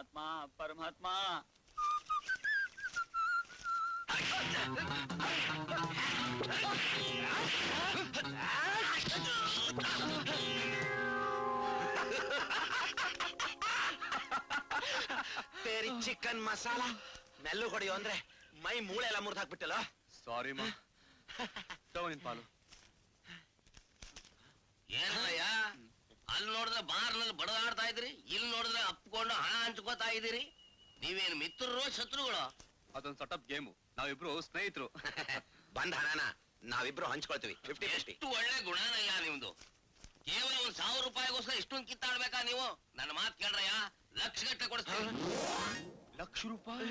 ಪರಮಾತ್ಮ ಪರಮಾತ್ಮ. ತೇರಿ ಚಿಕನ್ ಮಸಾಲ ಮೆಲ್ಲು ಹೊಡೆಯೋ ಅಂದ್ರೆ ಮೈ ಮೂಳೆ ಎಲ್ಲ ಮುರಿದು ಹಾಕ್ಬಿಟ್ಟಲ್ಲ. ಸಾರಿ ಮಾ. ತಗೊಂಡಿನ್ ಪಾಲು. ಏನಯ್ಯ ಅಲ್ಲಿ ನೋಡಿದ್ರೆ ಬಾರ್ನಲ್ಲಿ ಬಡದಾಡ್ತಾ ಇದ್ರಿ, ಇಲ್ಲಿ ನೋಡಿದ್ರೆ ಅಪ್ಕೊಂಡು ಹಣ ಹಂಚ್ಕೋತಾ ಇದೀರಿ. ನೀವೇನು ಮಿತ್ರರು ಶತ್ರುಗಳು? ಅದೊಂದು ಸಟಪ್ ಗೇಮು, ನಾವಿಬ್ರು ಸ್ನೇಹಿತರು. ಬಂದ್ ಹಣನ ನಾವಿಬ್ರು ಹಂಚ್ಕೊಳ್ತೀವಿ 50-50. ಎಷ್ಟು ಒಳ್ಳೆ ಗುಣನಯ್ಯ ನಿಮ್ದು. ಕೇವಲ 1,000 ರೂಪಾಯಿಗೋಸ್ಕರ ಇಷ್ಟೊಂದು ಕಿತ್ತಾಡ್ಬೇಕಾ ನೀವು? ನನ್ನ ಮಾತು ಕೇಳ್ರಯ್ಯ, ಲಕ್ಷ ಗಟ್ಟಲೆ ಕೊಡಿಸ್ತೀನಿ. ₹1,00,000?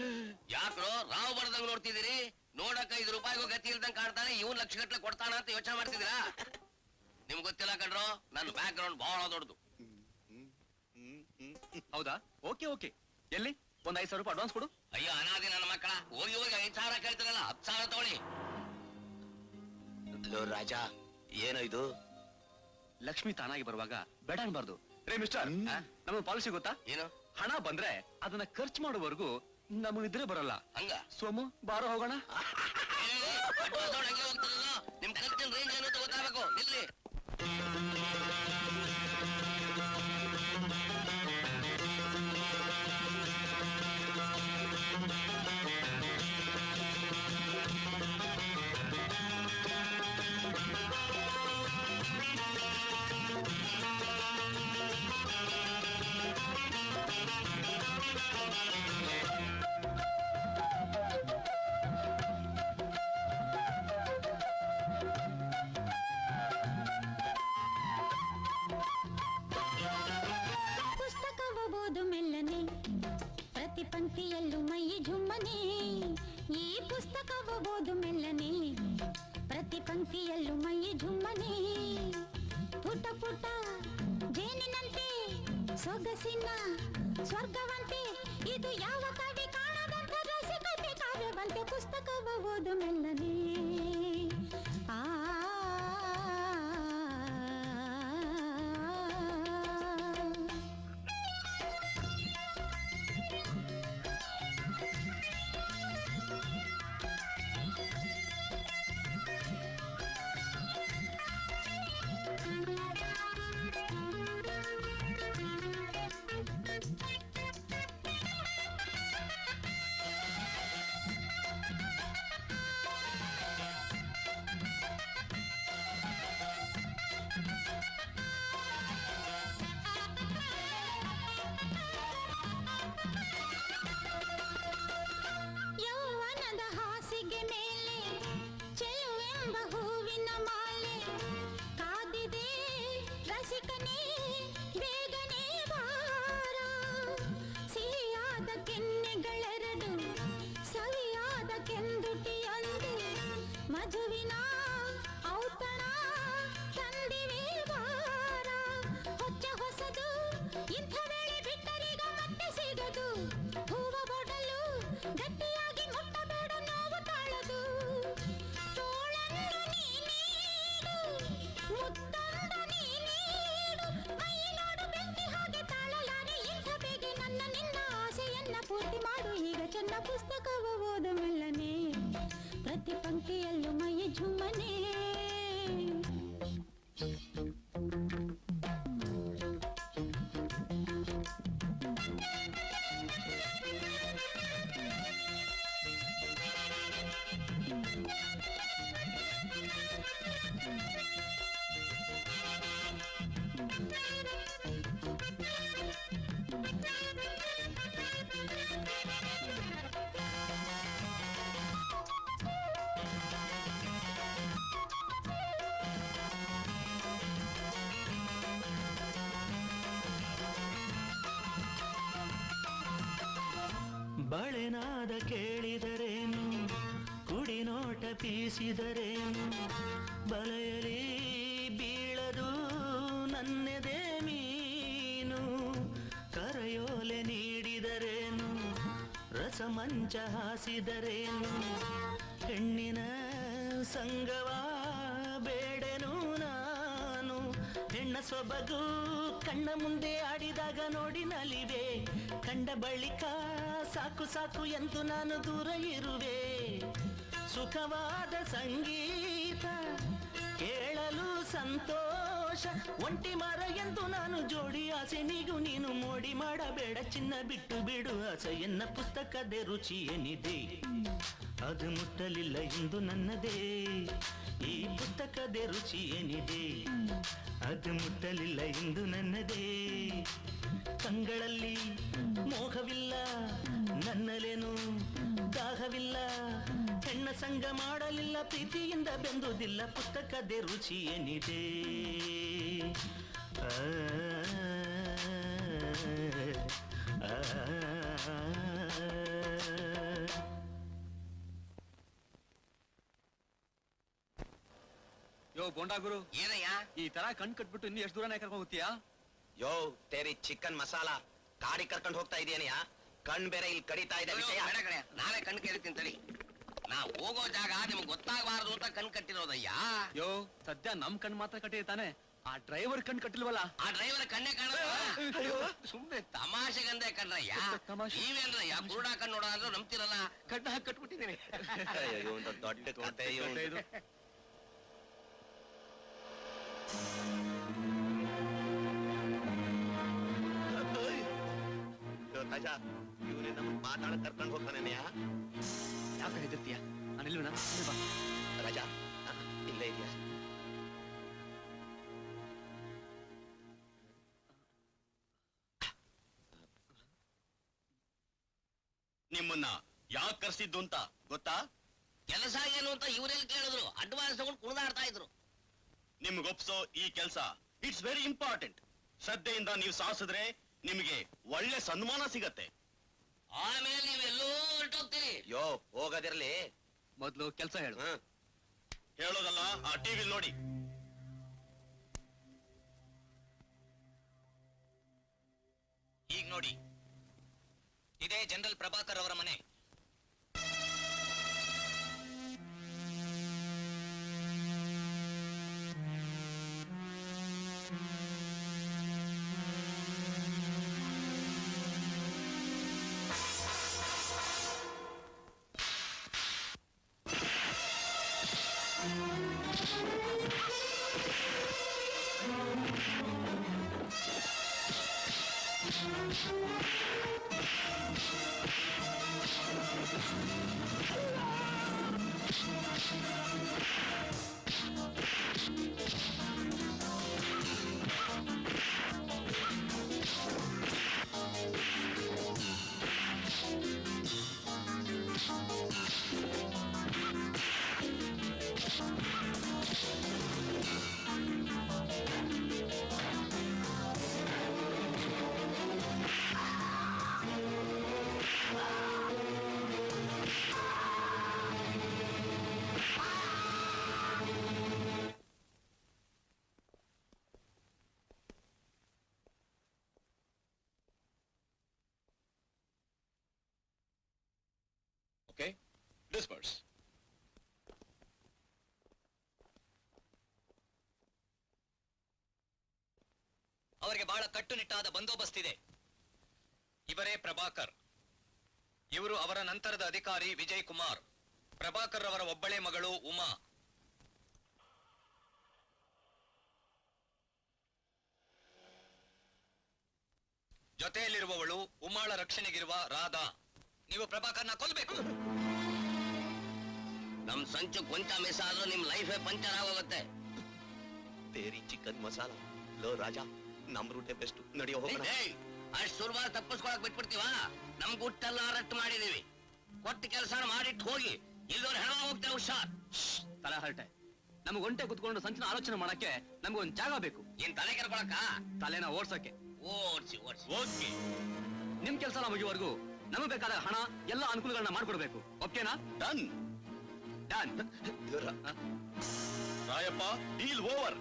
ಯಾಕ್ರೋ ರಾವ್ ಬಡ್ದಂಗ್ ನೋಡ್ತಿದ್ದೀರಿ? ನೋಡಕ್ 5 ರೂಪಾಯಿಗೂ ಗತಿ ಇಲ್ದಂಗ್ ಕಾಣ್ತಾನೆ, ಇವನ್ ಲಕ್ಷ ಗಟ್ಟಲೆ ಕೊಡ್ತಾನ ಅಂತ ಯೋಚನೆ ಮಾಡ್ತಿದ್ದೀರಾ? ನಿಮ್ಗೆ ಗೊತ್ತಿಲ್ಲ ಕಣ್ರೋ, ನನ್ನ ಬ್ಯಾಕ್ ಗ್ರೌಂಡ್ ಬಹಳ ದೊಡ್ಡದು. ಹೌದಾ? Okay okay. ಎಲ್ಲಿ ಒಂದ್ 5,000 ರೂಪಾಯಿ ಅಡ್ವಾನ್ಸ್ ಕೊಡು. ಅಯ್ಯೋ ಅನಾದಿ ನನ್ನ ಮಕ್ಕಳ, ಹೋಗಿ ಹೋಗಿ 5,000 ಕೇಳ್ತಾರಲ್ಲ, 10,000 ತಗೊಳ್ಳಿ. ರಾಜ ಏನೋ ಇದು? ಲಕ್ಷ್ಮಿ ತಾನಾಗಿ ಬರುವಾಗ ಬೇಡ ಅನ್ಬಾರ್ದು. ರೇ ಮಿಸ್ಟರ್, ನಮ್ಮ ಪಾಲಿಸಿ ಗೊತ್ತಾ? ಏನು? ಹಣ ಬಂದ್ರೆ ಅದನ್ನ ಖರ್ಚು ಮಾಡುವವರೆಗೂ ನಮಗಿದ್ರೆ ಬರಲ್ಲ. ಹಂಗ ಸೋಮು ಬಾರೋ ಹೋಗೋಣ. ಹಂಗೆ ಹೋಗ್ತಾರಲ್ಲ, ನಿಮ್ ಖರ್ಚಿನ ರೇಂಜ್ ಏನು ಅಂತ ಗೊತ್ತಾಗಬೇಕು. ಇಲ್ಲಿ ಪಂಕ್ತಿಯಲ್ಲೂ ಮೈ ಝುಮ್ಮನೆ, ಈ ಪುಸ್ತಕ ಓದು ಮೆಲ್ಲನೆ, ಪ್ರತಿ ಪಂಕ್ತಿಯಲ್ಲೂ ಮೈ ಝುಮ್ಮನೆ, ಪುಟ ಪುಟ ಜೇನಿನಂತೆ ಸೊಗಸಿನ ಸ್ವರ್ಗವಂತೆ, ಇದು ಯಾವ ಕವಿ ಕಾಣದಂತ ರಸಿಕತೆ ಕಾವ್ಯವಂತೆ, ಪುಸ್ತಕ ಓದು ಮೆಲ್ಲನೆ. ಆ ಪುಸ್ತಕವ ಓದ ಮೆಲ್ಲನೆ, ಪ್ರತಿ ಪಂಕ್ತಿಯಲ್ಲೂ ಮೈ ಝುಮ್ಮನೆ. ಬಳೆನಾದ ಕೇಳಿದರೇನು, ಕುಡಿ ನೋಟ ಬೀಸಿದರೇನು, ಬಲೆಯಲಿ ಬೀಳದು ನನ್ನೆದೆ ಮೀನು, ಕರೆಯೋಲೆ ನೀಡಿದರೇನು, ರಸಮಂಚ ಹಾಸಿದರೇನು, ಹೆಣ್ಣಿನ ಸಂಗವ ಬೇಡೆನು ನಾನು, ಹೆಣ್ಣ ಸೊಬಗು ಕಣ್ಣ ಮುಂದೆ ಆಡಿದಾಗ ನೋಡಿ ನಲಿವೆ, ಕಂಡ ಬಳಿಕ ಸಾಕು ಸಾಕು ಎಂದು ನಾನು ದೂರ ಇರುವೆ. ಸುಖವಾದ ಸಂಗೀತ ಕೇಳಲು ಸಂತೋಷ, ಒಂಟಿ ಮರ ಎಂದು ನಾನು ಜೋಡಿ ಆಸೆ ನೀಗು ನೀನು ಮೋಡಿ ಮಾಡಬೇಡ ಚಿನ್ನ ಬಿಟ್ಟು ಬಿಡು ಆಸೆ. ಎನ್ನ ಪುಸ್ತಕದ ರುಚಿ ಏನಿದೆ ಅದು ಮುಟ್ಟಲಿಲ್ಲ ಇಂದು ನನ್ನದೇ, ಈ ಪುಸ್ತಕದ ರುಚಿ ಏನಿದೆ ಅದು ಮುಟ್ಟಲಿಲ್ಲ ಇಂದು ನನ್ನದೇ. ಕಂಗಳಲ್ಲಿ ಮೋಹವಿಲ್ಲ ನನ್ನಲೇನು ದಾಹವಿಲ್ಲ, ಹೆಣ್ಣ ಸಂಗ ಮಾಡಲಿಲ್ಲ ಪ್ರೀತಿಯಿಂದ ಬೆಂದುದಿಲ್ಲ, ಪುಸ್ತಕದ ರುಚಿ ಏನಿದೆ. ಯೋ ಬೋಂಡಾ ಗುರು, ಏನಯ್ಯ ಈ ತರ ಕಣ್ ಕಟ್ಬಿಟ್ಟು ಇನ್ನು ಎಷ್ಟು ದೂರನೇ ಕರ್ಕೊಂಡು ಹೋಗ್ತೀಯಾ? ಯೋ ತೇರಿ ಚಿಕನ್ ಮಸಾಲಾ ಕಾಡಿ ಕರ್ಕೊಂಡು ಹೋಗ್ತಾ ಇದೀಯನೆಯಾ? ಕಣ್ ಬೇರೆ ಇಲ್ಲಿ ಕಡಿತಾ ಇದೆ ವಿಷಯ. ಬೇಡ ಕಣೆ, ನಾನೇ ಕಣ್ ಕೇಳ್ತೀನಿ ತಡಿ. ನಾ ಹೋಗೋ ಜಾಗ ನಿಮ್ಗೆ ಗೊತ್ತಾಗಬಾರದು ಅಂತ ಕಣ್ ಕಟ್ಟಿರೋದಯ್ಯ. ಯೋ ಸದ್ಯ ನಮ್ ಕಣ್ ಮಾತ್ರ ಕಟ್ಟಿದೆ ತಾನೆ, ಆ ಡ್ರೈವರ್ ಕಣ್ ಕಟ್ಟಿಲ್ವಲ್ಲ? ಆ ಡ್ರೈವರ್ ಕಣ್ಣೆ ಕಾಣಲ್ಲ, ಸುಮ್ನೆ ತಮಾಷೆಗಂದೆ ಕಣ್ರಯ್ಯ. ತಮಾಷೆ? ನೀವೇನ್ರಯ್ಯ ಕುರುಡ ಕಣ್ ನೋಡೋದಾದ್ರೂ ನಂಬ್ತಿರಲ್ಲ, ಕಣ್ಣು ಹಾಕಿ ಕಟ್ಬಿಟ್ಟಿದ್ದೀನಿ. ಅಯ್ಯೋ, ಒಂದು ದೊಡ್ಡ ಕತೆ ಇದು. ರಾಜಾ, ಇವನೇ ನಮ್ಗೆ ಮಾತಾಡಕ್ ಕರ್ಕೊಂಡು ಹೋಗ್ತಾನೆಯಾ? ಯಾಕೆ ಹೆದರ್ತೀಯ? ನಾನು ಇಲ್ವೇನಾ? ಬಾ ರಾಜಾ, ಇಲ್ಲೇ ಇದೆಯಾ? ನಿಮ್ಮನ್ನ ಯಾಕೆ ಕರ್ಸಿದ್ದು ಅಂತ ಗೊತ್ತಾ? ಕೆಲಸ ಏನು ಅಂತ ಇವರೆಲ್ಲಿ ಕೇಳಿದ್ರು, ಅಡ್ವಾನ್ಸ್ ತಗೊಂಡು ಕುಣಿದಾಡ್ತಾ ಇದ್ರು. ನಿಮ್ಗೊಪ್ಸೋ ಈ ಕೆಲಸ ಇಟ್ಸ್ ವೆರಿ ಇಂಪಾರ್ಟೆಂಟ್. ಶ್ರದ್ಧೆಯಿಂದ ನೀವು ಸಾಧಿಸಿದ್ರೆ ನಿಮಗೆ ಒಳ್ಳೆ ಸನ್ಮಾನ ಸಿಗತ್ತೆ. ಆಮೇಲೆ ನೀವೆಲ್ಲೋ ಹೊರಟೋಗ್ತೀರಿ. ಯೋ ಹೋಗೋದಿರ್ಲಿ, ಮೊದ್ಲು ಕೆಲ್ಸ ಹೇಳು. ಹೇಳೋದಲ್ಲ, ಆ ಟಿವಿ ನೋಡಿ. ಈಗ ನೋಡಿ, ಇದೇ ಜನರಲ್ ಪ್ರಭಾಕರ್ ಅವರ ಮನೆ. Okay, disperse. ಅವರಿಗೆ ಬಹಳ ಕಟ್ಟುನಿಟ್ಟಾದ ಬಂದೋಬಸ್ತ್ ಇದೆ. ಇವರೇ ಪ್ರಭಾಕರ್. ಇವರು ಅವರ ನಂತರದ ಅಧಿಕಾರಿ ವಿಜಯ್ ಕುಮಾರ್. ಪ್ರಭಾಕರ್ ಅವರ ಒಬ್ಬಳೇ ಮಗಳು ಉಮಾ. ಜೊತೆಯಲ್ಲಿರುವವಳು ಉಮಾಳ ರಕ್ಷಣೆಗಿರುವ ರಾಧಾ. ನೀವು ಪ್ರಭಾಕರ್ನ ಕೊಲ್ಲಬೇಕು. ನಮ್ ಸಂಚು ಕೊಂಚ ಮಿಸ್ ಆದ್ರೂ ನಿಮ್ ಲೈಫೇ ಪಂಚರ್ ಆಗೋಗುತ್ತೆ. ತೇರಿ ಚಿಕನ್ ಮಸಾಲಾ. ಲೋ ರಾಜಾ, ನಮ್ ರೂಟೇ ಬೆಸ್ಟ್. ನಡೆಯೋ ಹೋಗೋಣ. ಅಷ್ಟು ಸುಲಭ ತಪ್ಪಿಸ್ಕೊಳಕ್ ಬಿಟ್ಬಿಡ್ತೀವ? ನಮ್ ಗುಟ್ಟೆಲ್ಲ ಅರೆಸ್ಟ್ ಮಾಡಿದೀವಿ. ಕೊಟ್ಟ ಕೆಲಸ ಮಾಡಿಟ್ಟು ಹೋಗಿ, ಇಲ್ಲೋರ್ ಹೆಣ ಹೋಗ್ತೇವೆ. ಹುಷಾರ್. ತಲೆ ಹರಟೆ, ನಮ್ಗೆ ಒಂಟೆ ಕುತ್ಕೊಂಡು ಸಂಚಿನ ಆಲೋಚನೆ ಮಾಡಕ್ಕೆ ನಮ್ಗೊಂದ್ ಜಾಗ ಬೇಕು. ಏನ್ ತಲೆ ಕೆರ್ಕೊಳಕ? ತಲೆನ ಓಡ್ಸಕ್ಕೆ. ಓಡ್ಸಿ ಓಡ್ಸಿ. ಓಕೆ, ನಿಮ್ ಕೆಲಸ ಮುಗಿಯುವವರೆಗೂ ನಮಗ್ ಬೇಕಾದ ಹಣ ಎಲ್ಲ ಅನುಕೂಲಗಳನ್ನ ಮಾಡ್ಕೊಡ್ಬೇಕು. ಓಕೆನಾ? Done. Done. Rayappa, deal over.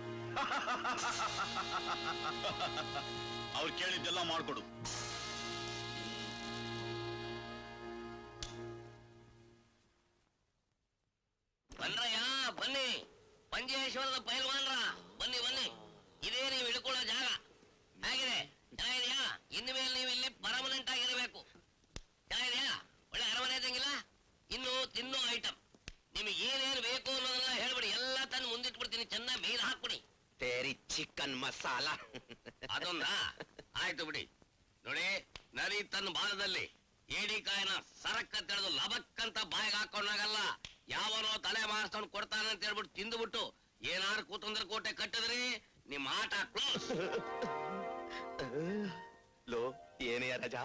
ಅವ್ರು ಕೇಳಿದ್ದೆಲ್ಲ ಮಾಡ್ಕೊಡು. ಬನ್ರಯ್ಯ ಬನ್ನಿ. ಪಂಜೇಶ್ವರದ ಪೈಲ್ವಾನ್ರ ಬನ್ನಿ ಬನ್ನಿ. ಇದೇ ನೀವು ಇಳ್ಕೊಳ್ಳೋ ಜಾಗ. ಹೇಗಿದೆ ಇನ್ಮೇಲೆ ನೀವು ಇಲ್ಲಿ ಪರ್ಮನೆಂಟ್ ಆಗಿರಬೇಕು. ಚೆನ್ನಾಗಿದೆಯಾ? ಒಳ್ಳೆ ಅರಮನೆ ಇದ್ದಂಗಿಲ್ಲ. ಇನ್ನು ತಿನ್ನೋ ಐಟಮ್ ನಿಮಗೆ ಏನೇನು ಬೇಕು ಅನ್ನೋದನ್ನ ಹೇಳ್ಬಿಡಿ, ಎಲ್ಲ ತಂದು ಮುಂದಿಟ್ಬಿಡ್ತೀನಿ. ಚೆನ್ನಾಗಿ ಮೇಲ್ ಹಾಕ್ಬಿಡಿ. ತೇರಿ ಚಿಕನ್ ಮಸಾಲ. ಅದೊಂದಾ? ಆಯ್ತು ಬಿಡಿ. ನೋಡಿ, ನರಿ ತನ್ನ ಬಾಲದಲ್ಲಿ ಏಡಿಕಾಯಿನ ಸರಕ್ಕ ತೆಳೆದು ಲಬಕ್ಕಂತ ಬಾಯಿಗೆ ಹಾಕೊಂಡಾಗಲ್ಲ. ಯಾವನೋ ತಲೆ ಮಾರ್ಸ್ಕೊಂಡು ಕೊಡ್ತಾನೆ ಅಂತ ಹೇಳ್ಬಿಟ್ಟು ತಿಂದುಬಿಟ್ಟು ಏನಾರು ಕೂತಂದ್ರ ಕೋಟೆ ಕಟ್ಟಿದ್ರಿ ನಿಮ್ ಆಟ ಕ್ಲೋಸ್. ಲೋ ಏನೇ ರಾಜ,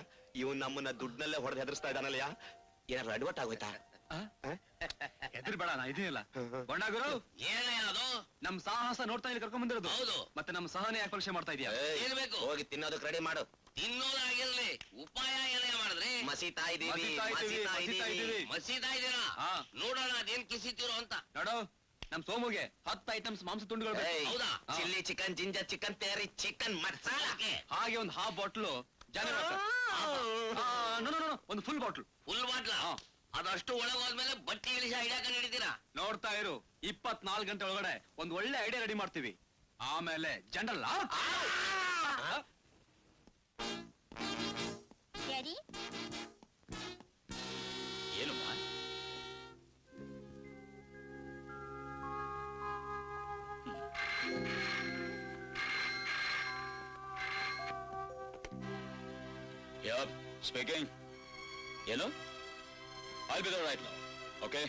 ಇವ್ ನಮ್ಮನ್ನ ದುಡ್ಡನ್ನಲ್ಲೇ ಹೊಡೆದು ಹೆದರ್ಸ್ತಾ ಇದ್ದಾನಲ್ಲಯ್ಯ. ಏನಾದ್ರು ಅಡ್ವರ್ಟ್ ಆಗೋಯ್ತಾ? ಹೆದರ್ಬೇಡ, ನಾ ಇದೀನಿಲ್ಲ. ಬೊಂಡಾಗುರು, ಏನೇ ಅದು? ನಮ್ ಸಾಹಸ ನೋಡ್ತಾ ಇಲ್ಲಿ ಕರ್ಕೊಂಡ್ ಬಂದಿರೋದು. ಹೌದು. ಮತ್ತೆ ನಮ್ ಸಹನೆ ಯಾಕೆ ಪರೀಕ್ಷೆ ಮಾಡ್ತಾ ಇದೀಯಾ? ಏನ್ ಬೇಕು? ಹೋಗಿ ತಿನ್ನೋದಕ್ಕೆ ರೆಡಿ ಮಾಡು. ತಿನ್ನೋದಾಗಿರ್ಲಿ, ಉಪಾಯ ಏನೇ ಮಾಡಿದ್ರಿ? ಮಸೀತಾ ಇದೀವಿ, ಮಸೀತಾ ಇದೀವಿ. ಮಸೀತಾ ಇದೀರಾ? ಹಾ. ನೋಡೋಣ ಅದೇನ್ ಕಿಸಿತೀರೋ ಅಂತ. ನೋಡು, ನಮ್ ಸೋಮುಗೆ 10 ಐಟಮ್ಸ್ ಮಾಂಸ ತುಂಡುಗಳು ಬೇಕು. ಹೌದಾ? ಹಾ. ಚಿಲ್ಲಿ ಚಿಕನ್, ಜಿಂಜರ್ ಚಿಕನ್, ತೇರಿ ಚಿಕನ್ ಮಸಾಲ. ಯಾಕೆ? ಹಾಗೆ ಒಂದು ಹಾಫ್ ಬಾಟ್ಲು ಒಂದು ಫುಲ್ ಬಾಟ್ಲು. Full bottle? ಹಾ. ಅದಷ್ಟು ಒಳಗೋದ್ಮೇಲೆ ಬಟ್ಟೆ ಇಳಿಸಿ ಹಿಡಿಯಾಕ ಹಿಡಿತೀರಾ? ನೋಡ್ತಾ ಇರು, 24 ಗಂಟೆ ಒಳಗಡೆ ಒಂದ್ ಒಳ್ಳೆ ಐಡಿಯಾ ರೆಡಿ ಮಾಡ್ತೀವಿ. ಆಮೇಲೆ ಜನರಲ್ ಡ್ಯಾಡಿ, ಏನು ಸ್ಪೀಕಿಂಗ್. ಏನು? I'll be there right now. Okay?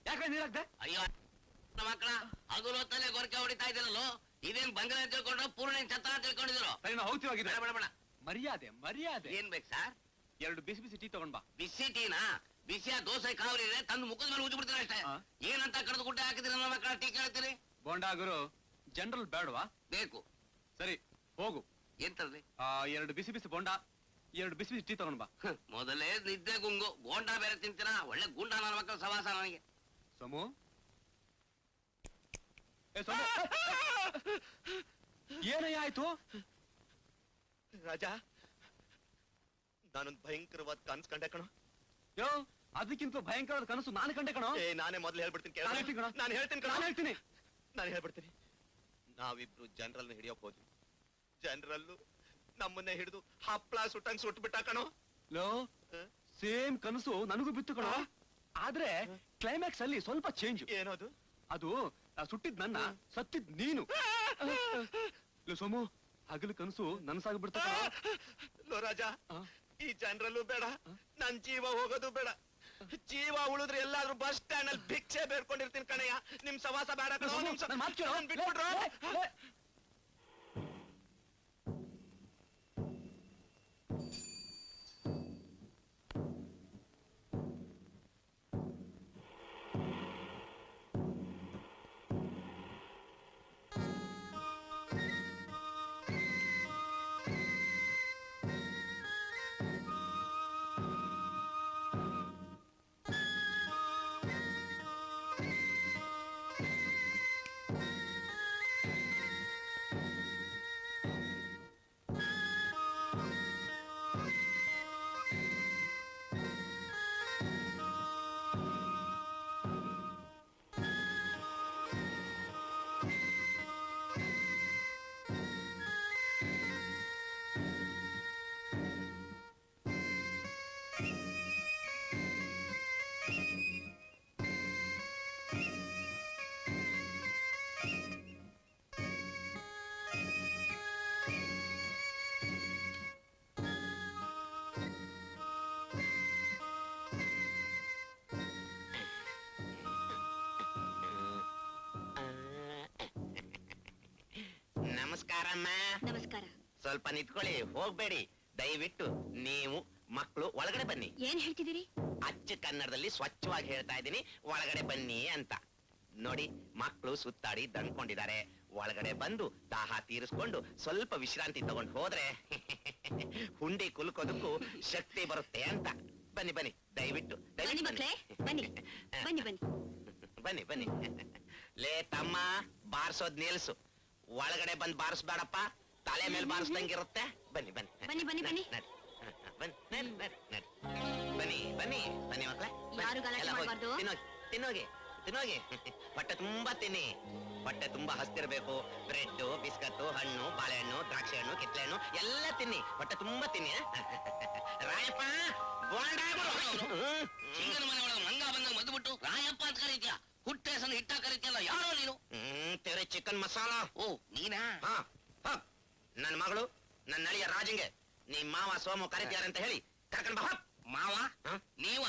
ಯಾಕೆ ನೀರಾಗ್ದೆ? ಅಯ್ಯೋ ಮಕ್ಕಳ, ಹಗುಲೊತ್ತಲ್ಲೇ ಗೊರಕೆ ಹೊಡಿತಾ ಇದ್ದೀರಲ್ಲೋ. ಇದೇನ್ ಬಂಗಲೆ ತಿಳ್ಕೊಂಡ್ರು ಪೂರ್ಣ ಛತ್ರ ತಿಳ್ಕೊಂಡಿದ್ರು. ಸರಿ, ನಾವು ಹೋಗ್ತೀವಿ. ಬೇಡ ಬೇಡ ಬೇಡ. ಮರ್ಯಾದೆ. ಏನ್ ಬೇಕು ಸರ್? 2 ಬಿಸಿ ಬಿಸಿ ಟೀ ತಗೊಂಡ್ ಬಾ. ಬಿಸಿ ಟೀನಾ? ಬಿಸಿಯ ದೋಸೆ ಕಾವಲಿ ಇದೆ, ತಂದು ಮುಖದ ಮೇಲೆ ಉಜ್ಜಿ ಬಿಡ್ತೀರ ಅಷ್ಟೇ. ಆ? ಏನಂತ ಕಡ್ದು ಗುಡ್ಡೆ ಹಾಕಿದ್ರಿ ನನ್ನ ಮಕ್ಕಳ? ಟೀ ಕೇಳ್ತೀರಿ? ಬೋಂಡಾಗುರು, ಜನರಲ್ ಬೇಡವಾ? ಬೇಕು. ಸರಿ, ಹೋಗು. ಎಂತದ್ರಿ? 2 ಬಿಸಿ ಬಿಸಿ ಬೋಂಡಾ, 2 ಬಿಸಿ ಬಿಸಿ ಟೀ ತಗೊಂಡ್ ಬಾ. ಮೊದಲೇ ನಿದ್ದೆ ಗುಂಗು, ಗೋಂಡ ಬೇರೆ ತಿಂತೀರಾ? ಒಳ್ಳೆ ಗುಂಡ ನನ್ನ ಮಕ್ಕಳ ಸವಾಸ ನನಗೆ. ಸೋಮು, ಸೋಮು, ಏನಯ್ಯ ಆಯ್ತು? ರಾಜ, ನಾನೊಂದು ಭಯಂಕರವಾದ ಕನ್ಸ್ ಕಂಡೆ ಕಣೋ. ಯೋ, ಅದಕ್ಕಿಂತ ಭಯಂಕರವಾದ ಕನಸು ನಾನು ಕಂಡೆ ಕಣೋ. ನಾನೇ ಮೊದಲು ಹೇಳ್ಬಿಡ್ತೀನಿ. ನಾನು ಹೇಳ್ತೀನಿ ಕಣೋ. ನಾನು ಹೇಳ್ಬಿಡ್ತೀನಿ. ನಾವಿಬ್ರು ಜನರಲ್ನ ಹಿಡಿಯೋಕ್ ಹೋದ್ವಿ. ಜನರಲ್ಲು ನಮ್ಮನ್ನೇ ಹಿಡಿದು ಹಪ್ಳ ಸುಟ್ಟಂಗ್ ಸುಟ್ಬಿಟ್ಟ ಕಣೋ. ಲೋ, ಸೇಮ್ ಕನಸು ನನಗೂ ಬಿತ್ತು ಕಣೋ. ಆದ್ರೆ ಕ್ಲೈಮ್ಯಾಕ್ಸ್ ಅಲ್ಲಿ ಸ್ವಲ್ಪ ಚೇಂಜ್. ಏನದು? ಅದು ಸುಟ್ಟಿದ್ ನನ್ನ, ಸತ್ತಿದ್ ನೀನು. ಲೋ ಸೋಮು, ಹಗಲು ಕನಸು ನನಸಾಗ್ಬಿಡ್ತ. ಲೋ ರಾಜ, ಈ ಜನರಲ್ಲೂ ಬೇಡ, ನನ್ ಜೀವ ಹೋಗೋದು ಬೇಡ. ಜೀವ ಉಳಿದ್ರೆ ಎಲ್ಲಾದ್ರೂ ಬಸ್ ಸ್ಟ್ಯಾಂಡ್ ಅಲ್ಲಿ ಭಿಕ್ಷೆ ಬೇಡ್ಕೊಂಡಿರ್ತೀನಿ ಕಣಯ್ಯ. ನಿಮ್ ಸವಾಸ ಬೇಡ ಕಣೋ. ಬಿಟ್ಬಿಡ್ರು. ನಮಸ್ಕಾರಮ್ಮ. ನಮಸ್ಕಾರ. ಸ್ವಲ್ಪ ನಿಂತ್ಕೊಳ್ಳಿ, ಹೋಗ್ಬೇಡಿ. ದಯವಿಟ್ಟು ನೀವು ಮಕ್ಕಳು ಒಳಗಡೆ ಬನ್ನಿ. ಏನ್ ಹೇಳ್ತಿದ್ದೀರಿ? ಅಚ್ಚ ಕನ್ನಡದಲ್ಲಿ ಸ್ವಚ್ಛವಾಗಿ ಹೇಳ್ತಾ ಇದ್ದೀನಿ, ಒಳಗಡೆ ಬನ್ನಿ ಅಂತ. ನೋಡಿ, ಮಕ್ಕಳು ಸುತ್ತಾಡಿ ದಣ್ಕೊಂಡಿದ್ದಾರೆ. ಒಳಗಡೆ ಬಂದು ದಾಹ ತೀರಿಸ್ಕೊಂಡು ಸ್ವಲ್ಪ ವಿಶ್ರಾಂತಿ ತಗೊಂಡು ಹೋದ್ರೆ ಹುಂಡಿ ಕುಲ್ಕೋದಕ್ಕೂ ಶಕ್ತಿ ಬರುತ್ತೆ ಅಂತ. ಬನ್ನಿ ಬನ್ನಿ, ದಯವಿಟ್ಟು ಬನ್ನಿ ಮಕ್ಳೇ, ಬನ್ನಿ ಬನ್ನಿ ಬನ್ನಿ ಬನ್ನಿ ಬನ್ನಿ. ಲೇ ತಮ್ಮ, ಬಾರ್ಸೋದ್ ನಿಲ್ಸು. ಒಳಗಡೆ ಬಂದ್ ಬಾರಿಸ್ಬೇಡಪ್ಪ, ತಲೆ ಮೇಲೆ ಬಾರಿಸ್ದಂಗಿರುತ್ತೆ. ಬನ್ನಿ ಬನ್ನಿ ಬನ್ನಿ ಬನ್ನಿ ಬನ್ನಿ. ಬನ್ನಿ ಬನ್ನಿ ಬನ್ನಿ ಮಕ್ಳೆ. ಯಾರು ಗಲಾಟೆ ಮಾಡ್ಬಾರ್ದು. ತಿನ್ನೋಗಿ ತಿನ್ನೋಗಿ, ಹೊಟ್ಟೆ ತುಂಬಾ ತಿನ್ನಿ. ಹೊಟ್ಟೆ ತುಂಬಾ ಹಸ್ತಿರ್ಬೇಕು. ಬ್ರೆಡ್, ಬಿಸ್ಕತ್ತು, ಹಣ್ಣು, ಬಾಳೆಹಣ್ಣು, ದ್ರಾಕ್ಷಿ ಹಣ್ಣು, ಕಿತ್ಲೆ ಹಣ್ಣು ಎಲ್ಲ ತಿನ್ನಿ. ಹೊಟ್ಟೆ ತುಂಬಾ ತಿನ್ನಿ. ರಾಯಪ್ಪ, ಚಿಂಗನ ಮನೆ ಒಳಗೆ ಮಂಗ ಬಂದಾಗ ಮದ್ಬಿಟ್ಟು ರಾಯಪ್ಪ ಅಂತ ಕರೀತ್ಯಾ? ಹುಟ್ಟೆ ಹೆಸರು ಹಿಟ್ಟ ಕರೀತಿಯಲ್ಲ, ಯಾರೋ ನೀನು? ತೆರೆ ಚಿಕನ್ ಮಸಾಲಾ. ಓ ನೀನಾ? ಹಾ, ನನ್ನ ಮಗಳು ನನ್ನ ಅಳಿಯ ರಾಜಂಗೆ ನಿಮ್ ಮಾವ ಸೋಮು ಕರೀತಿಯಾರ ಅಂತ ಹೇಳಿ ಕರ್ಕೊಂಡ್ ಬಾ. ಮಾವ ನೀವ?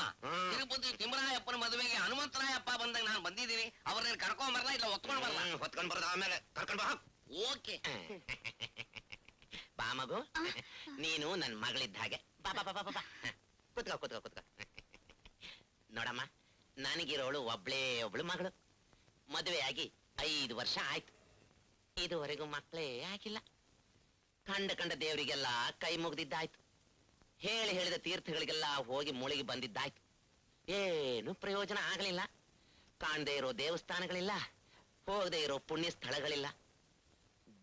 ತಿರುಪತಿ ತಿಮ್ಮರಾಯಪ್ಪನ ಮದುವೆಗೆ ಹನುಮಂತರಾಯಪ್ಪ ಬಂದಾಗ ನಾನು ಬಂದಿದ್ದೀನಿ. ಅವ್ರನ್ನ ಕರ್ಕೊಂಡ್ ಬರಲ್ಲ, ಇಲ್ಲ ಹೊತ್ಕೊಂಡ್ ಬರಲ್ಲ? ಹೊತ್ಕೊಂಡ್ ಬರೋದು ಆಮೇಲೆ ಕರ್ಕೊಂಡ್ ಬಾ. ಓಕೆ. ಬಾ ಮಗು, ನೀನು ನನ್ ಮಗಳಿದ್ದ ಹಾಗೆ. ಬಾ ಬಾ ಬಾ ಬಾ ಬಾ. ಕುತ್ಕೋ ಕುತ್ಕೋ ಕುತ್ಕೋ. ನೋಡಮ್ಮ, ನನಗಿರೋಳು ಒಬ್ಳು ಮಗಳು. ಮದುವೆಯಾಗಿ 5 ವರ್ಷ ಆಯ್ತು. ಇದುವರೆಗೂ ಮಕ್ಕಳೇ ಆಗಿಲ್ಲ. ಕಂಡ ದೇವರಿಗೆಲ್ಲ ಕೈ ಮುಗ್ದಿದ್ದಾಯ್ತು. ಹೇಳಿದ ತೀರ್ಥಗಳಿಗೆಲ್ಲ ಹೋಗಿ ಮುಳುಗಿ ಬಂದಿದ್ದಾಯ್ತು. ಏನು ಪ್ರಯೋಜನ ಆಗಲಿಲ್ಲ. ಕಾಣದೇ ಇರೋ ದೇವಸ್ಥಾನಗಳಿಲ್ಲ, ಹೋಗದೆ ಇರೋ ಪುಣ್ಯ ಸ್ಥಳಗಳಿಲ್ಲ.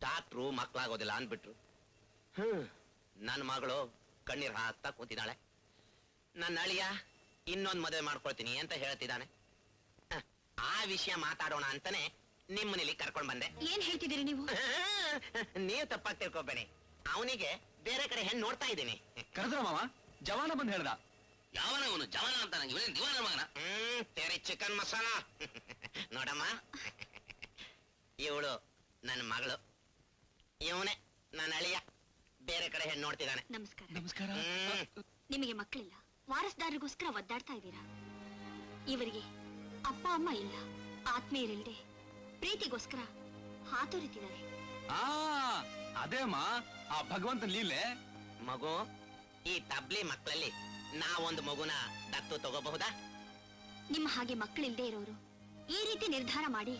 ಡಾಕ್ಟ್ರು ಮಕ್ಕಳಾಗೋದಿಲ್ಲ ಅಂದ್ಬಿಟ್ರು. ನನ್ನ ಮಗಳು ಕಣ್ಣೀರ್ ಹಾಕ್ತಾ ಕೂತಿದ್ದಾಳೆ. ನನ್ನ ಅಳಿಯ ಇನ್ನೊಂದು ಮದುವೆ ಮಾಡ್ಕೊಳ್ತೀನಿ ಅಂತ ಹೇಳ್ತಿದ್ದಾನೆ. ಆ ವಿಷಯ ಮಾತಾಡೋಣ ಅಂತಾನೆ ನಿಮ್ಮನೇಲಿ ಕರ್ಕೊಂಡ್ ಬಂದೆ. ಏನ್ ಹೇಳ್ತಿದ್ದೀರಿ ನೀವು? ನೀವು ತಪ್ಪಾಗಿ ತಿಳ್ಕೊಬೇಡಿ. ಅವನಿಗೆ ಬೇರೆ ಕಡೆ ಹೆಣ್ಣು ನೋಡ್ತಾ ಇದ್ದೀನಿ. ಕರೆದ್ರ ಮಾವ, ಜವಾನ ಬಂದ್ ಹೇಳ್ದ. ಯಾವನ ಅವನು? ಜವಾನ ಅಂತ ನಂಗೆ ಇವನೇನ್ ದಿವಾನ ಮಗನ? ತೆರೆ ಚಿಕನ್ ಮಸಾಲಾ. ನೋಡಮ್ಮ, ಇವಳು ನನ್ನ ಮಗಳು, ಇವನೇ ನನ್ನ ಅಳಿಯ. ಬೇರೆ ಕಡೆ ಹೆಣ್ಣು ನೋಡ್ತಿದ್ದಾನೆ. ನಮಸ್ಕಾರ. ನಮಸ್ಕಾರ. ನಿಮಗೆ ಮಕ್ಕಳಿಲ್ಲ, ವಾರಸ್ದಾರರಿಗೋಸ್ಕರ ಒದ್ದಾಡ್ತಾ ಇದ್ದೀರಾ. ಇವರಿಗೆ ಅಪ್ಪ ಅಮ್ಮ ಇಲ್ಲ, ಆತ್ಮೀಯರಿಲ್ದೆ ಪ್ರೀತಿಗೋಸ್ಕರ ಹಾತೊರಿತಿದ್ದಾರೆ. ಅದೇಮ್ಮ ಆ ಭಗವಂತನ ಲೀಲೆ. ಮಗು, ಈ ತಬ್ಲಿ ಮಕ್ಕಳಲ್ಲಿ ನಾವೊಂದು ಮಗುನ ದತ್ತು ತಗೋಬಹುದಾ? ನಿಮ್ಮ ಹಾಗೆ ಮಕ್ಕಳಿಲ್ದೇ ಇರೋರು ಈ ರೀತಿ ನಿರ್ಧಾರ ಮಾಡಿ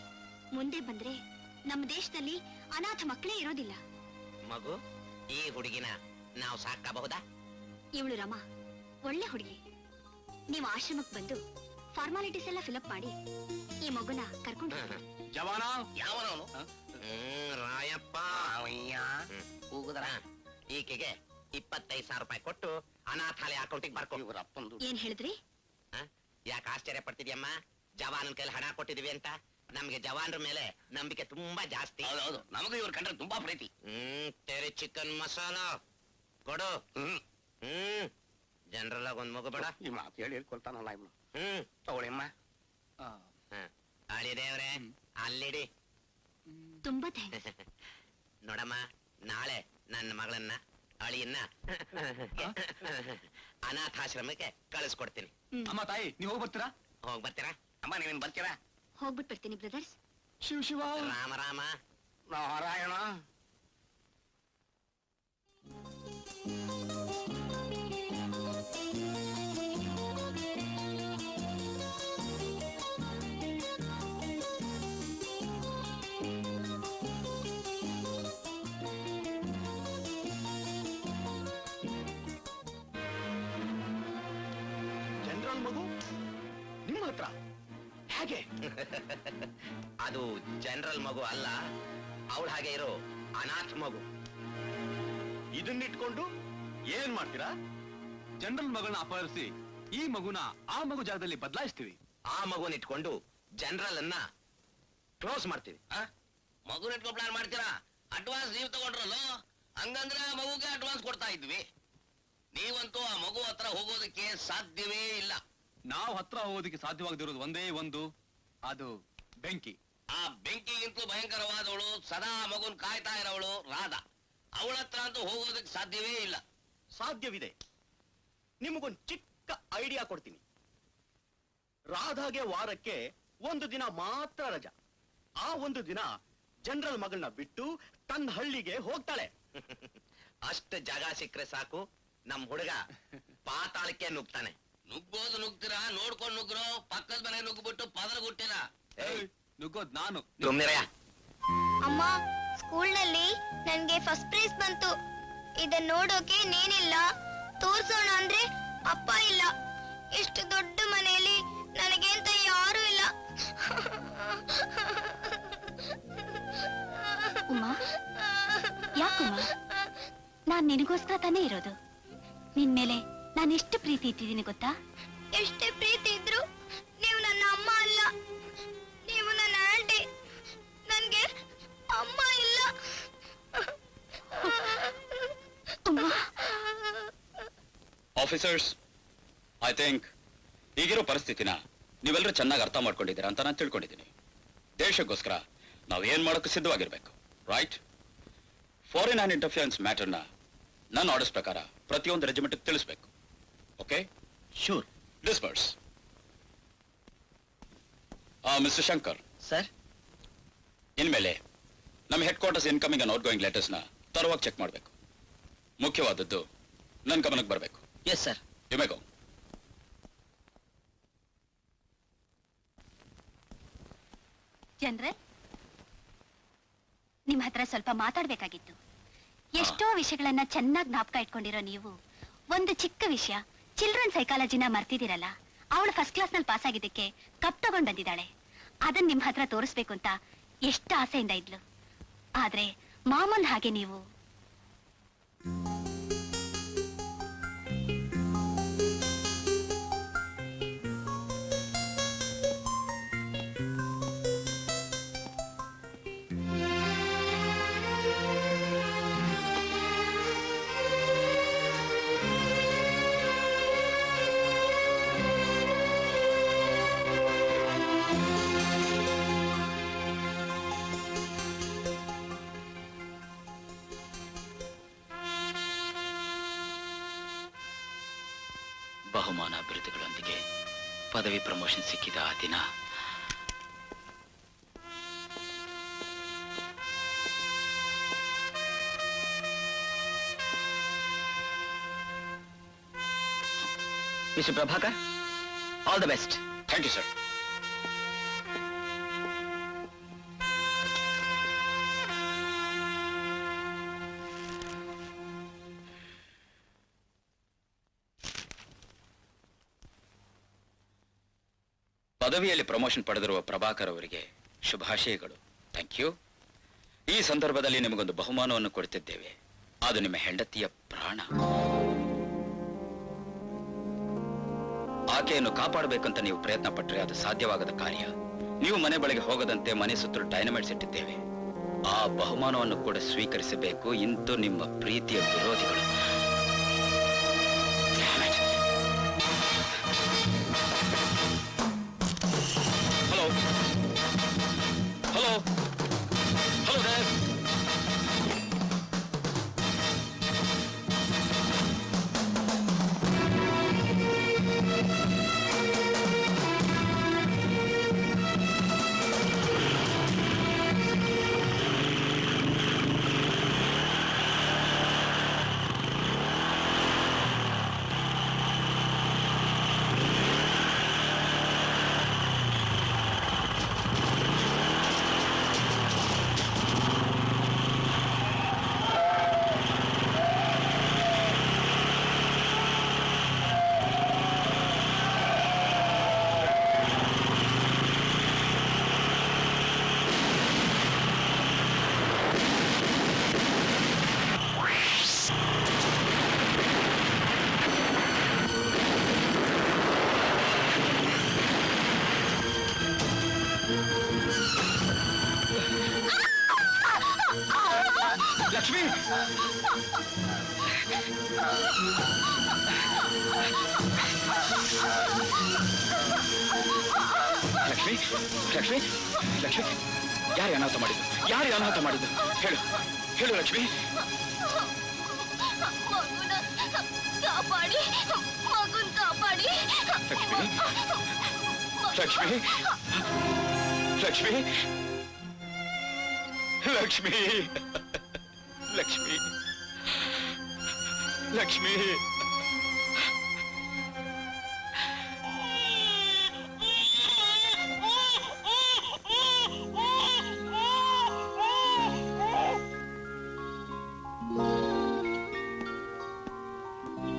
ಮುಂದೆ ಬಂದ್ರೆ ನಮ್ಮ ದೇಶದಲ್ಲಿ ಅನಾಥ ಮಕ್ಕಳೇ ಇರೋದಿಲ್ಲ. ಮಗು, ಈ ಹುಡುಗಿನ ನಾವು ಸಾಕಬಹುದಾ? ಇವಳು ರಮಾ ಒಳ್ಳೆ ಹುಡುಗಿ. ನೀವು ಆಶ್ರಮಕ್ಕೆ ಬಂದು ಫಾರ್ಮಾಲಿಟೀಸ್ ಎಲ್ಲ ಫಿಲಪ್ ಮಾಡಿ ಈ ಮಗುನ ಕರ್ಕೊಂಡು ಜವಾನ. ಯಾವನವನು? ರಾಯಪ್ಪ. ಕೂಗುದರ ಈಕೆಗೆ 25,000 ರೂಪಾಯಿ ಕೊಟ್ಟು ಅನಾಥಾಲಯ ಅಕೌಂಟಿಗೆ ಬರ್ಕೊ. ಇವ್ರ ಅಪ್ಪಂದು. ಏನ್ ಹೇಳಿದ್ರಿ? ಯಾಕೆ ಆಶ್ಚರ್ಯ ಪಡ್ತಿದ್ಯಮ್ಮ? ಜವಾನನ ಕೈಲಿ ಹಣ ಕೊಟ್ಟಿದೀವಿ ಅಂತ. ನಮ್ಗೆ ಜವಾನ್ರ ಮೇಲೆ ನಂಬಿಕೆ ತುಂಬಾ ಜಾಸ್ತಿ. ಹೌದು, ನಮಗೂ ಇವ್ರ ಕಂಡ್ರೆ ತುಂಬಾ ಪ್ರೀತಿ. ತೆರೆ ಚಿಕನ್ ಮಸಾಲಾ ಕೊಡು. ಜನರಲ್ ಆಗಿ ಒಂದ್ ಮಗು ಬೇಡ. ಈ ಮಾತು ಹೇಳಿ ಹೇಳ್ಕೊಳ್ತಾನಲ್ಲ ಇವನು. ತಗೊಳ್ಳಿಮ್ಮ. ಅಳಿ ದೇವ್ರೆ, ಅಲ್ಲಿಡಿ. ತುಂಬಾ ಥ್ಯಾಂಕ್ಸ್. ನೋಡಮ್ಮ, ನಾಳೆ ನನ್ನ ಮಗಳನ್ನ ಅಳಿಯನ್ನ ಅನಾಥಾಶ್ರಮಕ್ಕೆ ಕಳಿಸ್ಕೊಡ್ತೀನಿ. ಅಮ್ಮ ತಾಯಿ, ನೀವು ಹೋಗಿ ಬರ್ತೀರಾ? ಹೋಗ್ ಬರ್ತೀರಾ? ಅಮ್ಮ ನೀವೇನ್ ಬರ್ತೀರಾ? ಹೋಗ್ಬಿಟ್ಟು ಬರ್ತೀನಿ ಬ್ರದರ್ಸ್. ಶಿವ ಶಿವ. ರಾಮ ರಾಮ. ನಾರಾಯಣ. ಜನರಲ್ ಮಗು ನಿಮ್ಮ ಹತ್ರ ಹೇಗೆ? ಅದು ಜನರಲ್ ಮಗು ಅಲ್ಲ, ಅವಳ ಹಾಗೆ ಇರೋ ಅನಾಥ ಮಗು. ಇದನ್ನಿಟ್ಕೊಂಡು ಏನ್ ಮಾಡ್ತೀರಾ? ಜನರಲ್ ಮಗಳನ್ನ ಅಪಹರಿಸಿ ಈ ಮಗುನ ಆ ಮಗು ಜಾಗದಲ್ಲಿ ಬದಲಾಯಿಸ್ತೀವಿ. ಆ ಮಗುನ ಇಟ್ಕೊಂಡು ಜನರಲ್ ಅನ್ನ ಕ್ಲೋಸ್ ಮಾಡ್ತೀವಿ. ಮಗು ಇಟ್ಕೊಂಡು ಪ್ಲಾನ್ ಮಾಡ್ತೀರಾ? ಅಡ್ವಾನ್ಸ್ ನೀವು ತಗೊಂಡ್ರಲ್ಲ, ಹಂಗಂದ್ರೆ ಆ ಮಗುಗೆ ಅಡ್ವಾನ್ಸ್ ಕೊಡ್ತಾ ಇದ್ವಿ. ನೀವಂತೂ ಆ ಮಗು ಹತ್ರ ಹೋಗೋದಕ್ಕೆ ಸಾಧ್ಯವೇ ಇಲ್ಲ. ನಾವು ಹತ್ರ ಹೋಗೋದಕ್ಕೆ ಸಾಧ್ಯವಾಗದಿರೋದು ಒಂದೇ ಒಂದು, ಅದು ಬೆಂಕಿ. ಆ ಬೆಂಕಿಗಿಂತಲೂ ಭಯಂಕರವಾದವಳು, ಸದಾ ಮಗುನ್ ಕಾಯ್ತಾ ಇರೋವಳು ರಾಧಾ. ಅವಳ ಹತ್ರ ಅಂತೂ ಹೋಗೋದಕ್ಕೆ ಸಾಧ್ಯವೇ ಇಲ್ಲ. ಸಾಧ್ಯವಿದೆ. ನಿಮಗೊಂದು ಚಿಕ್ಕ ಐಡಿಯಾ ಕೊಡ್ತೀನಿ. ರಾಧಾಗೆ ವಾರಕ್ಕೆ 1 ದಿನ ಮಾತ್ರ ರಜಾ. ಆ 1 ದಿನ ಜನರಲ್ ಮಗಳನ್ನ ಬಿಟ್ಟು ತನ್ನ ಹಳ್ಳಿಗೆ ಹೋಗ್ತಾಳೆ. ಅಷ್ಟು ಜಾಗ ಸಿಕ್ಕರೆ ಸಾಕು, ನಮ್ ಹುಡುಗ ಪಾತಾಳಕ್ಕೆ ನುಗ್ತಾನೆ. ನುಗ್ಗೋದು ನುಗ್ತೀರಾ, ನೋಡ್ಕೊಂಡು ನುಗ್ರೋ. ಪಕ್ಕದ ಮನೆ ನುಗ್ಗ್ಬಿಟ್ಟು ಪದರ ಗುಟ್ಟಿರ. ನುಗ್ಗೋದ್ ನಾನು. ಸುಮ್ನಿರಯ್ಯ. ಅಮ್ಮ, ಸ್ಕೂಲ್ನಲ್ಲಿ ನನ್ಗೆ ಫಸ್ಟ್ ಪ್ರೈಸ್ ಬಂತು. ಇದನ್ನ ನೋಡೋಕೆ ನೀನಿಲ್ಲ, ತೋರ್ಸೋಣ ಅಂದ್ರೆ ಅಪ್ಪ ಇಲ್ಲ. ಇಷ್ಟು ದೊಡ್ಡ ಮನೆಯಲ್ಲಿ ನನಗೆ ಅಂತ ಯಾರು ಇಲ್ಲ. ಉಮಾ, ಯಾಕುಮ್ಮ? ನಾನ್ ನಿನಗೋಸ್ಕರ ತಾನೇ ಇರೋದು. ನಿನ್ ಮೇಲೆ ನಾನು ಎಷ್ಟು ಪ್ರೀತಿ ಇಟ್ಟಿದ್ದೀನಿ ಗೊತ್ತಾ? ಎಷ್ಟೇ ಪ್ರೀತಿ ಇದ್ರು ನೀವು ನನ್ನ ಅಮ್ಮ ಅಲ್ಲ, ನೀವು ನನ್ನ ಆಂಟಿ. ನನ್ಗೆ ಅಮ್ಮ ಇಲ್ಲ. ಆಫೀಸರ್ಸ್, ಐ ಥಿಂಕ್ ಈಗಿರೋ ಪರಿಸ್ಥಿತಿನ ನೀವೆಲ್ಲರೂ ಚೆನ್ನಾಗಿ ಅರ್ಥ ಮಾಡ್ಕೊಂಡಿದ್ದೀರಾ ಅಂತ ನಾನು ತಿಳ್ಕೊಂಡಿದ್ದೀನಿ. ದೇಶಕ್ಕೋಸ್ಕರ ನಾವು ಏನ್ ಮಾಡೋಕೆ ಸಿದ್ಧವಾಗಿರ್ಬೇಕು, ರೈಟ್? ಫಾರಿನ್ ಆ್ಯಂಡ್ ಇಂಟರ್ಫಿಯರೆನ್ಸ್ ಮ್ಯಾಟರ್ನ ನನ್ನ ಆರ್ಡರ್ಸ್ ಪ್ರಕಾರ ಪ್ರತಿಯೊಂದು ರೆಜಿಮೆಂಟ್ ತಿಳಿಸ್ಬೇಕು. Okay? Sure. Disperse. Mister Shankar sir, ಇನ್ಮೇಲೆ ನಮ್ಮ headquarters incoming and outgoing ಲೆಟರ್ಸ್ನ ತರವಾಗಿ ಚೆಕ್ ಮಾಡಬೇಕು. ಮುಖ್ಯವಾದದ್ದು ನನ್ನ ಗಮನಕ್ಕೆ ಬರಬೇಕು. Yes sir. You may go. General, ನಿಮ್ ಹತ್ರ ಸ್ವಲ್ಪ ಮಾತಾಡ್ಬೇಕಾಗಿತ್ತು. ಎಷ್ಟೋ ವಿಷಯಗಳನ್ನ ಚೆನ್ನಾಗಿ ಜ್ಞಾಪಕ ಇಟ್ಕೊಂಡಿರೋ ನೀವು ಒಂದು ಚಿಕ್ಕ ವಿಷಯ, ಚಿಲ್ಡ್ರನ್ ಸೈಕಾಲಜಿನ ಮರ್ತಿದಿರಲ್ಲ. ಅವಳು ಫಸ್ಟ್ ಕ್ಲಾಸ್ ನಲ್ಲಿ ಪಾಸ್ ಆಗಿದ್ದಕ್ಕೆ ಕಪ್ ತಗೊಂಡ್ ಬಂದಿದ್ದಾಳೆ. ಅದನ್ನ ನಿಮ್ ಹತ್ರ ತೋರಿಸ್ಬೇಕು ಅಂತ ಎಷ್ಟು ಆಸೆಯಿಂದ ಇದ್ಲು. ಆದ್ರೆ ಮಾಮೂಲ್ ಹಾಗೆ ನೀವು ಬಹುಮಾನ ಬಿರುದುಗಳೊಂದಿಗೆ ಪದವಿ ಪ್ರಮೋಷನ್ ಸಿಕ್ಕಿದ ಆ ದಿನ mister Prabhakar, all the best. Thank you sir. ಪದವಿಯಲ್ಲಿ ಪ್ರಮೋಷನ್ ಪಡೆದಿರುವ ಪ್ರಭಾಕರ್ ಅವರಿಗೆ ಶುಭಾಶಯಗಳು. Thank you. ಈ ಸಂದರ್ಭದಲ್ಲಿ ನಿಮಗೊಂದು ಬಹುಮಾನವನ್ನು ಕೊಡುತ್ತಿದ್ದೇವೆ. ಅದು ನಿಮ್ಮ ಹೆಂಡತಿಯ ಪ್ರಾಣ. ಆಕೆಯನ್ನು ಕಾಪಾಡಬೇಕಂತ ನೀವು ಪ್ರಯತ್ನ ಪಟ್ಟರೆ ಅದು ಸಾಧ್ಯವಾಗದ ಕಾರ್ಯ. ನೀವು ಮನೆ ಬಳಿಗೆ ಹೋಗದಂತೆ ಮನೆ ಸುತ್ತಲೂ ಡೈನಮೈಟ್ಸ್ ಇಟ್ಟಿದ್ದೇವೆ. ಆ ಬಹುಮಾನವನ್ನು ಕೂಡ ಸ್ವೀಕರಿಸಬೇಕು. ಇಂದು ನಿಮ್ಮ ಪ್ರೀತಿಯ ವಿರೋಧಿಗಳು. Hello hello hello Dev. Lakshmi, Lakshmi, Lakshmi, Lakshmi, ಯಾರು ಅನಾಹುತ ಮಾಡಿದ್ದು? ಯಾರು ಅನಾಹುತ ಮಾಡಿದ್ದು? ಹೇಳು, ಹೇಳು ಲಕ್ಷ್ಮಿ. ಮಗುನ ಕಾಪಾಡಿ, ಮಗುನ್ ಕಾಪಾಡಿ. ಲಕ್ಷ್ಮಿ, ಲಕ್ಷ್ಮಿ, ಲಕ್ಷ್ಮಿ, ಲಕ್ಷ್ಮಿ ಲಕ್ಷ್ಮಿ ಲಕ್ಷ್ಮಿ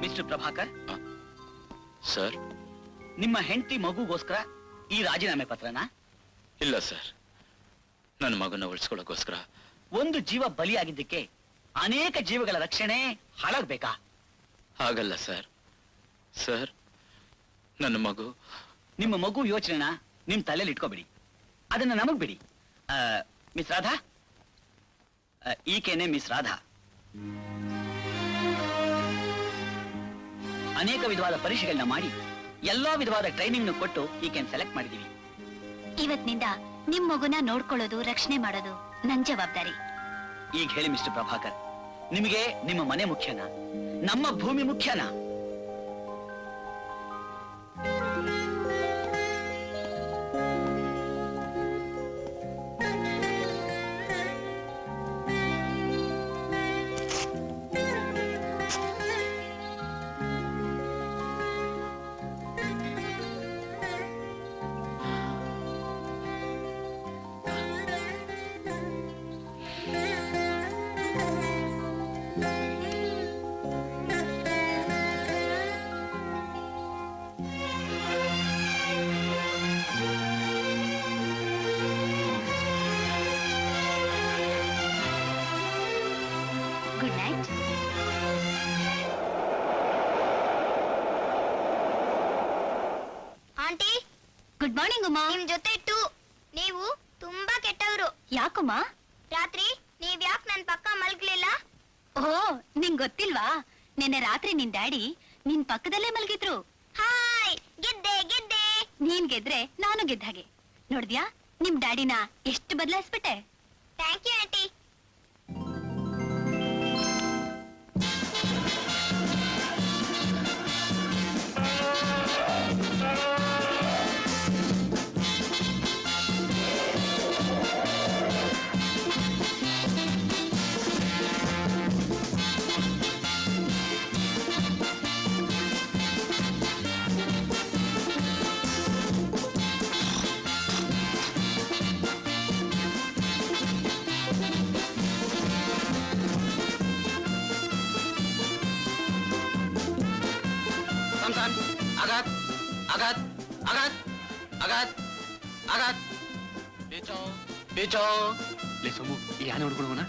ಮಿಸ್ಟರ್ ಪ್ರಭಾಕರ್, ಸರ್, ನಿಮ್ಮ ಹೆಂಡತಿ ಮಗುಗೋಸ್ಕರ ಈ ರಾಜೀನಾಮೆ ಪತ್ರನಾ? ಇಲ್ಲ ಸರ್, ನನ್ನ ಮಗನ ಉಳಿಸ್ಕೊಳ್ಳೋಕೋಸ್ಕರ. ಒಂದು ಜೀವ ಬಲಿಯಾಗಿದ್ದಕ್ಕೆ ಅನೇಕ ಜೀವಗಳ ರಕ್ಷಣೆ ಹಾಳಾಗ್ಬೇಕಾ? ಹಾಗಲ್ಲ ಸರ್. ಸರ್, ನನ್ನ ಮಗು. ನಿಮ್ಮ ಮಗು ಯೋಚನೆನ ನಿಮ್ ತಲೆಯಲ್ಲಿ ಇಟ್ಕೋಬಿಡಿ, ಅದನ್ನ ನಮಗ್ ಬಿಡಿ. ಮಿಸ್ ರಾಧಾ, ಈಕೆನೆ ಮಿಸ್ ರಾಧಾ. ಅನೇಕ ವಿಧವಾದ ಪರೀಕ್ಷೆಗಳನ್ನ ಮಾಡಿ ಎಲ್ಲಾ ವಿಧವಾದ ಟ್ರೈನಿಂಗ್ ಕೊಟ್ಟು ಈಕೆನ್ ಸೆಲೆಕ್ಟ್ ಮಾಡಿದೀವಿ. ಇವತ್ತಿನಿಂದ ನಿಮ್ ಮಗುನ ನೋಡ್ಕೊಳ್ಳೋದು, ರಕ್ಷಣೆ ಮಾಡೋದು ನನ್ ಜವಾಬ್ದಾರಿ. ಈಗ ಹೇಳಿ ಮಿಸ್ಟರ್ ಪ್ರಭಾಕರ್, ನಿಮಗೆ ನಿಮ್ಮ ಮನೆ ಮುಖ್ಯನಾ, ನಮ್ಮ ಭೂಮಿ ಮುಖ್ಯನಾ? Good night. Aunty, good morning Uma. ನಿಮ್ ಜೊತೆ ಇಟ್ಟು ನೀವು ತುಂಬಾ ಕೆಟ್ಟವರು. ಯಾಕಮ್ಮ? ರಾತ್ರಿ ನೀವ್ ಯಾಕೆ ನನ್ ಪಕ್ಕ ಮಲ್ಗ್ಲಿಲ್ಲ? ಓ, ನಿಂಗ್ ಗೊತ್ತಿಲ್ವಾ? ನಿನ್ನೆ ರಾತ್ರಿ ನಿನ್ ಡ್ಯಾಡಿ ನಿನ್ ಪಕ್ಕದಲ್ಲೇ ಮಲ್ಗಿದ್ರು. ಹಾಯ್, ಗೆದ್ದೆ ಗೆದ್ದೆ. ನೀನ್ ಗೆದ್ರೆ ನಾನು ಗೆದ್ದ ಹಾಗೆ. ನೋಡ್ದ್ಯಾ ನಿಮ್ ಡ್ಯಾಡಿನ ಎಷ್ಟು ಬದಲಾಯಿಸ್ಬಿಟ್ಟೆ? Thank you aunty. आघात आघात आघात आघात आघात पीछो पीछो. ಲೇ ಸೋಮು, ಈ ಯಾನೆ ಹೊಡ್ಕೊಳೋಣ.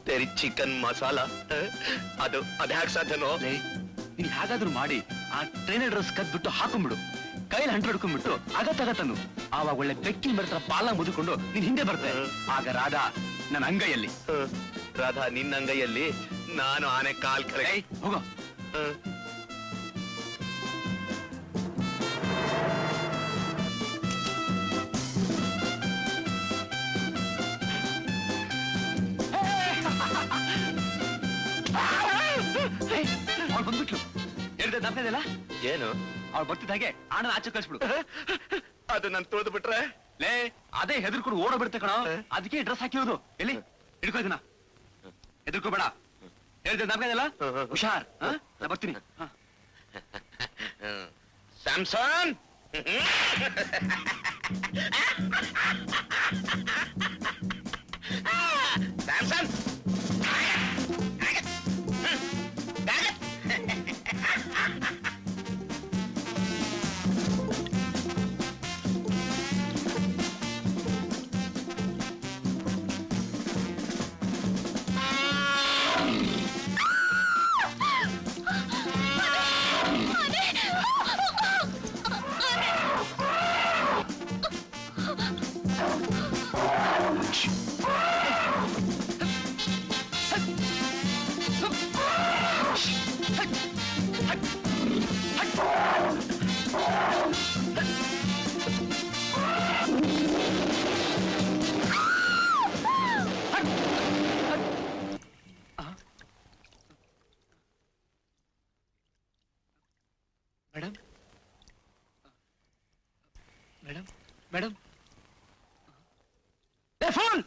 ತೆರಿ ಚಿಕನ್ ಮಸಾಲ ಅದು ಅದ್ಯಾಕ್ ಸಾಧ್ಯನೋ? ಲೇ, ನೀನ್ ಹೇಗಾದ್ರೂ ಮಾಡಿ ಆ ಟ್ರೈನರ್ ಡ್ರೆಸ್ ಕದ್ಬಿಟ್ಟು ಹಾಕೊಂಡ್ಬಿಡು, ಕೈಲಿ ಹಂಟ್ರು ಹಿಡ್ಕೊಂಡ್ಬಿಟ್ಟು ಆಗತ್ತನ್ನು. ಆವಾಗ ಒಳ್ಳೆ ಬೆಕ್ಕಿನ ಬರ್ತಾರ ಪಾಲ ಮುದುಕೊಂಡು ನೀನ್ ಹಿಂದೆ ಬರ್ತೆ. ಆಗ ರಾಧಾ ನನ್ನ ಅಂಗೈಯಲ್ಲಿ. ರಾಧಾ ನಿನ್ನ ಅಂಗೈಯಲ್ಲಿ, ನಾನು ಆನೆ ಕಾಲ್ ಕೆಳಗೆ. ಹೋಗೋ. ಅವ್ಳು ಬಂದ್ಬಿಟ್ಲು. ಹೇಳಿದೆ ನಪ್ಪದಲ್ಲ ಏನು? ಅವ್ಳು ಬರ್ತಿದ್ದ ಹಾಗೆ ಆನಂದ್ ಆಚೆ ಕಳ್ಸ್ಬಿಡು. ಅದು ನನ್ ತುಳಿದು ಬಿಟ್ರೆ? ಲೇ, ಅದೇ ಹೆದರ್ಕೊಂಡು ಓಡೋಬಿಡುತ್ತೆ ಕಣ. ಅದಕ್ಕೆ ಡ್ರೆಸ್ ಹಾಕಿರೋದು. ಎಲ್ಲಿ ಹಿಡ್ಕೋ ಇದನ್ನ, ಹೆದರ್ಕೋಬೇಡ. ಹೇಳಿದೆ ನಪ್ಪದಲ್ಲ, ಹುಷಾರ್. ನಾ ಬರ್ತೀನಿ. Samson, Samson, madam madam madam phone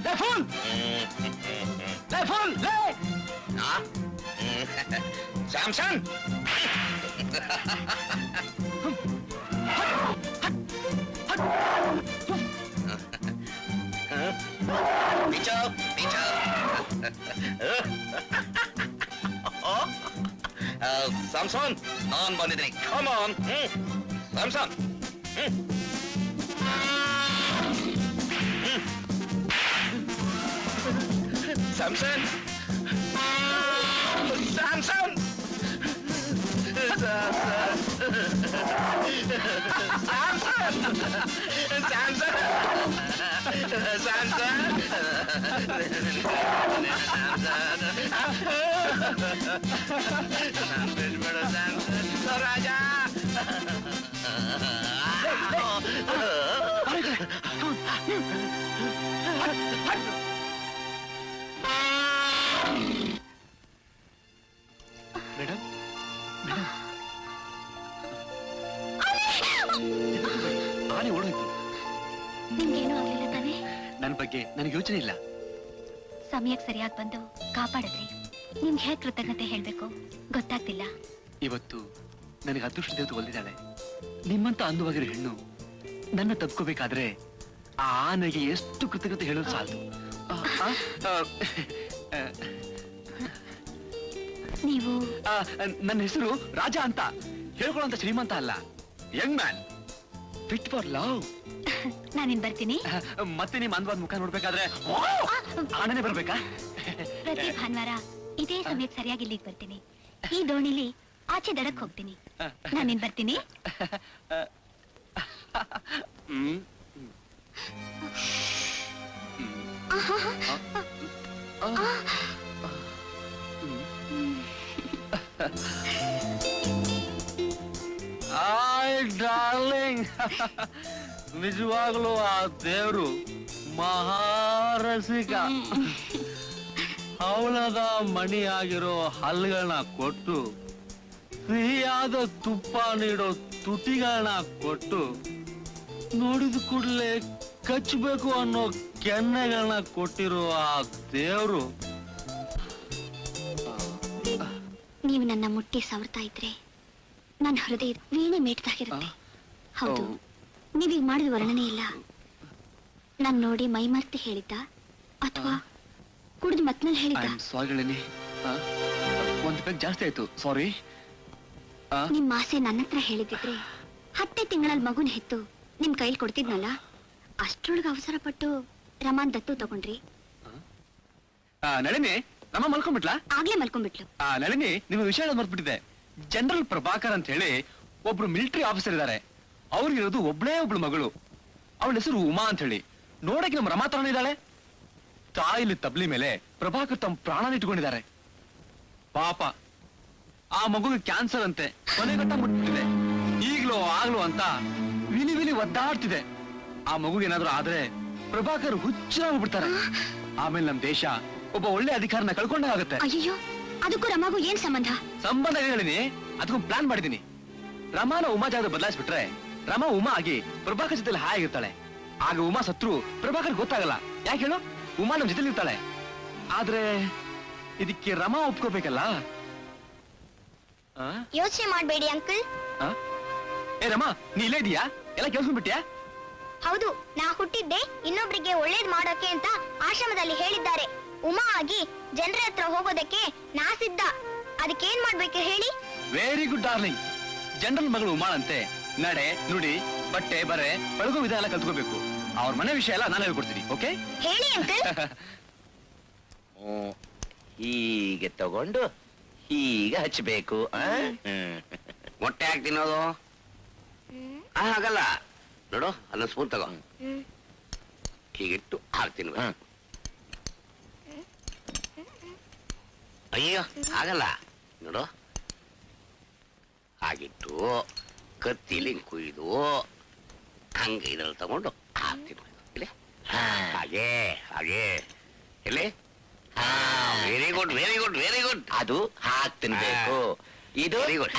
ಲೇ ಫೂಲ್ ಲೇ ಫೂಲ್ ಲೇ ಸ್ಯಾಮ್ಸನ್ ಸ್ಯಾಮ್ಸನ್ ನಾನ್ ಬಂದಿದ್ದೀನಿ come on Samson Samson Samson Raja madam ಆನೆ ಓಡೋಯ್ತು. ನಿಮ್ಗೇನೂ ಆಗ್ಲಿಲ್ಲ ತಾನೇ? ನನ್ನ ಬಗ್ಗೆ ನನಗೆ ಯೋಚನೆ ಇಲ್ಲ. ಸಮಯಕ್ಕೆ ಸರಿಯಾಗಿ ಬಂದು ಕಾಪಾಡಿದ್ರಿ. ನಿಮ್ಗೆ ಹೇಗೆ ಕೃತಜ್ಞತೆ ಹೇಳ್ಬೇಕು ಗೊತ್ತಾಗ್ತಿಲ್ಲ. ಇವತ್ತು ನನಗೆ ಅದೃಷ್ಟ ದೇವತೆ ಒಲ್ದಿದ್ದಾಳೆ. ನಿಮ್ಮಂತ ಅಂದವಾಗಿರೋ ಹೆಣ್ಣು ನನ್ನ ತಪ್ಕೋಬೇಕಾದ್ರೆ ಆ ಆನೆಗೆ ಎಷ್ಟು ಕೃತಜ್ಞತೆ ಹೇಳೋದು ಸಾಲದು. ನೀವು ನನ್ನ ಹೆಸರು ರಾಜ ಅಂತ ಹೇಳ್ಕೊಳ್ಳೋಂತ ಶ್ರೀಮಂತ ಅಲ್ಲ, young man fit for love. ನಾನಿನ್ ಬರ್ತೀನಿ. ಮತ್ತೆ ನಿಮ್ಮ ಅಂದವಾದ ಮುಖ ನೋಡ್ಬೇಕಾದ್ರೆ ಆನೆನೆ ಬರ್ಬೇಕಾ? ಪ್ರತಿ ಭಾನುವಾರ ಇದೇ ಸಮಯಕ್ಕೆ ಸರಿಯಾಗಿ ಇಲ್ಲಿಗೆ ಬರ್ತೀನಿ. ಈ ದೋಣಿಲಿ ಆಚೆ ದಡಕ್ ಹೋಗ್ತೀನಿ. ನಾನಿನ್ ಬರ್ತೀನಿ. ಡಾರ್ಲಿಂಗ್, ನಿಜವಾಗ್ಲೂ ಆ ದೇವ್ರು ಮಹಾರಸಿಕ. ಹವಳದ ಮಣಿಯಾಗಿರೋ ಹಲ್ಗಳನ್ನ ಕೊಟ್ಟು, ಸಿಹಿಯಾದ ತುಪ್ಪ ನೀಡೋ ತುಟಿಗಳನ್ನ ಕೊಟ್ಟು, ನೋಡಿದ ಕೂಡಲೇ ಕಚ್ಚಬೇಕು ಅನ್ನೋ ಕೆನ್ನೆಗಳನ್ನ ಕೊಟ್ಟಿರೋ ಆ ದೇವ್ರು. ನೀವು ನನ್ನ ಮುಟ್ಟಿ ಸವರ್ತಾ ಇದ್ರೆ ನನ್ನ ಹೃದಯ ವೀಣೆ ಮೇಟ್ದಾಗಿರುತ್ತೆ. ಹೌದು, ನೀವೀಗ ಮಾಡಿದ ವರ್ಣನೆ ಇಲ್ಲ. ನಾನ್ ನೋಡಿ ಮೈಮರ್ತಿ ಹೇಳಿದ್ದ ಅಥವಾ ಕುಡಿದು ಮತ್ನಲ್ಲಿ ಹೇಳಿದ್ದ? ಸಾರಿ, ಒಂದು ಪೆಗ್ ಜಾಸ್ತಿ ಆಯ್ತು, ಸಾರಿ. ನಿಮ್ ಆಸೆ ನನ್ನ ಹತ್ರ ಹೇಳಿದಿದ್ರೆ 10 ತಿಂಗಳಲ್ಲಿ ಮಗುನ ಹೆತ್ತು ನಿಮ್ ಕೈಲಿ ಕೊಡ್ತಿದ್ನಲ್ಲ. ಅಷ್ಟ್ರೊಳಗೆ ಅವಸರ ಪಟ್ಟು ರಮಾನ್ ದತ್ತು ತಗೊಂಡ್ರಿ. ನಳಿನಿ, ರಮ ಮಲ್ಕೊಂಡ್ಬಿಟ್ಲಾ? ಆಗ್ಲೇ ಮಲ್ಕೊಂಡ್ಬಿಟ್ಲು. ನಳಿನಿ, ನಿಮ್ಮ ವಿಷಯ ಮರ್ತ್ಬಿಟ್ಟಿದೆ. ಜನರಲ್ ಪ್ರಭಾಕರ್ ಅಂತ ಹೇಳಿ ಒಬ್ರು ಮಿಲಿಟರಿ ಆಫೀಸರ್ ಇದ್ದಾರೆ. ಅವ್ರಿಗಿರೋದು ಒಬ್ಳೇ ಒಬ್ಳು ಮಗಳು. ಅವಳ ಹೆಸರು ಉಮಾ ಅಂತ ಹೇಳಿ. ನೋಡಕ್ಕೆ ನಮ್ಮ ರಮಾ ತರನೇ ಇದ್ದಾಳೆ. ತಾಯಿಲಿ ತಬ್ಲಿ ಮೇಲೆ ಪ್ರಭಾಕರ್ ತಮ್ಮ ಪ್ರಾಣ ಇಟ್ಕೊಂಡಿದ್ದಾರೆ. ಪಾಪ, ಆ ಮಗುಗೆ ಕ್ಯಾನ್ಸರ್ ಅಂತೆ, ಕೊನೆಗಟ್ಟ ಮುಟ್ಟಿದೆ. ಈಗ್ಲೋ ಆಗ್ಲೋ ಅಂತ ವಿಲಿ ವಿಲಿ ಒದ್ದಾಡ್ತಿದೆ. ಆ ಮಗುಗೇನಾದ್ರೂ ಆದ್ರೆ ಪ್ರಭಾಕರ್ ಹುಚ್ಚಾಗ್ಬಿಡ್ತಾರೆ. ಆಮೇಲೆ ನಮ್ ದೇಶ ಒಬ್ಬ ಒಳ್ಳೆ ಅಧಿಕಾರನ ಕಳ್ಕೊಂಡಾಗುತ್ತೆ. ಅಯ್ಯೋ, ಅದಕ್ಕೂ ರಮಾಗೂ ಏನ್ ಸಂಬಂಧ? ಸಂಬಂಧ ಹೇಳಿನಿ, ಅದಕ್ಕೊಂದು ಪ್ಲಾನ್ ಮಾಡಿದೀನಿ. ರಮಾನ ಉಮಾ ಜಾಗ ಬದಲಾಯಿಸ್ಬಿಟ್ರೆ ರಮಾ ಉಮಾ ಆಗಿ ಪ್ರಭಾಕರ್ ಜೊತೆ ಹಾಯಾಗಿರ್ತಾಳೆ. ಆಗ ಉಮಾ ಸತ್ರು ಪ್ರಭಾಕರ್ ಗೊತ್ತಾಗಲ್ಲ. ಯಾಕೆ ಹೇಳು? ಉಮಾ ನಮ್ ಜೊತೆ ಇರ್ತಾಳೆ. ಆದ್ರೆ ಇದಕ್ಕೆ ರಮಾ ಒಪ್ಕೋಬೇಕಲ್ಲ. ಯೋಚನೆ ಮಾಡ್ಬೇಡಿ ಅಂಕಲ್. ಏ ರಮಾ, ನೀ ಇಲ್ಲೇ ಇದೀಯಾ? ಎಲ್ಲ ಕೇಳ್ಸ್ಕೊಂಡ್ಬಿಟ್ಯಾ? ಹೌದು, ನಾ ಹುಟ್ಟಿದ್ದೆ ಇನ್ನೊಬ್ರಿಗೆ ಒಳ್ಳೇದ್ ಮಾಡೋಕೆ ಅಂತ ಆಶ್ರಮದಲ್ಲಿ ಹೇಳಿದ್ದಾರೆ. ಉಮಾ ಆಗಿ ಜನರ ಹತ್ರ ಹೋಗೋದಕ್ಕೆ ನಾ ಸಿದ್ಧ. ಅದಕ್ಕೇನ್ ಮಾಡ್ಬೇಕು ಹೇಳಿ? Very good darling. ಜನರಲ್ ಮಗಳು ಉಮಾಳಂತೆ ನಡೆ, ನುಡಿ, ಬಟ್ಟೆ, ಬರೆ, ಪಳಗೋ ವಿಧ ಎಲ್ಲ ಕಲ್ತ್ಕೋಬೇಕು. ಅವ್ರ ಮನೆ ವಿಷಯ ಎಲ್ಲ ನಾನು ಹೇಳ್ಕೊಡ್ತೀನಿ. ಓಕೆ? ಹೇಳಿ ಅಂಕಲ್. ಹೀಗೆ ತಗೊಂಡು ಹೀಗೆ ಹಚ್ಚಬೇಕು. ಮೊಟ್ಟೆ ಹಾಕಿ ತಿನ್ನೋದು ಹಾಗಲ್ಲ ನೋಡು. ಅಲ್ಲ ಸ್ಪೂನ್ ತಗೋ, ಹೀಗಿಟ್ಟು ಹಾಕ್ತೀನಿ. ಅಯ್ಯೋ ಆಗಲ್ಲ ನೋಡು. ಹಾಗಿಟ್ಟು ಕತ್ತಿಲಿ ಕುಯ್ದು ಹಂಗೆ ಇದ್ರಲ್ಲಿ ತಗೊಂಡು ಹಾಕ್ತೀನಿ. ಇಲ್ಲಿ ಹಾಗೆ ಹಾಗೆ ಇಲ್ಲಿ. Very good, very good, very good. ಅದು ಹಾಕ್ ತಿನ್ಬೇಕು. ಇದು ವೆರಿ ಗುಡ್.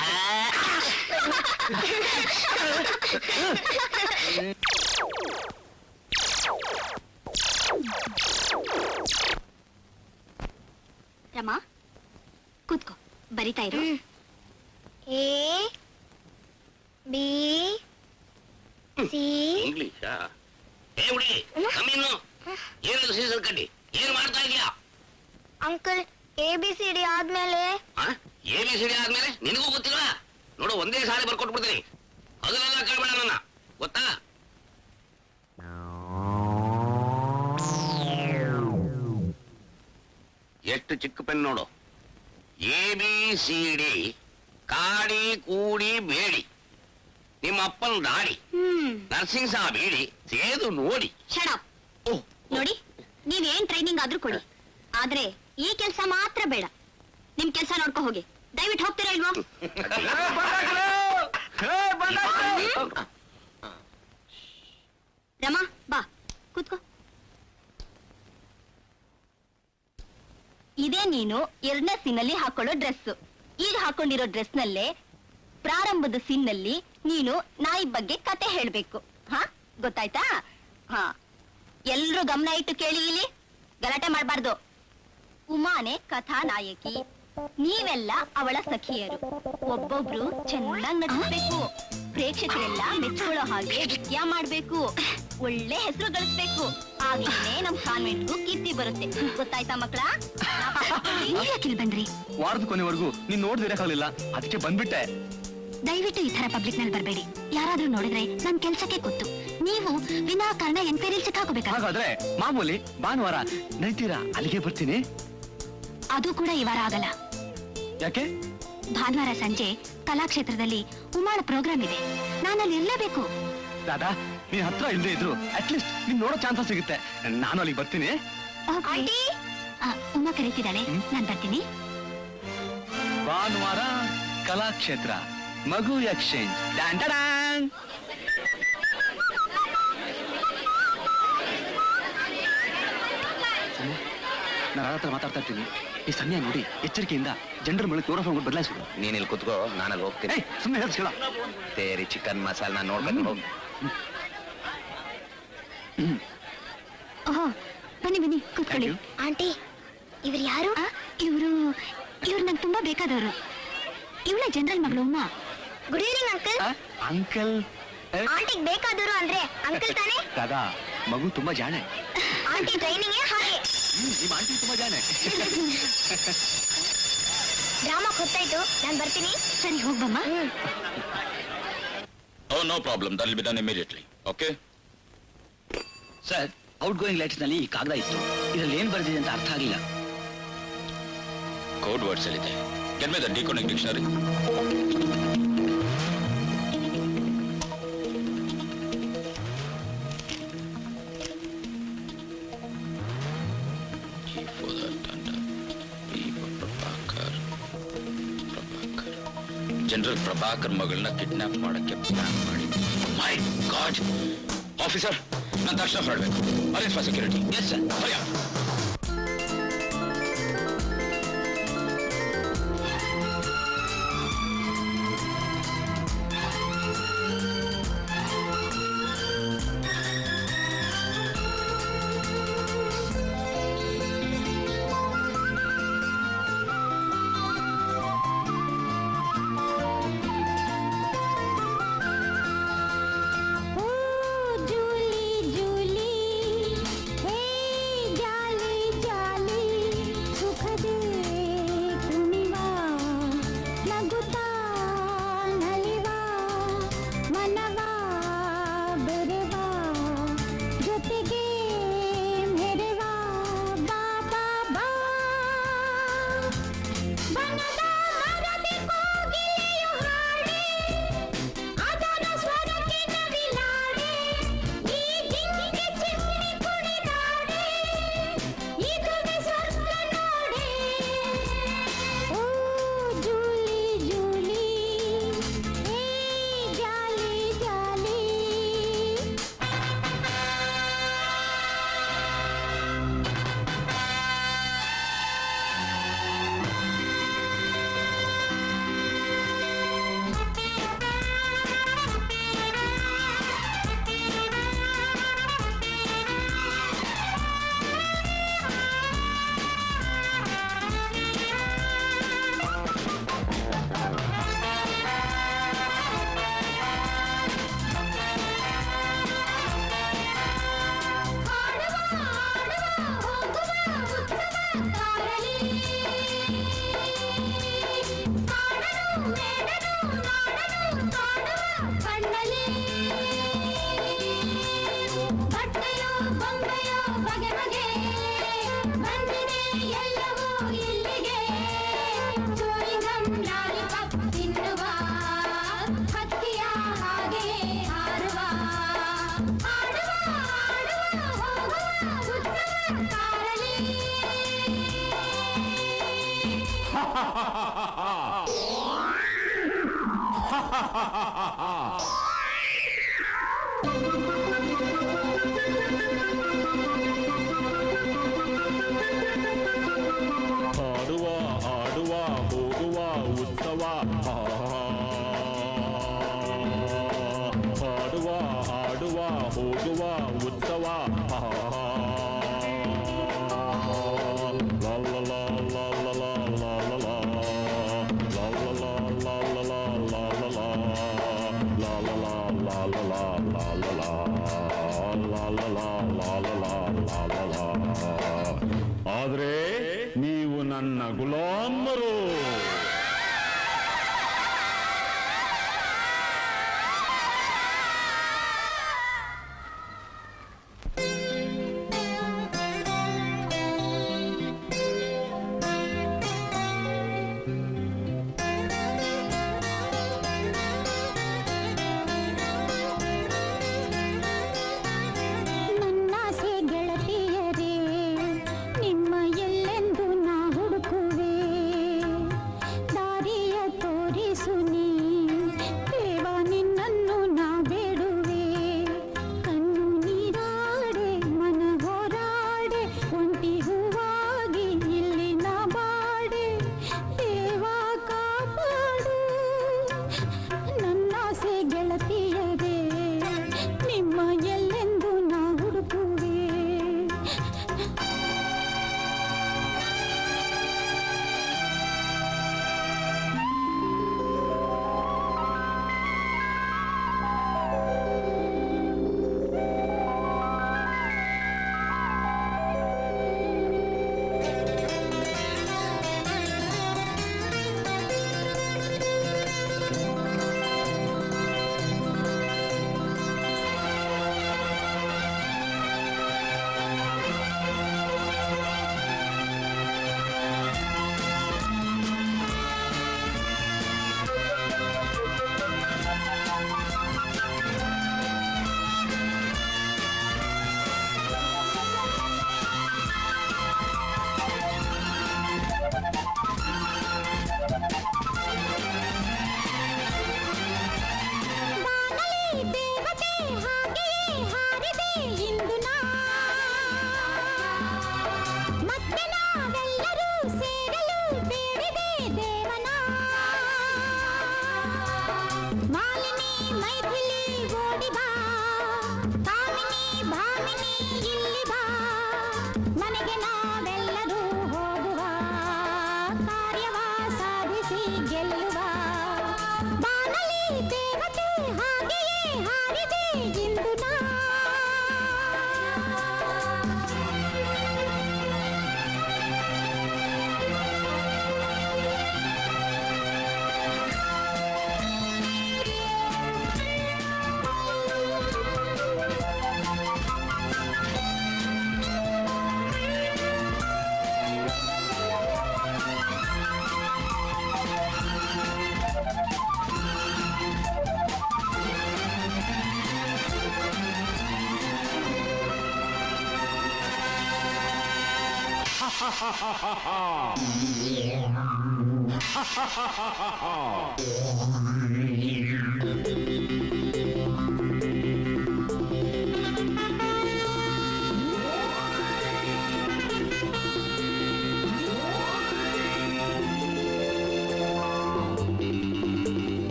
ಬರಿತಾ ಇರು. A B C. ಇಂಗ್ಲಿಷಾ? ಏ ಹುಡುಗಿ, ನಮ್ಮನ್ನು ಏನದು ಸೀಸನ್ ಕಡ್ಡಿ ಏನ್ ಮಾಡ್ತಾ ಇದೀಯಾ? ಅಂಕಲ್, ABCD ಆದ್ಮೇಲೆ ABCD ಆದ್ಮೇಲೆ ನಿನಗೂ ಗೊತ್ತಿಲ್ವಾ? ನೋಡು, ಒಂದೇ ಸಾರಿ ಬರ್ಕೊಟ್ಬಿಡ್ತೀನಿ. ಅದನ್ನೆಲ್ಲ ಕೇಳಬೇಡ ನನ್ನ, ಗೊತ್ತಾ? ಎಷ್ಟು ಚಿಕ್ಕ ಪೆನ್ ನೋಡು. ABCD ಕಾಡಿ ಕೂಡಿ ಬೇಡಿ, ನಿಮ್ಮ ಅಪ್ಪನ ದಾಡಿ, ನರ್ಸಿಂಗ್ ಸಹ ಬೇಡಿ, ಸೇದು ನೋಡಿ. ಶಡಪ್. ನೋಡಿ, ನೀವೇನ್ ಟ್ರೈನಿಂಗ್ ಆದ್ರೂ ಕೊಡಿ, ಆದ್ರೆ ಈ ಕೆಲ್ಸ ಮಾತ್ರ ಬೇಡ. ನಿಮ್ ಕೆಲ್ಸ ನೋಡ್ಕೊ ಹೋಗಿ. ದಯವಿಟ್ಟು ಹೋಗ್ತೀರಾ ಇಲ್ವಾ? ರಮಾ, ಬಾ ಕೂತ್ಕೋ. ಇದೇ ನೀನು 2ನೇ ಸೀನಲ್ಲಿ ಹಾಕೊಳ್ಳೋ ಡ್ರೆಸ್. ಈಗ ಹಾಕೊಂಡಿರೋ ಡ್ರೆಸ್ ನಲ್ಲೇ ಪ್ರಾರಂಭದ ಸೀನ್ ನಲ್ಲಿ ನೀನು ನಾಯಿ ಬಗ್ಗೆ ಕತೆ ಹೇಳ್ಬೇಕು. ಹಾ, ಗೊತ್ತಾಯ್ತಾ? ಹಾ, ಎಲ್ರೂ ಗಮನ ಇಟ್ಟು ಕೇಳಿ, ಇಲ್ಲಿ ಗಲಾಟೆ ಮಾಡಬಾರ್ದು. ಉಮಾನೆ ಕಥಾನಾಯಕಿ, ನೀವೆಲ್ಲ ಅವಳ ಸಖಿಯರು. ಒಬ್ಬೊಬ್ರು ಚೆನ್ನಾಗಿ ನಟಿಸ್ಬೇಕು, ಪ್ರೇಕ್ಷಕರೆಲ್ಲ ಮೆಚ್ಕೊಳ್ಳೋ ಹಾಗೆ ನೃತ್ಯ ಮಾಡ್ಬೇಕು, ಒಳ್ಳೆ ಹೆಸರು ಗಳಿಸ್ಬೇಕು. ಆಗ್ಲೇನೆ ನಮ್ ಕಾನ್ವೆಂಟ್ಗೂ ಕೀರ್ತಿ ಬರುತ್ತೆ. ಗೊತ್ತಾಯ್ತಾ ಮಕ್ಕಳ? ಯಾಕಿಲ್ ಬಂದ್ರಿ? ವಾರದ ಕೊನೆವರೆಗೂ ನೀನ್ ನೋಡ್ದಿರಕ್ಕಾಗಲಿಲ್ಲ, ಅದಕ್ಕೆ ಬಂದ್ಬಿಟ್ಟೆ. ದಯವಿಟ್ಟು ಈ ತರ ಪಬ್ಲಿಕ್ ನಲ್ಲಿ ಬರಬೇಡಿ. ಯಾರಾದ್ರೂ ನೋಡಿದ್ರೆ ನನ್ ಕೆಲ್ಸಕ್ಕೆ ಗೊತ್ತು. ನೀವು ವಿನಾಕಾರಣ ಎನ್ಕ್ವೈರಿಲ್ ಸಿಕ್ಕಾಕೋಬೇಕು. ಹಾಗಾದ್ರೆ ಮಾಮೂಲಿ ಭಾನುವಾರ ನಡೀತೀರಾ? ಅಲ್ಲಿಗೆ ಬರ್ತೀನಿ. ಅದು ಕೂಡ ಈ ವಾರ ಆಗಲ್ಲ. ಯಾಕೆ? ಭಾನುವಾರ ಸಂಜೆ ಕಲಾಕ್ಷೇತ್ರದಲ್ಲಿ ಉಮಾಳ ಪ್ರೋಗ್ರಾಮ್ ಇದೆ. ನಾನಲ್ಲಿ ಇರ್ಲೇಬೇಕು. ದಾದಾ, ನೀನ್ ಹತ್ರ ಇಲ್ಲದೆ ಇದ್ರು ಅಟ್ಲೀಸ್ಟ್ ನೀನ್ ನೋಡೋ ಚಾನ್ಸಸ್ ಸಿಗುತ್ತೆ. ನಾನು ಅಲ್ಲಿಗೆ ಬರ್ತೀನಿ. ಉಮಾ ಕರೀತಿದ್ದಾಳೆ, ನಾನ್ ಬರ್ತೀನಿ. ಭಾನುವಾರ ಕಲಾಕ್ಷೇತ್ರ, ಮಗು ಎಕ್ಸ್ಚೇಂಜ್. ನಾನು ಹತ್ರ ಮಾತಾಡ್ತಾ ಇರ್ತೀನಿ. ಈ ಸಮಯ ನೋಡಿ ಎಚ್ಚರಿಕೆಯಿಂದ ಜನರ ಮೇಲೆ ಕ್ಲೋರೋಫಾರ್ಮ್ ಬದಲಾಯಿಸು. ನೀನ್ ಇಲ್ಲಿ ಕುತ್ಕೋ, ನಾನಲ್ಲಿ ಹೋಗ್ತೀನಿ. ಸುಮ್ಮನೆ ಹೇಳ್ತೀಳ? ತೇರಿ ಚಿಕನ್ ಮಸಾಲ ನಾನು ನೋಡ್ಕೊಂಡು ಹೋಗಿ. ಓಹೋ, ಬನ್ನಿ ಬನ್ನಿ ಕೂತ್ಕೊಳ್ಳಿ. ಆಂಟಿ, ಇವ್ರು ಯಾರು? ಇವ್ರು ನಂಗೆ ತುಂಬಾ ಬೇಕಾದವರು. ಇವಳ ಜನರಲ್ ಮಗಳು Uma. Good evening uncle. Uncle? ಆಂಟಿಗೆ ಬೇಕಾದವರು ಅಂದ್ರೆ ಅಂಕಲ್ ತಾನೇ? ದಾದಾ, ಮಗು ತುಂಬಾ ಜಾಣೆ. ಆಂಟಿ ಟ್ರೈನಿಂಗ್ ಹಾಗೆ. ನಿಮ್ಮ ಆಂಟಿ ತುಂಬಾ ಜಾಣೆ. ಡ್ರಾಮಾ ಗೊತ್ತಾಯ್ತು, ನಾನ್ ಬರ್ತೀನಿ. ಸರಿ, ಹೋಗ್ಬಮ್ಮ. Oh, no problem. That will be done immediately. Okay? Sir, out going letters ನಲ್ಲಿ ಈ ಕಾಗದ ಇತ್ತು. ಇದ್ರಲ್ಲಿ ಏನ್ ಬರೆದಿದೆ ಅಂತ ಅರ್ಥ ಆಗಿಲ್ಲ. ಕೋಡ್ ವರ್ಡ್ಸ್ ಅಲ್ಲಿದೆ. Get me the decoding dictionary. General Prabhakar ಮಗಳನ್ನ ಕಿಡ್ನಾಪ್ ಮಾಡಕ್ಕೆ ಪ್ಲಾನ್ ಮಾಡಿ. ಮೈ ಗಾಡ್! ಆಫೀಸರ್, ನಾನು ತಕ್ಷಣ ಹೊರಡಬೇಕು. Arrange for security. Yes sir. ಹರಿಯ. ಜೂಲಿ ಜೂಲಿ, ಹೇ ಜಾಲಿ ಹಾಡುವ ಆಡುವ ಹೋಗುವ ಉತ್ಸವ ಹಾಡುವ ಆಡುವ ಹೋಗುವ ಉತ್ಸವ ಆದ್ರೆ ನೀವು ನನ್ನ ಗುಲಾಮರು.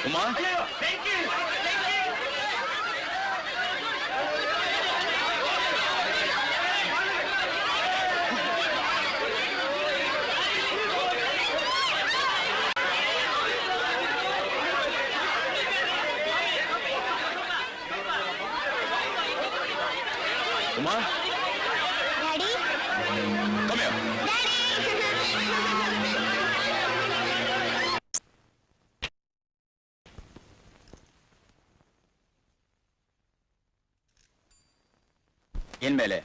Uma Uma daddy come here. ಇನ್ಮೇಲೆ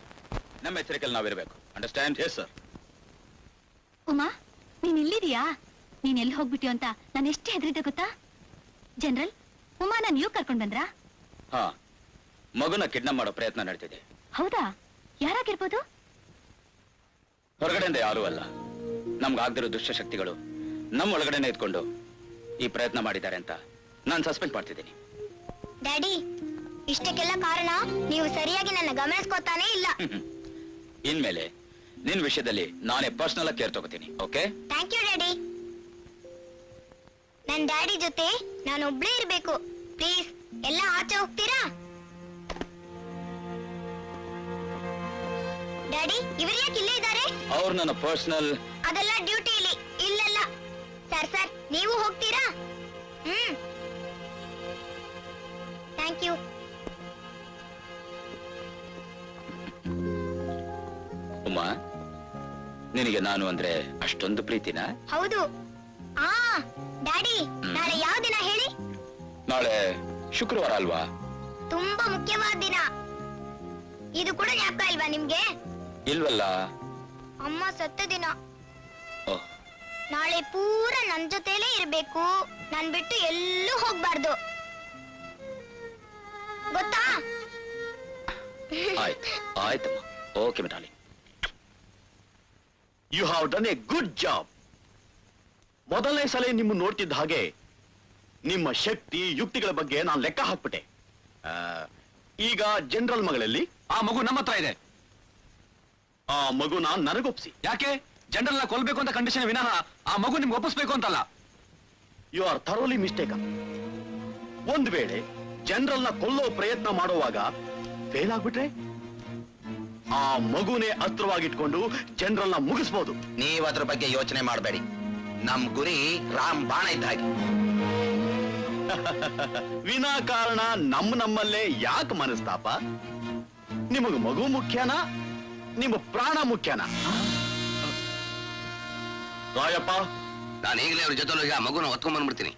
ನಮ್ಮ ಎಚ್ಚರಿಕೆಯಲ್ಲಿ ನಾವಿರ್ಬೇಕು. ಅಂಡರ್ಸ್ಟ್ಯಾಂಡ್? Yes sir. ಉಮಾ ನೀನ್ ಇಲ್ಲಿದೀಯಾ? ನೀನ್ ಎಲ್ಲಿ ಹೋಗ್ಬಿಟ್ಯೋ ಅಂತ ನಾನು ಎಷ್ಟು ಹೆದರಿದ್ದೆ ಗೊತ್ತಾ? ಜನರಲ್, ಉಮಾನ ನೀವು ಕರ್ಕೊಂಡ್ ಬಂದ್ರಾ? ಹಾ, ಮಗುನ ಕಿಡ್ನಾಪ್ ಮಾಡೋ ಪ್ರಯತ್ನ ನಡೀತಿದೆ. ಹೌದಾ? ಯಾರಾಗಿರ್ಬೋದು? ಹೊರಗಡೆಯಿಂದ ಯಾರೂ ಅಲ್ಲ, ನಮ್ಗಾಗ್ದಿರೋ ದುಷ್ಟಶಕ್ತಿಗಳು ನಮ್ಮ ಒಳಗಡೆನೆ ಇದ್ಕೊಂಡು ಈ ಪ್ರಯತ್ನ ಮಾಡಿದ್ದಾರೆ ಅಂತ ನಾನು ಸಸ್ಪೆಕ್ಟ್ ಮಾಡ್ತಿದ್ದೀನಿ. ಡ್ಯಾಡಿ, ಇಷ್ಟಕ್ಕೆಲ್ಲ ಕಾರಣ ನೀವು ಸರಿಯಾಗಿ ನನ್ನ ಗಮನಿಸ್ಕೋತಾನೇ ಇಲ್ಲ. ಇನ್ಮೇಲೆ ನಿನ್ ವಿಷಯದಲ್ಲಿ ನಾನೇ ಪರ್ಸನಲ್ ಆಗಿ ಕೇರ್ ತಗೋತೀನಿ. ಓಕೆ? Thank you daddy. ನನ್ ಡ್ಯಾಡಿ ಜೊತೆ ನಾನು ಒಬ್ಳೇ ಇರ್ಬೇಕು. ಪ್ಲೀಸ್ ಎಲ್ಲ ಆಚೆ ಹೋಗ್ತೀರಾ? ಡ್ಯಾಡಿ, ಇವರು ಯಾಕೆ ಇಲ್ಲೇ ಇದ್ದಾರೆ? ಅವ್ರು ನನ್ನ ಪರ್ಸನಲ್. ಅದೆಲ್ಲ ಡ್ಯೂಟಿ ಇಲ್ಲಿ ಇಲ್ಲಲ್ಲ. ಸರ್ ನೀವು ಹೋಗ್ತೀರಾ? Thank you. ಉಮಾ, ನಿನಗೆ ನಾನು ಅಂದ್ರೆ ಅಷ್ಟೊಂದು ಪ್ರೀತಿನಾ? ಹೌದು. ಡ್ಯಾಡಿ, ನಾಳೆ ಯಾವ ದಿನ ಹೇಳಿ? ನಾಳೆ ಶುಕ್ರವಾರ ಅಲ್ವಾ? ತುಂಬಾ ಮುಖ್ಯವಾದ ದಿನ. ಇದು ಕೂಡ ಜ್ಞಾಪಕ ಇಲ್ವಾ ನಿಮ್ಗೆ? ಇಲ್ವಲ್ಲ. ಅಮ್ಮ ಸತ್ತ ದಿನ. ಓಹ್. ನಾಳೆ ಪೂರ ನನ್ ಜೊತೆಲೇ ಇರ್ಬೇಕು. ನಾನ್ ಬಿಟ್ಟು ಎಲ್ಲೂ ಹೋಗ್ಬಾರ್ದು, ಗೊತ್ತಾ? ಆಯ್ತು ಆಯ್ತಮ್ಮ. Okay Mitali. You have done a good job. ಮೊದಲನೇ ಸಲ ನಿಮ್ಮ ನೋಡ್ತಿದ್ದ ಹಾಗೆ ನಿಮ್ಮ ಶಕ್ತಿ ಯುಕ್ತಿಗಳ ಬಗ್ಗೆ ನಾನು ಲೆಕ್ಕ ಹಾಕ್ಬಿಟ್ಟೆ. ಈಗ ಜನರಲ್ ಮಗಳಲ್ಲಿ ಆ ಮಗು ನಮ್ಮ ಹತ್ರ ಇದೆ. ಆ ಮಗುನ ನನಗೊಪ್ಸಿ. ಯಾಕೆ? ಜನರಲ್ ಕೊಲ್ಬೇಕು ಅಂತ ಕಂಡೀಷನ್ ವಿನಃ ಆ ಮಗು ನಿಮ್ಗೆ ಒಪ್ಪಿಸ್ಬೇಕು ಅಂತಲ್ಲ. You are thoroughly mistake. ಒಂದ್ ವೇಳೆ ಜನರಲ್ನ ಕೊಲ್ಲೋ ಪ್ರಯತ್ನ ಮಾಡುವಾಗ ಫೇಲ್ ಆಗ್ಬಿಟ್ರೆ ಆ ಮಗುನೇ ಅಸ್ತ್ರವಾಗಿಟ್ಕೊಂಡು ಜನರಲ್ನ ಮುಗಿಸ್ಬೋದು. ನೀವ್ ಅದ್ರ ಬಗ್ಗೆ ಯೋಚನೆ ಮಾಡಬೇಡಿ. ನಮ್ ಗುರಿ ರಾಮ್ ಬಾಣ ಇದ್ದ ಹಾಗೆ. ವಿನಾಕಾರಣ ನಮ್ಮಲ್ಲೇ ಯಾಕೆ ಮನಸ್ತಾಪ? ನಿಮಗ ಮಗು ಮುಖ್ಯನಾ, ನಿಮ್ಮ ಪ್ರಾಣ ಮುಖ್ಯನಾ? ರಾಯಪ್ಪ, ನಾನು ಈಗಲೇ ಅವ್ರ ಜೊತೆ ಹೋಗಿ ಆ ಮಗುನ ಹೊತ್ಕೊಂಡ್ ಬಂದ್ಬಿಡ್ತೀನಿ.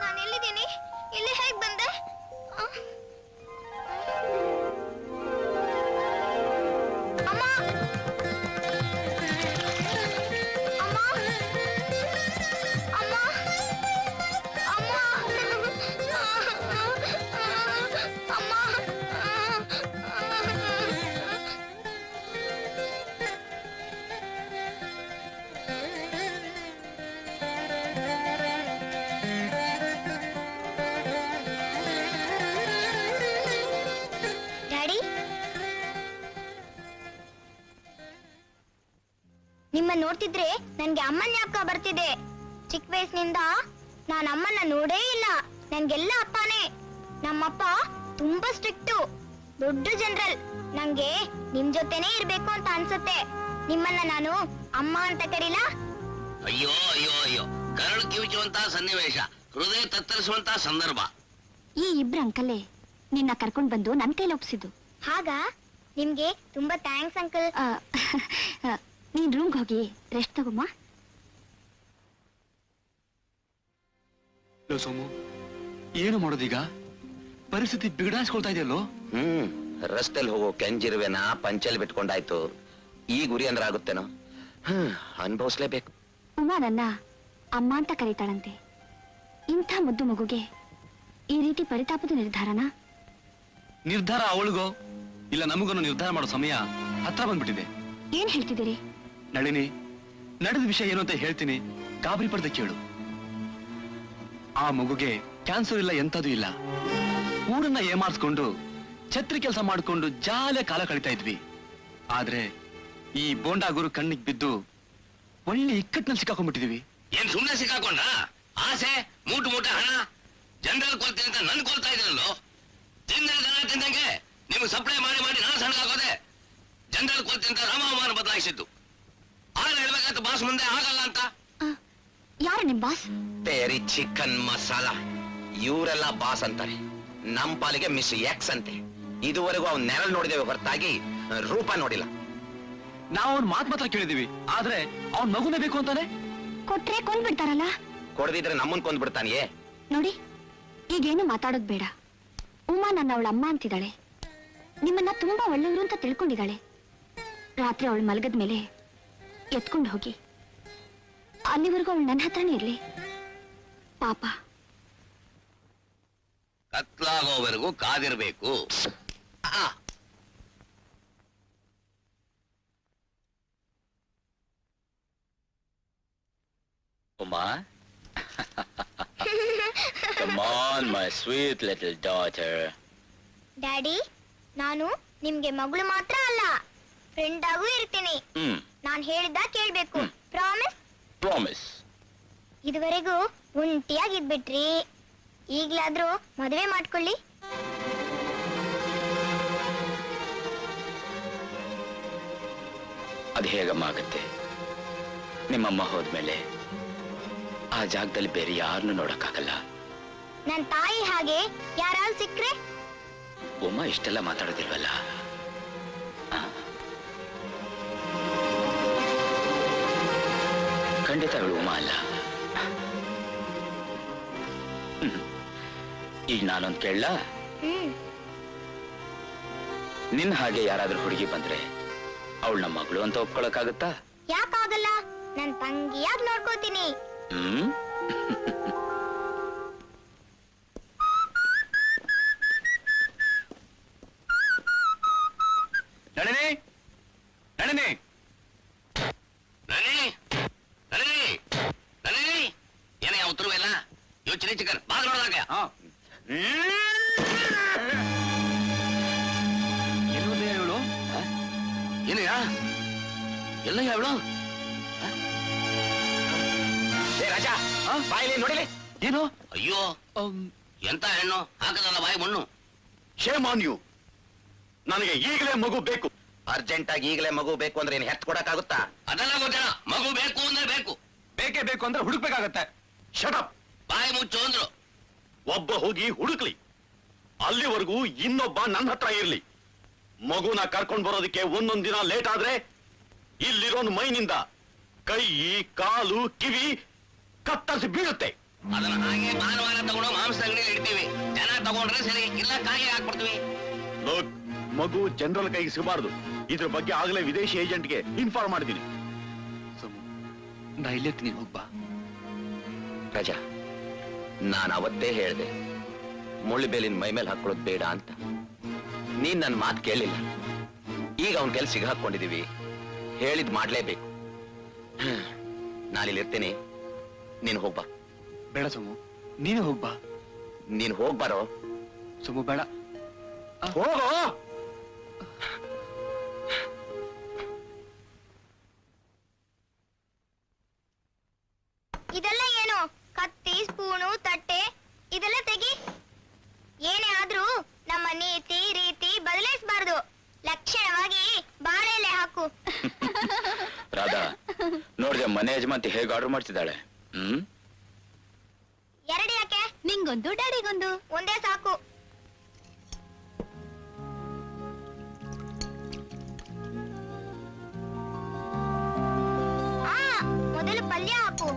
ನಾನು ಎಲ್ಲಿದ್ದೀನಿ? ಇಲ್ಲಿ ಹೇಗ್ ಬಂದೆ? ಅಮ್ಮ, ಅಮ್ಮ, ಅಮ್ಮ, ಅಮ್ಮ, ಡ್ಯಾಡಿ, ನಿಮ್ಮ ನೋಡ್ತಿದ್ರೆ ನನ್ಗೆ ಅಮ್ಮನ ಜ್ಞಾಪಕ ಬರ್ತಿದೆ. ಚಿಕ್ಕ ವಯಸ್ಸಿನಿಂದ ನಾನು ಅಮ್ಮನ ನೋಡೇ ಇಲ್ಲ. ನನ್ಗೆಲ್ಲ ಅಪ್ಪನೇ. ನಮ್ಮಪ್ಪ ತುಂಬಾ ಸ್ಟ್ರಿಕ್ಟು, ದೊಡ್ಡ ಜನರಲ್. ನಂಗೆ ನಿಮ್ ಜೊತೆನೇ ಇರ್ಬೇಕು ಅಂತ ಅನ್ಸುತ್ತೆ. ನಿಮ್ಮನ್ನ ನಾನು ಅಮ್ಮ ಅಂತ ಕರೀಲಾ? ಅಯ್ಯೋ ಅಯ್ಯೋ ಅಯ್ಯೋ, ಕರಳು ಕಿವುಚುವಂತಹ ಸನ್ನಿವೇಶ, ಹೃದಯ ತತ್ತರಿಸುವಂತಹ ಸಂದರ್ಭ. ಈ ಇಬ್ರು ಅಂಕಲೇ ನಿನ್ನ ಕರ್ಕೊಂಡ್ ಬಂದು ನನ್ ಕೈಲಿ ಒಪ್ಸಿದ್ದು. ಹಾಗ ನಿಮ್ಗೆ ತುಂಬಾ ಥ್ಯಾಂಕ್ಸ್ ಅಂಕಲ್. ನೀನ್ ರೂಮ್ಗೆ ಹೋಗಿ ರೆಸ್ಟ್ ತಗೊಮ್ಮ. ಸೋಮು, ಏನು ಮಾಡೋದೀಗ? ಪರಿಸ್ಥಿತಿ ಬಿಗಡಾಯಿಸ್ಕೊಳ್ತಾ ಇದೆಯಲ್ಲೋ. ರಸ್ತೆಲ್ ಹೋಗೋ ಕೆಂಜಿರುವೆನ ಪಂಚಲ್ ಬಿಟ್ಕೊಂಡಾಯ್ತು. ಈ ಗುರಿ ಅಂದ್ರೆ ಆಗುತ್ತೇನೋ? ಅನುಭವಿಸ್ಲೇಬೇಕು. ಉಮಾ ನನ್ನ ಅಮ್ಮ ಅಂತ ಕರೀತಾಳಂತೆ. ಇಂಥ ಮುದ್ದು ಮಗುಗೆ ಈ ರೀತಿ ಪರಿತಾಪದ ನಿರ್ಧಾರನ? ನಿರ್ಧಾರ ಅವಳಿಗೋ ಇಲ್ಲ ನಮಗನ್ನು ನಿರ್ಧಾರ ಮಾಡೋ ಸಮಯ ಹತ್ರ ಬಂದ್ಬಿಟ್ಟಿದೆ. ಏನ್ ಹೇಳ್ತಿದ್ದೀರಿ? ನಳಿನಿ, ನಡೆದ ವಿಷಯ ಏನು ಅಂತ ಹೇಳ್ತೀನಿ, ಗಾಬರಿ ಪಡೆದ ಕೇಳು. ಆ ಮಗುಗೆ ಕ್ಯಾನ್ಸರ್ ಇಲ್ಲ, ಎಂತದೂ ಇಲ್ಲ. ಊರನ್ನ ಏಮಾರ್ಸ್ಕೊಂಡು ಛತ್ರಿ ಕೆಲಸ ಮಾಡ್ಕೊಂಡು ಜಾಲೆ ಕಾಲ ಕಳೀತಾ ಇದ್ವಿ. ಆದ್ರೆ ಈ ಬೋಂಡಾ ಗುರು ಕಣ್ಣಿಗೆ ಬಿದ್ದು ಒಳ್ಳೆ ಇಕ್ಕಟ್ಟಿನಲ್ಲಿ ಸಿಕ್ಕಾಕೊಂಡ್ಬಿಟ್ಟಿದೀವಿ. ಏನ್ ಸುಮ್ನೆ ಸಿಕ್ಕಾಕೊಂಡ? ಆಸೆ ಮೂಟು ಮೂಟ ಹಣ ಜನರಲ್ ಕೊಲ್ತೀನಿ ಅಂತ ನನ್ ಕೊಲ್ತಾ ಇದ್ರಲ್ಲೋ. ತಿಂದಂಗೆ ನಿಮ್ಗೆ ಸಪ್ಲೈ ಮಾಡಿ ಮಾಡಿ ನಾನು ಸಣ್ಣಗಾಗೋದೆ. ಜನರಲ್ ಕೊಲ್ತೀನಿ ಅಂತ ರಾಮಮಾನ ಬದಲಾಯಿಸಿದ್ದು. ಆಗ ಹೇಳ್ಬೇಕಾಯ್ತು ಬಾಸ್ ಮುಂದೆ ಆಗಲ್ಲ ಅಂತ. ಯಾರು ನಿಮ್ ಬಾಸ್? ತೇರಿ ಚಿಕನ್ ಮಸಾಲ. ಇವರೆಲ್ಲ ಬಾಸ್ ಅಂತಾರೆ, ನಮ್ ಪಾಲಿಗೆ ಮಿಸ್ ಎಕ್ಸ್ ಅಂತೆ. ಇದುವರೆಗೂ ಅವ್ನ ನೆರಳು ನೋಡಿದೇವೆ ಹೊರತಾಗಿ ರೂಪ ನೋಡಿಲ್ಲ. ನಾವು ಅವ್ನ ಮಾತ್ರ ಕೇಳಿದೀವಿ, ಆದ್ರೆ ಅವ್ನ್ ಮಗುನೇ ಬೇಕು ಅಂತಾನೆ. ಕೊಟ್ರೆ ಕೊಂದ್ಬಿಡ್ತಾರಲ್ಲ. ಕೊಡದಿದ್ರೆ ನಮ್ಮನ್ ಕೊಂದ್ಬಿಡ್ತಾನೆಯೇ. ನೋಡಿ, ಈಗೇನು ಮಾತಾಡೋದ್ ಬೇಡ. ಉಮಾ ನನ್ನ ಅವಳ ಅಮ್ಮ ಅಂತಿದ್ದಾಳೆ. ನಿಮ್ಮನ್ನ ತುಂಬಾ ಒಳ್ಳೆಯವರು ಅಂತ ತಿಳ್ಕೊಂಡಿದ್ದಾಳೆ. ರಾತ್ರಿ ಅವಳು ಮಲಗದ ಮೇಲೆ ಎತ್ಕೊಂಡು ಹೋಗಿ. ಅಲ್ಲಿವರೆಗೂ ಅವಳು ನನ್ನ ಹತ್ರನೇ ಇರ್ಲಿ. ಪಾಪ. ಕತ್ಲಾಗೋವರೆಗೂ ಕಾದಿರ್ಬೇಕು. Uma? Come on, my sweet little daughter. Daddy, ನಾನು ನಿಮ್ಗೆ ಮಗಳು ಮಾತ್ರ ಅಲ್ಲ, ಫ್ರೆಂಡ್ ಆಗೂ ಇರ್ತೀನಿ. ನಾನ್ ಹೇಳಿದ್ದ ಕೇಳ್ಬೇಕು. ಪ್ರಾಮಿಸ್? Promise. ಇದುವರೆಗೂ ಒಂಟಿಯಾಗಿದ್ಬಿಟ್ರಿ, ಈಗ್ಲಾದ್ರೂ ಮದುವೆ ಮಾಡ್ಕೊಳ್ಳಿ. ಅದು ಹೇಗಮ್ಮ ಆಗುತ್ತೆ? ನಿಮ್ಮಮ್ಮ ಹೋದ್ಮೇಲೆ ಆ ಜಾಗದಲ್ಲಿ ಬೇರೆ ಯಾರನ್ನು ನೋಡಕ್ಕಾಗಲ್ಲ. ನನ್ ತಾಯಿ ಹಾಗೆ ಯಾರಾದ್ರೂ ಸಿಕ್ಕ್ರೆ? ಉಮ್ಮ ಇಷ್ಟೆಲ್ಲ ಮಾತಾಡೋದಿಲ್ವಲ್ಲ. ಖಂಡಿತ ಅವಳು ಉಮ್ಮ ಅಲ್ಲ. ಈಗ ನಾನೊಂದು ಕೇಳಲ್ಲ, ನಿನ್ನ ಹಾಗೆ ಯಾರಾದ್ರೂ ಹುಡುಗಿ ಬಂದ್ರೆ ಅವಳು ನಮ್ಮ ಮಗಳು ಅಂತ ಒಪ್ಕೊಳಕ್ಕಾಗತ್ತಾ? ಯಾಕಾಗಲ್ಲ, ನನ್ ತಂಗಿಯಾಗಿ ನೋಡ್ಕೋತೀನಿ. ನಳಿನಿ, ನಳಿನಿ, ಏನೇ ಉತ್ತರ ಇಲ್ಲ. ಯೋಚನೆ ಚಿಕನ್ ಬಾಗ ನೋಡಿದಾಗ ಇವಳು ಏನಯ್ಯ ಎಲ್ಲ ಅವಳು? ರಾಜಾ, ಬಾಯಿಲಿ ನೋಡಿಲಿ. ಏನು? ಅಯ್ಯೋ, ಎಂತ ಹೆಣ್ಣು ಹಾಕದಲ್ಲ ಬಾಯಿ ಮಣ್ಣು. Shame on you. ನನಗೆ ಈಗಲೇ ಮಗು ಬೇಕು. ಅರ್ಜೆಂಟ್ ಆಗಿ ಈಗಲೇ ಮಗು ಬೇಕು ಅಂದ್ರೆ ಹೆತ್ ಕೊಡಕ್ಕಾಗುತ್ತಾ? ಅದೆಲ್ಲ ಗೊತ್ತಿಲ್ಲ. ಮಗು ಬೇಕು ಅಂದ್ರೆ ಬೇಕು. ಬೇಕೇ ಬೇಕು ಅಂದ್ರೆ ಹುಡುಕ್ಬೇಕಾಗತ್ತೆ. ಶಟಪ್. ಬಾಯಿ ಮುಚ್ಚು ಅಂದ್ರು. ಒಬ್ಬ ಹೋಗಿ ಹುಡುಕ್ಲಿ, ಅಲ್ಲಿವರೆಗೂ ಇನ್ನೊಬ್ಬ ನನ್ನ ಹತ್ರ ಇರ್ಲಿ. ಮಗುನ ಕರ್ಕೊಂಡ್ ಬರೋದಕ್ಕೆ ಒಂದೊಂದ್ ದಿನ ಲೇಟ್ ಆದ್ರೆ ಇಲ್ಲಿರೋನ್ ಮೈನಿಂದ ಕೈ, ಕಾಲು, ಕಿವಿ ಕತ್ತರಿಸಿ ಬೀಳುತ್ತೆ. ಅದನ್ನ ಹಾಗೆ ಭಾನುವಾರ ತಗೊಂಡು ಮಾಂಸ ಅಂಗಡಿಯಲ್ಲಿ ಇಡ್ತೀವಿ. ಜನ ತಗೊಂಡ್ರೆ ಸರಿ, ಇಲ್ಲ ಕಾಯಿಗೆ ಹಾಕ್ಬಿಡ್ತೀವಿ. ಲೋಕ್, ಮಗು ಜನರಲ್ ಕೈಗೆ ಸಿಗಬಾರ್ದು. ಇದ್ರ ಬಗ್ಗೆ ಆಗಲೇ ವಿದೇಶಿ ಏಜೆಂಟ್ಗೆ ಇನ್ಫಾರ್ಮ್ ಮಾಡಿದ್ದೀನಿ. ನಾ ಇಲ್ಲಿರ್ತೀನಿ, ಹೋಗ್ಬಾ. ರಾಜಾ, ನಾನು ಅವತ್ತೇ ಹೇಳ್ದೆ ಮುಳ್ಳುಬೇಲಿನ ಮೈ ಮೇಲೆ ಹಾಕೊಳ್ಳೋದು ಬೇಡ ಅಂತ. ನೀನ್ ನನ್ನ ಮಾತು ಕೇಳಿಲ್ಲ. ಈಗ ಅವನ್ ಕೆಲ್ಸ ಸಿಗ ಹಾಕೊಂಡಿದೀವಿ, ಹೇಳಿದ್ ಮಾಡ್ಲೇಬೇಕು. ನಾನಿಲ್ಲಿರ್ತೀನಿ, ನೀನ್ ಹೋಗ್ಬಾ. ಬೇಡ ಸೋಮು, ನೀನು ಹೋಗ್ಬಾ. ನೀನ್ ಹೋಗ್ಬಾರೋ. ಸೋಮು ಬೇಡ, ಹೋಗೋ. ಇದೆಲ್ಲ ಏನು? ಕತ್ತಿ, ಸ್ಪೂನು, ತಟ್ಟೆ ಇದೆಲ್ಲ ತೆಗಿ. ಏನೇ ಆದ್ರೂ ನಮ್ಮ ನೀತಿ ರೀತಿ ಬದಲಾಯಿಸಬಾರ್ದು. ಲಕ್ಷಣವಾಗಿ ಬಾಳೆಲೆ ಹಾಕು. ರಾಧಾ, ನೋಡಿದೆ ಮನೆ ಯಜಮಾಂತಿ ಹೇಗೆ ಆರ್ಡರ್ ಮಾಡ್ತಿದ್ದಾಳೆ. ಎರಡು ಯಾಕೆ? ನಿಂಗೊಂದು, ಡ್ಯಾಡಿಗೊಂದು. ಒಂದೇ ಸಾಕು. ಮೊದಲು ಪಲ್ಯ ಹಾಕು.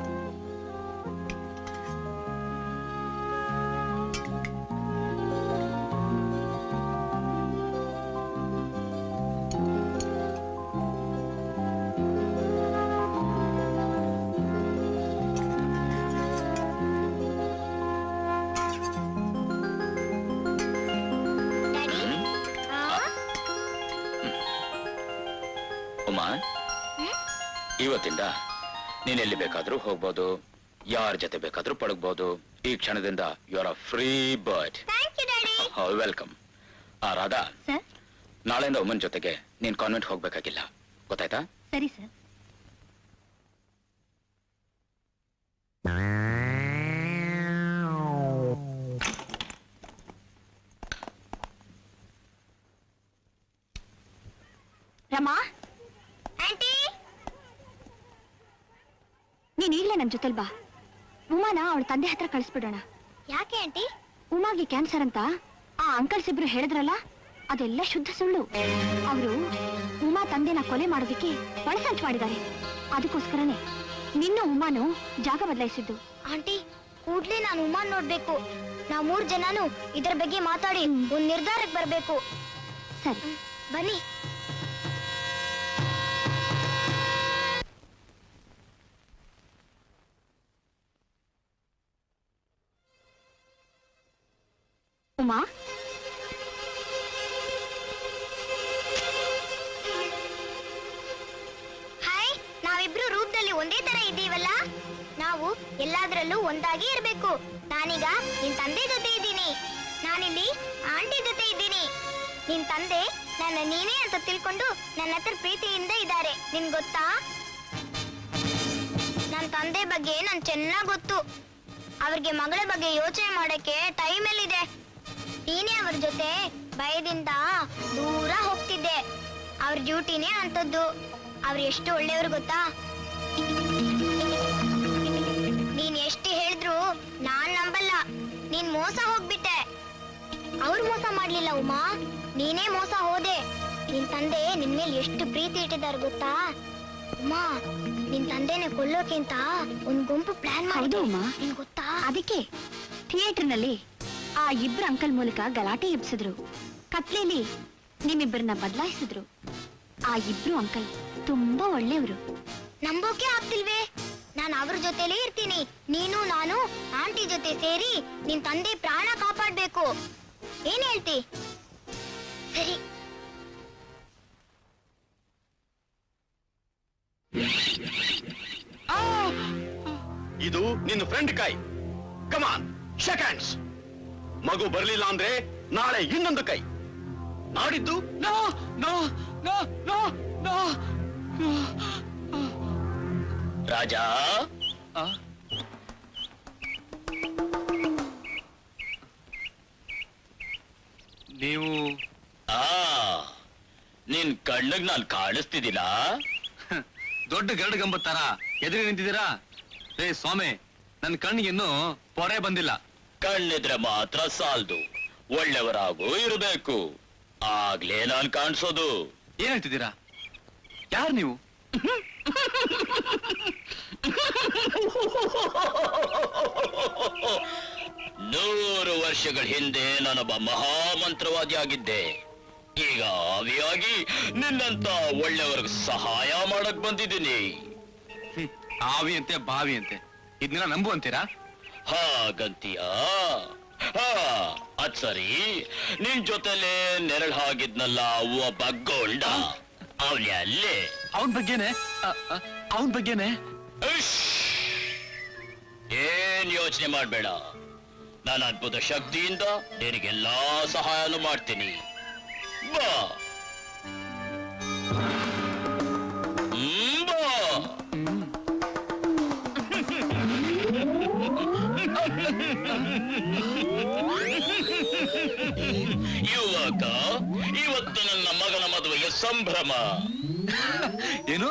ಉಮಾ, ಇವತ್ತಿಂದ ನೀನೆಲ್ಲಿ ಬೇಕಾದ್ರೂ ಹೋಗ್ಬೋದು, ಯಾರ ಜೊತೆ ಬೇಕಾದ್ರೂ ಪಡಗ್ಬೋದು. ಈ ಕ್ಷಣದಿಂದ you are a free bird. Welcome. Radha, ನಾಳೆಯಿಂದ ಉಮನ್ ಜೊತೆಗೆ ನೀನ್ ಕಾನ್ವೆಂಟ್ ಹೋಗ್ಬೇಕಾಗಿಲ್ಲ. ಗೊತ್ತಾಯ್ತಾ? ಸರಿ ಸರ್. ರಮಾ, ಆಂಟಿ, ನೀನ್ ಈಗ್ಲೇ ನನ್ ಜೊತೆಲ್ ಬಾ. ಉಮಾನ ಅವಳ ತಂದೆ ಹತ್ರ ಕಳಿಸ್ಬಿಡೋಣ. ಯಾಕೆ ಆಂಟಿ? ಉಮಾಗೆ ಕ್ಯಾನ್ಸರ್ ಅಂತ ಆ ಅಂಕಲ್ಸ್ ಇಬ್ರು ಹೇಳಿದ್ರಲ್ಲ, ಅದೆಲ್ಲ ಶುದ್ಧ ಸುಳ್ಳು. ಅವರು ಉಮಾ ತಂದೆನ ಕೊಲೆ ಮಾಡೋದಕ್ಕೆ ಒಳಸಂಚು ಮಾಡಿದ್ದಾರೆ. ಅದಕ್ಕೋಸ್ಕರನೇ ನಿನ್ನ ಉಮಾನು ಜಾಗ ಬದಲಾಯಿಸಿದ್ದು. ಆಂಟಿ, ಕೂಡ್ಲೇ ನಾನು ಉಮಾನ್ ನೋಡ್ಬೇಕು. ನಾವ್ 3 ಜನನು ಇದರ ಬಗ್ಗೆ ಮಾತಾಡಿ ಒಂದ್ ನಿರ್ಧಾರಕ್ಕೆ ಬರ್ಬೇಕು. ಸರಿ, ಬನ್ನಿ. ಉಮಾ, ಹಾಯ್, ನಾವಿಬ್ರು ರೂಪದಲ್ಲಿ ಒಂದೇ ತರ ಇದ್ದೀವಲ್ಲ. ನಾವು ಎಲ್ಲಾದ್ರಲ್ಲೂ ಒಂದಾಗಿ ಇರ್ಬೇಕು. ನಾನೀಗ ನಿನ್ ತಂದೆ ಜೊತೆ ಇದ್ದೀನಿ. ನಾನಿಲ್ಲಿ ಆಂಟಿ ಜೊತೆ ಇದ್ದೀನಿ. ನಿನ್ ತಂದೆ ನನ್ನ ನೀನೇ ಅಂತ ತಿಳ್ಕೊಂಡು ನನ್ನ ಹತ್ರ ಪ್ರೀತಿಯಿಂದ ಇದ್ದಾರೆ. ನಿನ್ ಗೊತ್ತಾ? ನನ್ನ ತಂದೆ ಬಗ್ಗೆ ನನ್ ಚೆನ್ನಾಗ್ ಗೊತ್ತು. ಅವ್ರಿಗೆ ಮಗಳ ಬಗ್ಗೆ ಯೋಚನೆ ಮಾಡಕ್ಕೆ ಟೈಮ್ ಎಲ್ಲಿದೆ? ನೀನೇ ಅವ್ರ ಜೊತೆ ಭಯದಿಂದ ದೂರ ಹೋಗ್ತಿದ್ದೆ. ಅವ್ರ ಡ್ಯೂಟಿನೇ ಅಂತದ್ದು. ಅವ್ರು ಎಷ್ಟು ಒಳ್ಳೆಯವ್ರು ಗೊತ್ತಾ? ನೀನ್ ಎಷ್ಟು ಹೇಳಿದ್ರು ನಾನ್ ನಂಬಲ್ಲ. ನೀನ್ ಮೋಸ ಹೋಗ್ಬಿಟ್ಟೆ. ಅವ್ರು ಮೋಸ ಮಾಡ್ಲಿಲ್ಲ ಉಮಾ, ನೀನೇ ಮೋಸ ಹೋದೆ. ನಿನ್ ತಂದೆ ನಿನ್ ಮೇಲೆ ಎಷ್ಟು ಪ್ರೀತಿ ಇಟ್ಟಿದ್ದಾರೆ ಗೊತ್ತಾ? ಉಮಾ, ನಿನ್ ತಂದೆನ ಕೊಲ್ಲೋಕ್ಕಿಂತ ಒಂದ್ ಗುಂಪು ಪ್ಲಾನ್ ಮಾಡಿದ್ರು ಉಮಾ. ನಿನ್ ಗೊತ್ತಾ? ಅದಕ್ಕೆ ಥಿಯೇಟರ್ನಲ್ಲಿ ಆ ಇಬ್ರು ಅಂಕಲ್ ಮೂಲಕ ಗಲಾಟೆ ಎಬ್ಸಿದ್ರು. ಕತ್ಲೇಲಿ ನಿಮ್ಮಿಬ್ಬರನ್ನ ಬದಲಾಯಿಸಿದ್ರು. ಆ ಇಬ್ರು ಅಂಕಲ್ ತುಂಬಾ ಒಳ್ಳೆಯವರು. ನಂಬೋಕೆ ಆಗ್ತಿಲ್ವೇ? ನಾನು ಅವ್ರ ಜೊತೆಲೇ ಇರ್ತೀನಿ. ನೀನು ನಾನು ಆಂಟಿ ಜೊತೆ ಸೇರಿ ನಿನ್ ತಂದೆ ಪ್ರಾಣ ಕಾಪಾಡ್ಬೇಕು. ಏನ್ ಹೇಳ್ತಿ? ಸರಿ. ಇದು ನಿನ್ನ ಫ್ರೆಂಡ್ ಕೈ. Come on, shake hands. ಮಗು ಬರ್ಲಿಲ್ಲ ಅಂದ್ರೆ ನಾಳೆ ಇನ್ನೊಂದು ಕೈ, ನಾಡಿದ್ದು no no no no no. Raja, ನೀವು ನಿನ್ ಕಣ್ಣಿಗೆ ನಾನು ಕಾಣಿಸ್ತಿದ್ದೀನ? ದೊಡ್ಡ ಗರಡು ಗಂಬ ತರ ಎದುರು ನಿಂತಿದ್ದೀರಾ? ಏ ಸ್ವಾಮಿ, ನನ್ನ ಕಣ್ಣಿಗೆ ಇನ್ನೂ ಪೊರೆ ಬಂದಿಲ್ಲ. ಕಣ್ಣಿದ್ರೆ ಮಾತ್ರ ಸಾಲ್ದು, ಒಳ್ಳೆಯವರಾಗೂ ಇರಬೇಕು. ಆಗ್ಲೇ ನಾನ್ ಕಾಣಿಸೋದು. ಏನ್ ಹೇಳ್ತಿದ್ದೀರಾ? ಯಾರು ನೀವು? ನೂರು ವರ್ಷಗಳ ಹಿಂದೆ ನಾನೊಬ್ಬ ಮಹಾಮಂತ್ರವಾದಿ ಆಗಿದ್ದೆ. ಈಗ ಆವಿಯಾಗಿ ನಿನ್ನಂತ ಒಳ್ಳೆಯವರಿಗೆ ಸಹಾಯ ಮಾಡಕ್ ಬಂದಿದ್ದೀನಿ. ಆವಿ ಅಂತೆ ಬಾವಿ ಅಂತೆ, ಇದನ್ನೆಲ್ಲ ನಂಬು ಅಂತೀರಾ? ಹಾಗಂತೀಯಾ? ಅದ್ ಸರಿ, ನಿನ್ ಜೊತೆಲೆ ನೆರಳು ಹಾಗಿದ್ನಲ್ಲ ಒಬ್ಬ ಗೊಂಡ, ಅವನೇ ಅಲ್ಲೇ? ಅವನ್ ಬಗ್ಗೆನೆ. ಏನ್ ಯೋಚನೆ ಮಾಡ್ಬೇಡ. ನಾನು ಅದ್ಭುತ ಶಕ್ತಿಯಿಂದ ನಿನಗೆಲ್ಲಾ ಸಹಾಯನೂ ಮಾಡ್ತೀನಿ. ಬಾ ಬಾ. ಯುವಕ, ಇವತ್ತು ನನ್ನ ಮಗನ ಮದುವೆಯ ಸಂಭ್ರಮ. ಏನು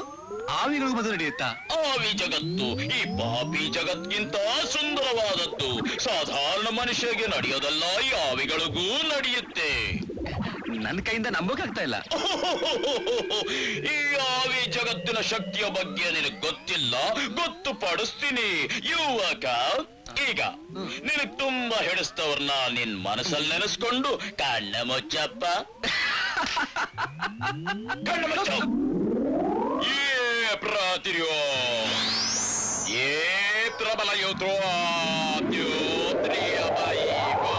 ಆವಿಗಳು ಮದುವೆ ನಡೆಯುತ್ತಾ? ಆವಿ ಜಗತ್ತು ಈ ಪಾಪಿ ಜಗತ್ಗಿಂತ ಸುಂದರವಾದದ್ದು. ಸಾಧಾರಣ ಮನುಷ್ಯರಿಗೆ ನಡೆಯೋದಲ್ಲ, ಈ ಆವಿಗಳಿಗೂ ನಡೆಯುತ್ತೆ. ನನ್ನ ಕೈಯಿಂದ ನಂಬೋಕಾಗ್ತಾ ಇಲ್ಲ. ಈ ಆವಿ ಜಗತ್ತಿನ ಶಕ್ತಿಯ ಬಗ್ಗೆ ನಿನಗೆ ಗೊತ್ತಿಲ್ಲ, ಗೊತ್ತುಪಡಿಸ್ತೀನಿ ಯುವಕ. ಈಗ ನಿನಗ್ ತುಂಬಾ ಹಿಡಿಸ್ತವ್ರನ್ನ ನಿನ್ ಮನಸ್ಸಲ್ಲಿ ನೆನೆಸ್ಕೊಂಡು ಕಣ್ಣ ಮುಚ್ಚಪ್ಪ. ಕಣ್ಣ ಮುಚ್ಚ. Pratrio e trabala io trovato triabaigo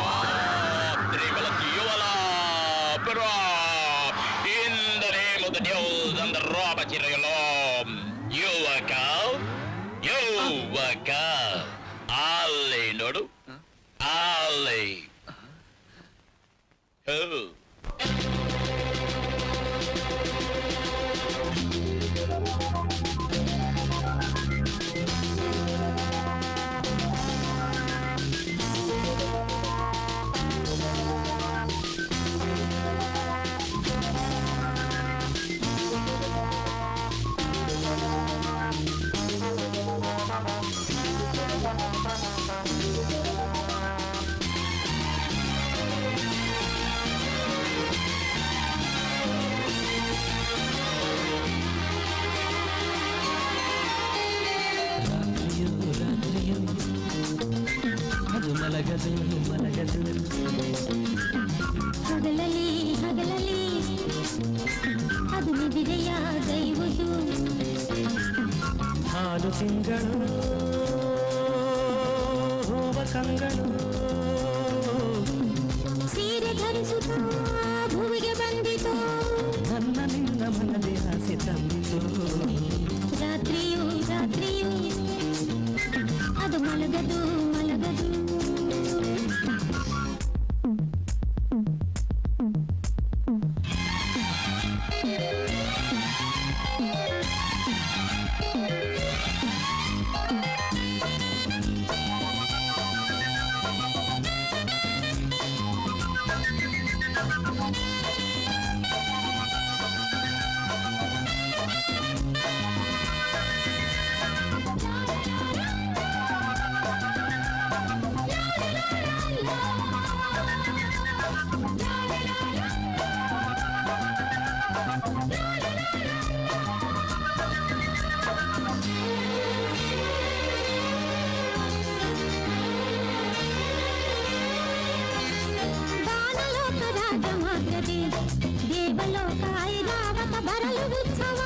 tribala tiola però in the name of the Deus and the Robert Tirelom you wake up alle nodu alle oh ನಿಬಿರೆಯಾಗೈವುದು ಹಾಲು ತಿಂಗಳು ಹೂವ ಕಂಗಳು ಸೀರೆ ಧರಿಸುತ್ತ ಭೂಮಿಗೆ ಬಂದಿತು ನನ್ನ ನಿನ್ನ ಮನದೇ ಆಸೆ ತಂದಿತು ರಾತ್ರಿಯೂ ರಾತ್ರಿಯೂ ಅದು ಮಲಗದು ಮಲಗದು ದೇವಲೋಕ ಐರಾವತ ಬರಲು ಉತ್ಸವ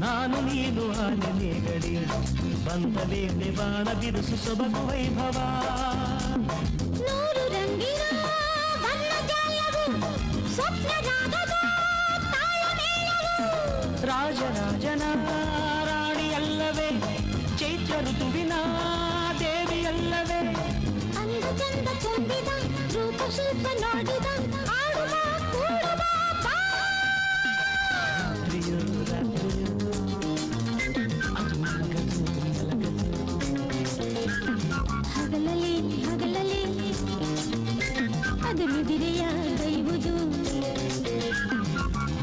ನಾನು ನೀನು ಆನೆ ಗಡಿ ಬಂದ ವೇಳೆ ಬಾಣ ಬಿರುಸು ಸೊಬಗು ವೈಭವ ನೂರು ರಂಗಿನ ಬಣ್ಣ ಜಾಲವು ಸ್ವಪ್ನ ರಾಗದ ತಾಳಮೇಳವು ರಾಜರಾಜನ ರಾಣಿಯಲ್ಲವೇ ಚೈತ್ರ ಋತುವಿನ ದೇವಿಯಲ್ಲವೇ ಅಂದ ಚಂದ ಚಂದಿದ ರೂಪ ಶಿಲ್ಪ ನೋಡಿದ ಆಡುವ ಕೂಡುವ ರಾತ್ರಿಯೋ ರಾತ್ರಿಯೋ ಅದು ಮಲಗದು ಮಲಗದು ಹಗಲಲ್ಲಿ ಹಗಲಲ್ಲಿ ಅದು ನಿಬಿರೆಯಾಗೈವುದು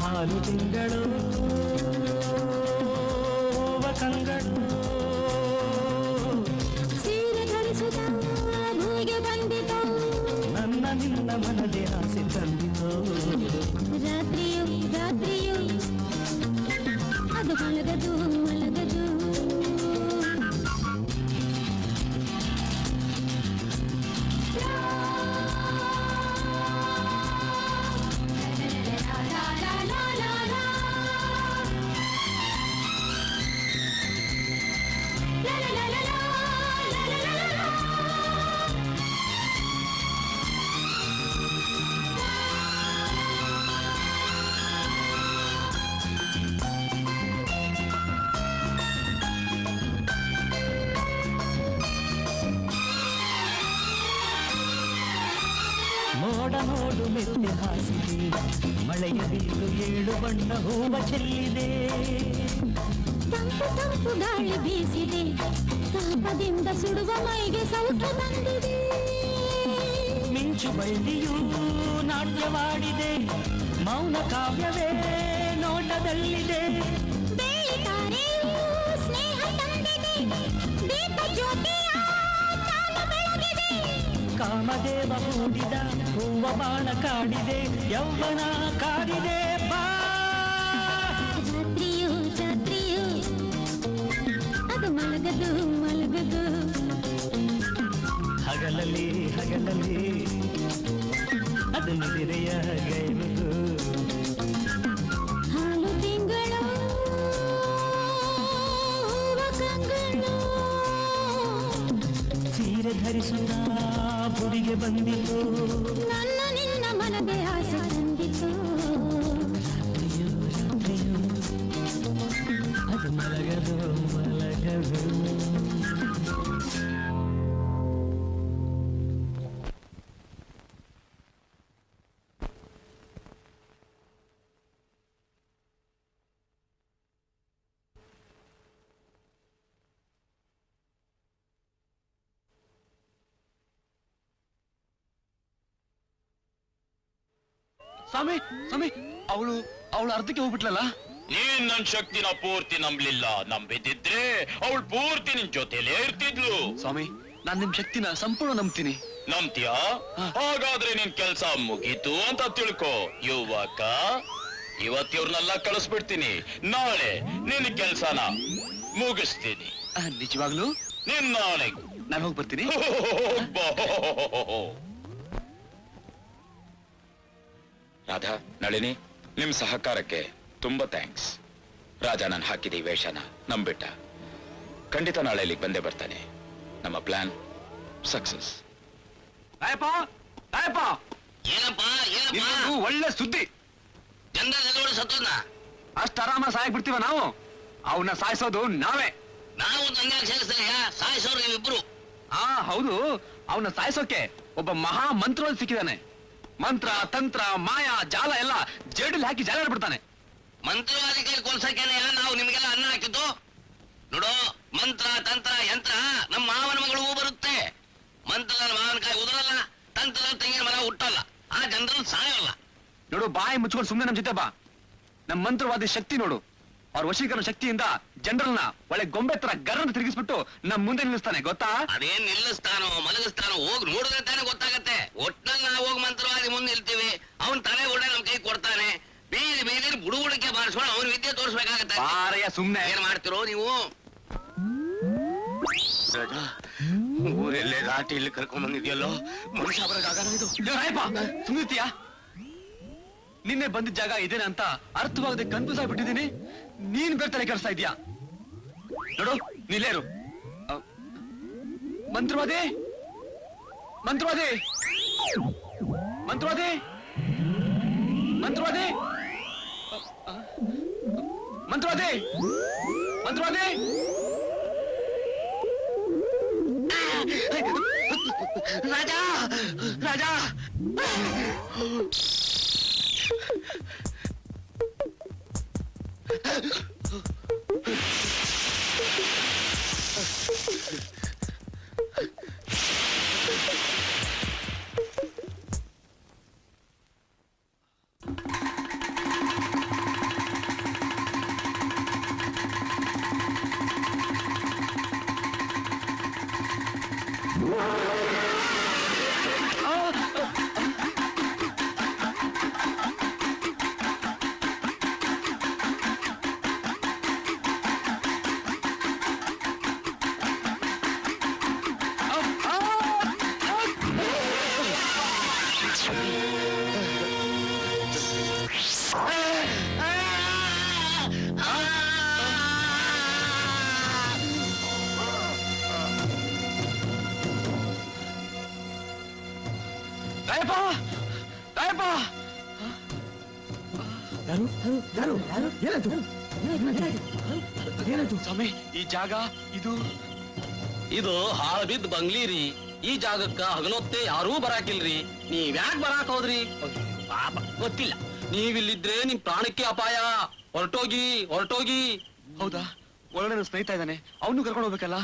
ಹಾಲು ತಿಂಗಳು ಹೂವ ಕಂಗಳು ಸೀರೆ ಧರಿಸುತ್ತ ಭೂಮಿಗೆ ಬಂದಿತು ನನ್ನ ನಿನ್ನ ಮನದೇ ಆಸೆ ತಂದಿತು ರಾತ್ರಿಯೂ ರಾತ್ರಿಯೂ ಅದು ಮಲಗದು ಮಲಗದು ಮೋಡ ನೋಡು ಮೆತ್ತೆ ಹಾಸಿದೆ ಮಳೆಯ ಬಿಲ್ಲು ಏಳು ಬಣ್ಣ ಹೂವ ಚೆಲ್ಲಿದೆ ತಂಪು ತಂಪು ಗಾಳಿ ಬೀಸಿದೆ ತಾಪದಿಂದ ಸುಡುವ ಮೈಗೆ ಸೌಖ್ಯ ಬಂದಿದೆ ಮಿಂಚು ಬಳ್ಳಿಯೂ ನಾಟ್ಯವಾಡಿದೆ ಮೌನ ಕಾವ್ಯವೇ ನೋಟದಲ್ಲಿದೆ ಬೇಯಿತಾರೆಯೂ ಸ್ನೇಹ ತಂದಿದೆ ದೀಪ ಜ್ಯೋತಿಯ ಕಾಮದೇವ ಹೂಡಿದ ಹೂವ ಬಾಣ ಕಾಡಿದೆ ಯೌವನ ಕಾಡಿದೆ ಬಾ ರಾತ್ರಿಯೂ ರಾತ್ರಿಯೂ ಅದು ಮಲಗದು ಮಲಗದು ಹಗಲಲ್ಲಿ ಹಗಲಲ್ಲಿ ಅದು ನಿದಿರೆಯಾಗೈವುದು ಹಾಲು ತಿಂಗಳು ಹೂವ ಕಂಗಳು ಸೀರೆ ಧರಿಸುತ್ತ ಗುಡಿಗೆ ಬಂದಿತು ನನ್ನ ನಿನ್ನ ಮನದೇ ಆಸೆ ತಂದಿತು ರಾತ್ರಿಯೂ ರಾತ್ರಿಯೂ ಅದು ಮಲಗದು ಮಲಗದು ಸ್ವಾಮಿ ಸ್ವಾಮಿ ಅವಳು ಅರ್ಧಕ್ಕೆ ಹೋಗ್ಬಿಟ್ಲಲ್ಲ ನೀನ್ ನನ್ ಶಕ್ತಿನ ಪೂರ್ತಿ ನಂಬ್ಲಿಲ್ಲ ನಂಬಿದ್ರೆ ಅವಳು ಪೂರ್ತಿ ನಿನ್ ಜೊತೆಲೇ ಇರ್ತಿದ್ಲು ಸ್ವಾಮಿ ನಾನ್ ನಿಮ್ ಶಕ್ತಿನ ಸಂಪೂರ್ಣ ನಂಬ್ತೀನಿ ನಂಬ್ತೀಯಾ ಹಾಗಾದ್ರೆ ನಿನ್ ಕೆಲ್ಸ ಮುಗೀತು ಅಂತ ತಿಳ್ಕೊ ಯುವಕ ಇವತ್ತಿವ್ರನ್ನೆಲ್ಲ ಕಳಿಸ್ಬಿಡ್ತೀನಿ ನಾಳೆ ನಿನ್ ಕೆಲ್ಸನ ಮುಗಿಸ್ತೀನಿ ನಿಜವಾಗ್ಲು ನಿನ್ ನಾಳೆಗೆ ನಾನು ಹೋಗಿ ಬರ್ತೀನಿ ರಾಧಾ ನಳಿನಿ ನಿಮ್ ಸಹಕಾರಕ್ಕೆ ತುಂಬಾ ಥ್ಯಾಂಕ್ಸ್. ರಾಜ ನಾನು ಹಾಕಿದ ಈ ವೇಷನ ನಂಬಿಟ್ಟ. ಖಂಡಿತ ನಾಳೆ ಇಲ್ಲಿಗೆ ಬಂದೇ ಬರ್ತಾನೆ. ನಮ್ಮ ಪ್ಲಾನ್ ಸಕ್ಸಸ್. ಏನಪ್ಪ ಒಳ್ಳೆ ಸುದ್ದಿ. ಜನರ ಸತ್ತೋದ ಅಷ್ಟ ಆರಾಮ ಸಾಯಕ್ ಬಿಡ್ತೀವ ನಾವು? ಅವನ್ನ ಸಾಯಿಸೋದು ನಾವೇ. ನಾವು ತಂದಾಗ ಸೇರಿಸ್ತೀಯ, ಸಾಯಿಸೋರು ನೀವಿಬ್ರು. ಹೌದು. ಅವನ್ನ ಸಾಯಿಸೋಕೆ ಒಬ್ಬ ಮಹಾ ಮಂತ್ರವಾದಿ ಸಿಕ್ಕಿದಾನೆ. ಮಂತ್ರ ತಂತ್ರ ಮಾಯಾ ಜಾಲ ಎಲ್ಲ ಜೇಡಲ್ಲಿ ಹಾಕಿ ಜಾಲ ಆಡ್ಬಿಡ್ತಾನೆ. ಮಂತ್ರವಾದಿ ಕೈ ಕೊಲ್ಸಕ್ಕೇನೆ ನಾವು ನಿಮ್ಗೆಲ್ಲ ಅನ್ನ ಹಾಕಿದ್ದು. ನೋಡು, ಮಂತ್ರ ತಂತ್ರ ಯಂತ್ರ ನಮ್ಮ ಮಾವನ ಮಗಳಿಗೂ ಬರುತ್ತೆ. ಮಂತ್ರದ ಮಾವನಕಾಯಿ ಉದರಲ್ಲ, ತಂತ್ರದ ತೆಂಗಿನ ಮರ ಹುಟ್ಟಲ್ಲ, ಆ ಜನರಲ್ಲಿ ಸಾಯಲ್ಲ. ನೋಡು, ಬಾಯಿ ಮುಚ್ಕೊಂಡು ಸುಮ್ಮನೆ ನಮ್ ಜೊತೆ ಬಾ. ನಮ್ ಮಂತ್ರವಾದಿ ಶಕ್ತಿ ನೋಡು. ಅವ್ರ ವಶೀಕರಣ ಶಕ್ತಿಯಿಂದ ಜನರಲ್ನ ಒಳ್ಳೆ ಗೊಂಬೆ ತರ ಗರ್ರನ್ನು ತಿರುಗಿಸ್ಬಿಟ್ಟು ನಮ್ ಮುಂದೆ ನಿಲ್ಲಿಸ್ತಾನೆ, ಗೊತ್ತಾ? ಅದೇನ್ ನಿಲ್ಲಿಸ್ತಾನೋ ಮಲಗಿಸ್ತಾನೋ ಹೋಗಿ ನೋಡಿದ್ರೆ ತಾನೇ ಗೊತ್ತಾಗತ್ತೆ. ಒಟ್ನಲ್ಲಿ ನಾವು ಹೋಗಿ ಮಂತ್ರವಾದಿ ಮುಂದೆ ನಿಲ್ತೀವಿ, ಅವನ್ ತಲೆ ಒಳ್ಳೆ ನಮ್ ಕೈ ಕೊಡ್ತಾನೆ. ಬೀದಿ ಬೀದಿ ಬುಡುಗುಡಕ್ಕೆ ಬಾರಿಸ್ಕೊಂಡು ಅವ್ನ ವಿದ್ಯೆ ತೋರಿಸ್ಬೇಕಾಗತ್ತೆ. ಸುಮ್ನೆ ಏನ್ ಮಾಡ್ತಿರೋ ನೀವು? ಊರೆಲ್ಲೇ ದಾಟಿ ಇಲ್ಲಿ ಕರ್ಕೊಂಡ್ ಬಂದಿದ್ಯಲ್ಲೋ, ಮನುಷ್ಯ ಬರೋದಾಗ ಇದು. ಸುಮ್ನಿತ್ಯಾ? ನಿನ್ನೆ ಬಂದಿದ್ದ ಜಾಗ ಇದೇನೆ ಅಂತ ಅರ್ಥವಾಗದೆ ಕನ್ಫ್ಯೂಸ್ ಆಗ್ಬಿಟ್ಟಿದ್ದೀನಿ. ನೀನ್ ಬೇರೆ ತಲೆ ಕೆಡಿಸ್ತಾ ಇದೀಯಾ? ನೋಡು, ನಿಲ್ಲೇರು. ಮಂತ್ರವಾದಿ, ಮಂತ್ರವಾದಿ, ಮಂತ್ರವಾದಿ, ಮಂತ್ರವಾದಿ, ಮಂತ್ರವಾದಿ, ಮಂತ್ರವಾದಿ. ರಾಜಾ, ರಾಜಾ, ಸ್ವಾಮಿ, ಈ ಜಾಗ ಇದು ಇದು ಹಾಳು ಬಿದ್ದ ಬಂಗ್ಲಿರಿ. ಈ ಜಾಗಕ್ಕ ಹಗಲೊತ್ತೆ ಯಾರೂ ಬರಾಕಿಲ್ರಿ. ನೀವ್ಯಾಕ್ ಬರಾಕ್ ಹೋದ್ರಿ? ಪಾಪ ಗೊತ್ತಿಲ್ಲ. ನೀವಿಲ್ಲಿದ್ರೆ ನಿಮ್ ಪ್ರಾಣಕ್ಕೆ ಅಪಾಯ. ಹೊರಟೋಗಿ, ಹೊರಟೋಗಿ. ಹೌದಾ? ಒಳ್ಳೆ ಸ್ನೇಹಿತ ಇದ್ದಾನೆ, ಅವನು ಕರ್ಕೊಂಡು ಹೋಗ್ಬೇಕಲ್ಲ.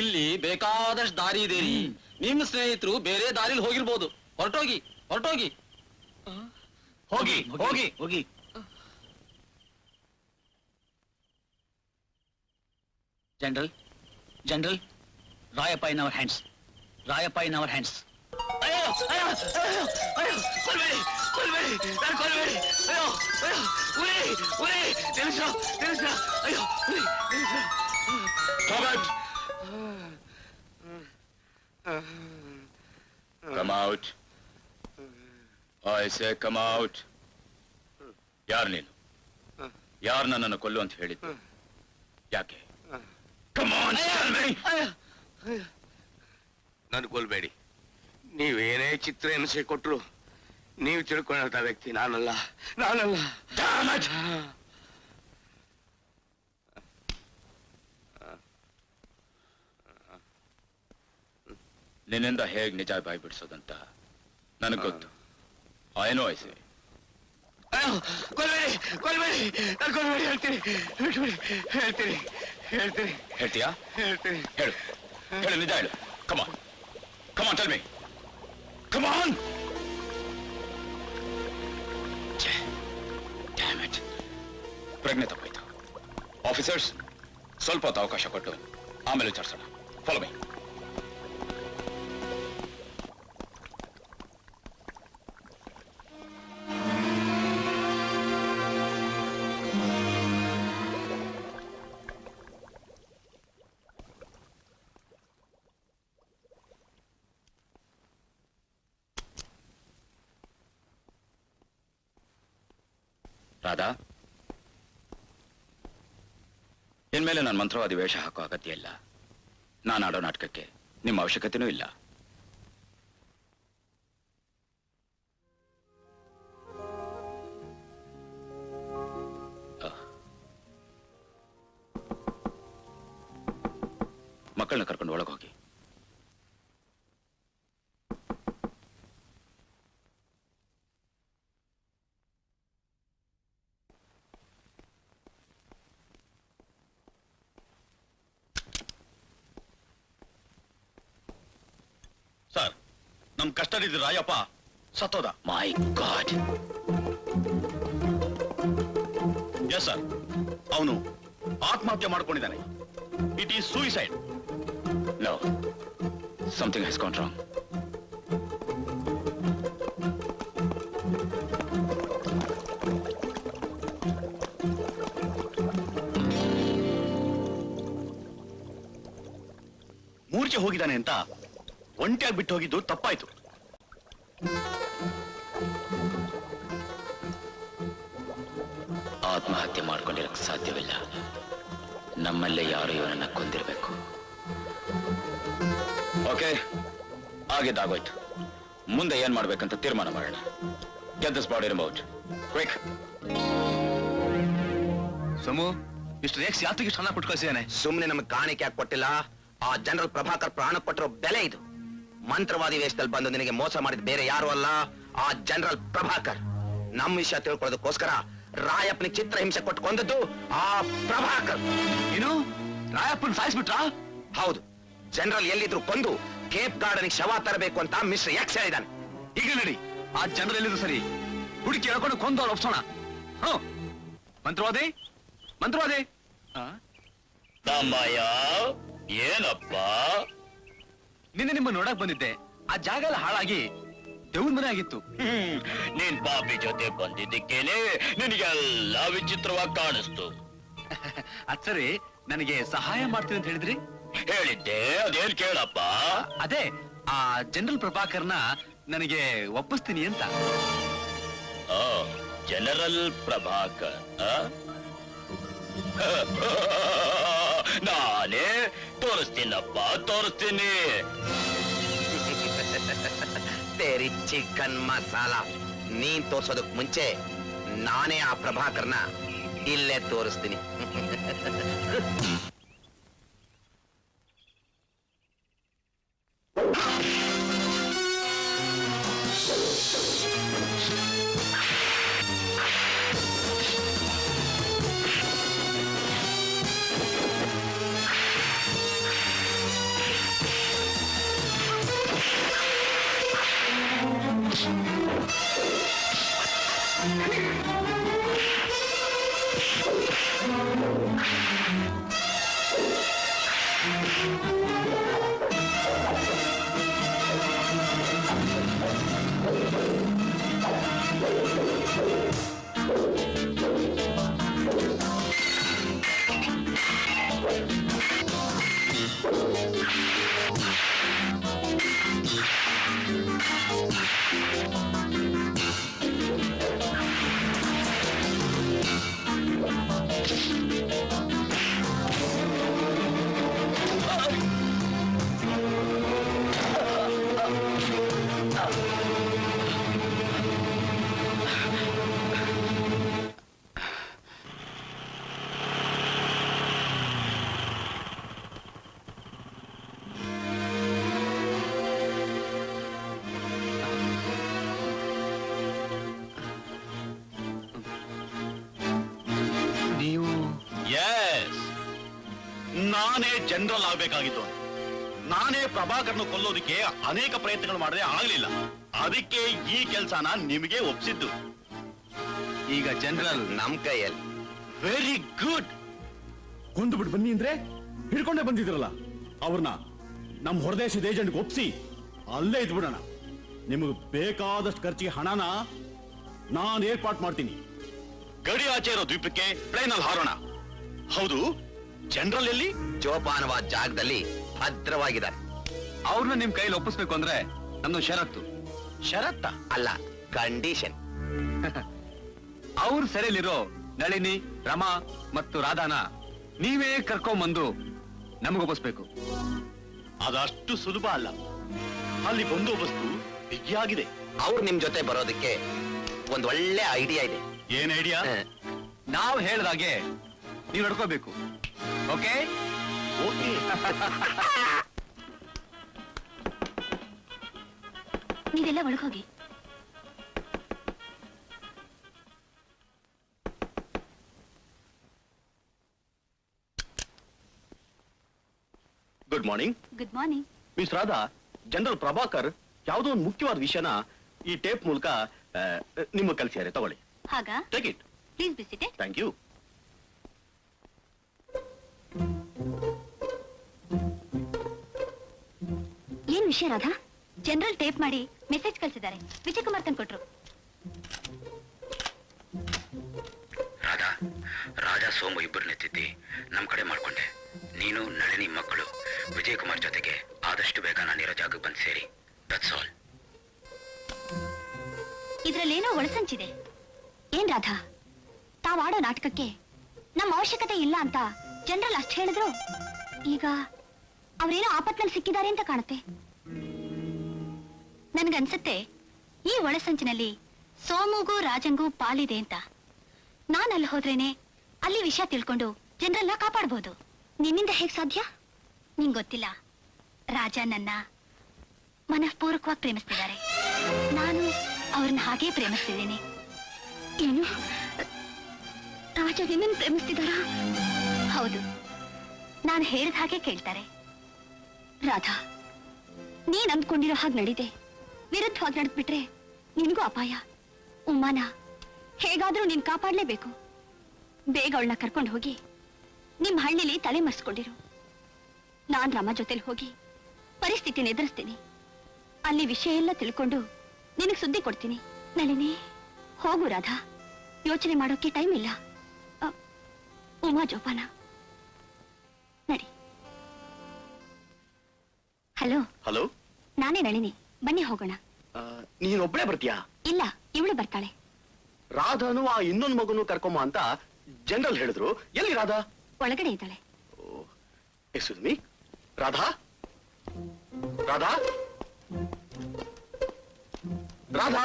ಇಲ್ಲಿ ಬೇಕಾದಷ್ಟು ದಾರಿ ಇದೆ ರೀ. ನಿಮ್ ಸ್ನೇಹಿತರು ಬೇರೆ ದಾರಿಲಿ ಹೋಗಿರ್ಬೋದು. ಹೊರಟೋಗಿ, ಹೊರಟೋಗಿ, ಹೋಗಿ ಹೋಗಿ ಹೋಗಿ. General, general, Rayappa in our hands. Rayappa in our hands. ಅಯ್ಯೋ, ಅಯ್ಯೋ, ಅಯ್ಯೋ, ಅಯ್ಯೋ, ಕೊಲ್ಬೇಡಿ, ಕೊಲ್ಬೇಡಿ, ನಾನು ಕೊಲ್ಬೇಡಿ. ಅಯ್ಯೋ, ಅಯ್ಯೋ, ಉರಿ, ಉರಿ, ನಿಲ್ಲಿಸು, ನಿಲ್ಲಿಸು. ಅಯ್ಯೋ, ಉರಿ, ನಿಲ್ಲಿಸು. Come out. I say come out. ಯಾರು ನೀನು? ಯಾರು ನನ್ನನ್ನು ಕೊಲ್ಲು ಅಂತ ಹೇಳಿದ್ದು? ಯಾಕೆ? Come on, tell me. ನಾನು ಕೊಲ್ಬೇಡಿ. ನೀವೇನೇ ಚಿತ್ರ ಎನಿಸಿ ಕೊಟ್ರು ನೀವು ತಿಳ್ಕೊಂಡ ವ್ಯಕ್ತಿ ನಾನಲ್ಲ, ನಾನಲ್ಲ. ನಿನ್ನಿಂದ ಹೇಗ್ ನಿಜ ಬಾಯಿ ಬಿಡಿಸೋದಂತ ನನಗೆ ಗೊತ್ತು. ಏನೋ ಐಸೆ. ಕೊಲ್ಬೇಡಿ, ಕೊಲ್ಬೇಡಿ, ನಾನು ಕೊಲ್ಬೇಡಿ ಹೇಳ್ತೀನಿ, ಹೇಳ್ತೀನಿ, ಹೇಳ್ತೀನಿ, ಹೇಳ್ತೀನಿ. ಹೇಳ್ತೀಯಾ? ಹೇಳ್ತೀನಿ. ಹೇಳು, ಹೇಳು, ನಿಜ ಹೇಳು. Come on, come on, tell me. Come on. Damn it, ಪ್ರಜ್ಞೆ ತಪ್ಪಾಯ್ತು. ಆಫೀಸರ್ಸ್, ಸ್ವಲ್ಪ ಹೊತ್ತು ಅವಕಾಶ ಕೊಟ್ಟು ಆಮೇಲೆ ವಿಚಾರಿಸೋಣ. Follow me. ರಾಧಾ, ಇನ್ಮೇಲೆ ನಾನು ಮಂತ್ರವಾದಿ ವೇಷ ಹಾಕೋ ಅಗತ್ಯ ಇಲ್ಲ. ನಾನು ಆಡೋ ನಾಟಕಕ್ಕೆ ನಿಮ್ಮ ಅವಶ್ಯಕತೆನೂ ಇಲ್ಲ. ಮಕ್ಕಳನ್ನ ಕರ್ಕೊಂಡು ಒಳಗೆ ಹೋಗಿ. ಸರ್, ನಮ್ ಕಸ್ಟಡಿ ರಾಯಪ್ಪ ಸತ್ತೋದ. My god. ಎಸ್ ಸರ್, ಅವನು ಆತ್ಮಹತ್ಯೆ ಮಾಡ್ಕೊಂಡಿದ್ದಾನೆ. It is suicide. No, something has gone wrong. ಮೂರ್ಛೆ ಹೋಗಿದ್ದಾನೆ ಅಂತ ಒಂಟಿಯಾಗಿ ಬಿಟ್ಟು ಹೋಗಿದ್ದು ತಪ್ಪಾಯ್ತು. ಆತ್ಮಹತ್ಯೆ ಮಾಡ್ಕೊಂಡಿರಕ್ ಸಾಧ್ಯವಿಲ್ಲ. ನಮ್ಮಲ್ಲೇ ಯಾರು ಇವನನ್ನ ಕೊಂದಿರ್ಬೇಕು. ಓಕೆ, ಆಗಿದ್ದಾಗೋಯ್ತು. ಮುಂದೆ ಏನ್ ಮಾಡ್ಬೇಕಂತ ತೀರ್ಮಾನ ಮಾಡೋಣ. Get this body removed quick. Samu, ಇಷ್ಟು ರೇಕ್ಸ್ ಯಾತಿಗೆ ಇಷ್ಟು ಹಣ ಕೊಟ್ಟು ಕಳಿಸಿದಾನೆ? ಸುಮ್ನೆ ನಮಗೆ ಕಾಣಿಕೆ ಯಾಕೆ ಕೊಟ್ಟಿಲ್ಲ? ಆ ಜನರಲ್ ಪ್ರಭಾಕರ್ ಪ್ರಾಣ ಕೊಟ್ಟಿರೋ ಬೆಲೆ ಇದು. ಮಂತ್ರವಾದಿ ವೇಷದಲ್ಲಿ ಬಂದು ನಿನಗೆ ಮೋಸ ಮಾಡಿದ ಬೇರೆ ಯಾರು ಅಲ್ಲ, ಆ ಜನರಲ್ ಪ್ರಭಾಕರ್. ನಮ್ಮ ವಿಷಯ ತಿಳ್ಕೊಳ್ಳೋದಕ್ಕೋಸ್ಕರ ರಾಯಪ್ಪನಿಗೆ ಚಿತ್ರ ಹಿಂಸೆ ಕೊಟ್ಟು ಕೊಂದದ್ದು ಆ ಪ್ರಭಾಕರ್. ಏನು, ರಾಯಪ್ಪನ್ ಸಾಯಿಸ್ಬಿಟ್ರಾ? ಹೌದು. ಜನರಲ್ ಎಲ್ಲಿದ್ರು ಕೊಂದು ಕೇಪ್ ಗಾರ್ಡನ್ ಶವ ತರಬೇಕು ಅಂತ ಮಿಸ್ಟರ್ ಎಕ್ಸ್ ಹೇಳಿದ್ದಾನೆ. ಈಗ ನಡಿ, ಆ ಜನರಲ್ ಎಲ್ಲಿದ್ರು ಸರಿ, ಹುಡುಕಿ ಹೇಳ್ಕೊಂಡು ಕೊಂದು ಅವ್ರು ಒಪ್ಸೋಣ. ಮಂತ್ರವಾದಿ, ಮಂತ್ರವಾದಿ. ತಮ್ಮಯ್ಯ, ಏನಪ್ಪ? ನಿನ್ನೆ ನಿಮ್ಮ ನೋಡಕ್ ಬಂದಿದ್ದೆ. ಆ ಜಾಗ ಎಲ್ಲ ಹಾಳಾಗಿ ದೇವ್ರ ಮನೆ ಆಗಿತ್ತು. ನೀನ್ ಪಾಪಿ ಜೊತೆ ಬಂದಿದ್ದಕ್ಕೇನೆ ನಿನಗೆಲ್ಲ ವಿಚಿತ್ರವಾಗಿ ಕಾಣಿಸ್ತು. ಅದ್ ಸರಿ, ನನಗೆ ಸಹಾಯ ಮಾಡ್ತೀನಿ ಅಂತ ಹೇಳಿದ್ರಿ? ಹೇಳಿದ್ದೆ, ಅದೇನ್ ಕೇಳಪ್ಪ? ಅದೇ ಆ ಜನರಲ್ ಪ್ರಭಾಕರ್ನ ನನಗೆ ಒಪ್ಪಿಸ್ತೀನಿ ಅಂತ. ಜನರಲ್ ಪ್ರಭಾಕರ್? ನಾನೇ ತೋರಿಸ್ತೀನಪ್ಪ, ತೋರಿಸ್ತೀನಿ. ತೇರಿ ಚಿಕನ್ ಮಸಾಲ. ನೀನ್ ತೋರ್ಸೋದಕ್ ಮುಂಚೆ ನಾನೇ ಆ ಪ್ರಭಾಕರ್ನ ಇಲ್ಲೇ ತೋರಿಸ್ತೀನಿ. ನಾನೇ ಜನರಲ್ ಆಗ್ಬೇಕಾಗಿತ್ತು. ನಾನೇ ಪ್ರಭಾಕರ್ನ ಕೊಲ್ಲೋದಕ್ಕೆ ಅನೇಕ ಪ್ರಯತ್ನಗಳು ಮಾಡಿದ್ರೆ ಆಗ್ಲಿಲ್ಲ. ಅದಕ್ಕೆ ಈ ಕೆಲಸನ ನಿಮಗೆ ಒಪ್ಸಿದ್ದು. ಈಗ ಜನರಲ್ ನಮ್ ಕೈಯಲ್ಲಿ. Very good. ಕೊಂದು ಬಿಟ್ಟು ಬನ್ನಿ ಅಂದ್ರೆ ಹಿಡ್ಕೊಂಡೇ ಬಂದಿದ್ರಲ್ಲ, ಅವ್ರನ್ನ ನಮ್ ಹೊರದೇಶದ ಏಜೆಂಟ್ಗೆ ಒಪ್ಸಿ ಅಲ್ಲೇ ಇದ್ಬಿಡೋಣ. ನಿಮಗೆ ಬೇಕಾದಷ್ಟು ಖರ್ಚಿಗೆ ಹಣನ ನಾನು ಏರ್ಪಾಟ್ ಮಾಡ್ತೀನಿ. ಗಡಿ ಆಚೆ ಇರೋ ದ್ವೀಪಕ್ಕೆ ಪ್ಲೇನ್ ಅಲ್ಲಿ ಹಾರೋಣ. ಹೌದು, ಜನರಲ್ ಎಲ್ಲಿ? ಜೋಪಾನವಾದ ಜಾಗದಲ್ಲಿ ಭದ್ರವಾಗಿದ್ದಾರೆ. ಅವ್ರನ್ನ ನಿಮ್ ಕೈಲಿ ಒಪ್ಪಿಸ್ಬೇಕು ಅಂದ್ರೆ ನಮ್ದು ಷರತ್ತು. ಷರತ್ತ ಅಲ್ಲ, ಕಂಡೀಷನ್. ಅವ್ರ ಸೆರೆಯಲ್ಲಿರೋ ನಳಿನಿ, ರಮಾ ಮತ್ತು ರಾಧಾನ ನೀವೇ ಕರ್ಕೊಂಬಂದು ನಮಗೊಪ್ಪಿಸ್ಬೇಕು. ಅದಷ್ಟು ಸುಲಭ ಅಲ್ಲ. ಅಲ್ಲಿ ಬಂದೋಬಸ್ತು ಬಿಗಿಯಾಗಿದೆ. ಅವ್ರು ನಿಮ್ ಜೊತೆ ಬರೋದಕ್ಕೆ ಒಂದ್ ಒಳ್ಳೆ ಐಡಿಯಾ ಇದೆ. ಏನ್ ಐಡಿಯಾ? ನಾವು ಹೇಳ್ದಾಗೆ ನೀವು ನಡ್ಕೋಬೇಕು. Okay okay. ನೀವೆಲ್ಲ ಒಳಗೋಗಿ. Good morning. Good morning. Miss Radha, general Prabhakar ಯಾವುದೋ ಒಂದು ಮುಖ್ಯವಾದ ವಿಷಯನ ಈ ಟೇಪ್ ಮೂಲಕ ನಿಮಗೆ ಕಳಿಸಿದ್ದಾರೆ. ತಗೊಳ್ಳಿ. ಹಾಗಾ? Take it. Please be seated. Thank you. ಏನ್ ವಿಷಯ ರಾಧಾ? ಜನರಲ್ ಟೇಪ್ ಮಾಡಿ ಮೆಸೇಜ್ ಕಳಿಸಿದ್ದಾರೆ. ವಿಜಯ್ ಕುಮಾರ್ ತಂದು ಕೊಟ್ರು. ರಾಧಾ, ರಾಜಾ ಸೋಮು ಇಬ್ಬರನ್ನ ಎತ್ತಿದ್ದಿ ನಮ್ ಕಡೆ ಮಾಡ್ಕೊಂಡೆ. ನೀನು ನಳಿನಿ ಮಕ್ಕಳು ವಿಜಯ್ ಕುಮಾರ್ ಜೊತೆಗೆ ಆದಷ್ಟು ಬೇಗ ನಾನಿರೋ ಜಾಗಕ್ಕೆ ಬಂದು ಸೇರಿ. That's all. ಇದ್ರಲ್ಲೇನೋ ಒಳಸಂಚಿದೆ. ಏನ್ ರಾಧಾ, ತಾವಾಡೋ ನಾಟಕಕ್ಕೆ ನಮ್ಮ ಅವಶ್ಯಕತೆ ಇಲ್ಲ ಅಂತ ಜನರಲ್ ಅಷ್ಟು ಹೇಳಿದ್ರು. ಈಗ ಅವ್ರೇನೋ ಆಪತ್ನಲ್ಲಿ ಸಿಕ್ಕಿದ್ದಾರೆ ಅಂತ ಕಾಣುತ್ತೆ. ನನ್ಗನ್ಸತ್ತೆ ಈ ಒಳಸಂಚಿನಲ್ಲಿ ಸೋಮುಗೂ ರಾಜಂಗೂ ಪಾಲಿದೆ ಅಂತ. ನಾನ್ ಅಲ್ಲಿ ಹೋದ್ರೇನೆ ಅಲ್ಲಿ ವಿಷಯ ತಿಳ್ಕೊಂಡು ಜನರಲ್ನ ಕಾಪಾಡ್ಬೋದು. ನಿನ್ನಿಂದ ಹೇಗ್ ಸಾಧ್ಯ? ನಿಂಗ್ ಗೊತ್ತಿಲ್ಲ, ರಾಜ ನನ್ನ ಮನಃಪೂರ್ವಕವಾಗಿ ಪ್ರೇಮಿಸ್ತಿದ್ದಾರೆ. ನಾನು ಅವ್ರನ್ನ ಹಾಗೇ ಪ್ರೇಮಿಸ್ತಿದ್ದೀನಿ. ಏನು, ರಾಜ ನಿನ್ನನ್ನು ಪ್ರೇಮಿಸ್ತಿದ್ದಾರಾ? ಹೌದು, ನಾನು ಹೇಳಿದ ಹಾಗೆ ಕೇಳ್ತಾರೆ. ರಾಧಾ, ನೀನ್ ಅಂದ್ಕೊಂಡಿರೋ ಹಾಗೆ ನಡೀದೆ. ವಿರುದ್ಧವಾಗಿ ನಡೆದ್ಬಿಟ್ರೆ ನಿನ್ಗೂ ಅಪಾಯ. ಉಮ್ಮಾನ ಹೇಗಾದ್ರೂ ನೀನ್ ಕಾಪಾಡ್ಲೇಬೇಕು. ಬೇಗ ಅವಳನ್ನ ಕರ್ಕೊಂಡು ಹೋಗಿ ನಿಮ್ ಹಳ್ಳಿಲಿ ತಲೆ ಮರೆಸ್ಕೊಂಡಿರು. ನಾನ್ ರಮ ಜೊತೆಲಿ ಹೋಗಿ ಪರಿಸ್ಥಿತಿನ ಎದುರಿಸ್ತೀನಿ. ಅಲ್ಲಿ ವಿಷಯ ಎಲ್ಲ ತಿಳ್ಕೊಂಡು ನಿನಗ್ ಸುದ್ದಿ ಕೊಡ್ತೀನಿ. ನಳಿನಿ, ಹೋಗು ರಾಧಾ, ಯೋಚನೆ ಮಾಡೋಕೆ ಟೈಮ್ ಇಲ್ಲ. ಉಮಾ ಜೋಪಾನ, ನಡಿ. ಹಲೋ. ಹಲೋ, ನಾನೇ ನಳಿನಿ. ಬನ್ನಿ ಹೋಗೋಣ. ನೀನೊಬ್ಳೆ ಬರ್ತೀಯಾ? ಇಲ್ಲ, ಇವಳು ಬರ್ತಾಳೆ. ರಾಧಾನು ಆ ಇನ್ನೊಂದು ಮಗುನು ಕರ್ಕೊಂಬ ಅಂತ ಜನರಲ್ ಹೇಳಿದ್ರು. ಎಲ್ಲಿ ರಾಧಾ? ಒಳಗಡೆ ಇದ್ದಾಳೆ. Excuse me, Radha? ರಾಧಾ? ರಾಧಾ?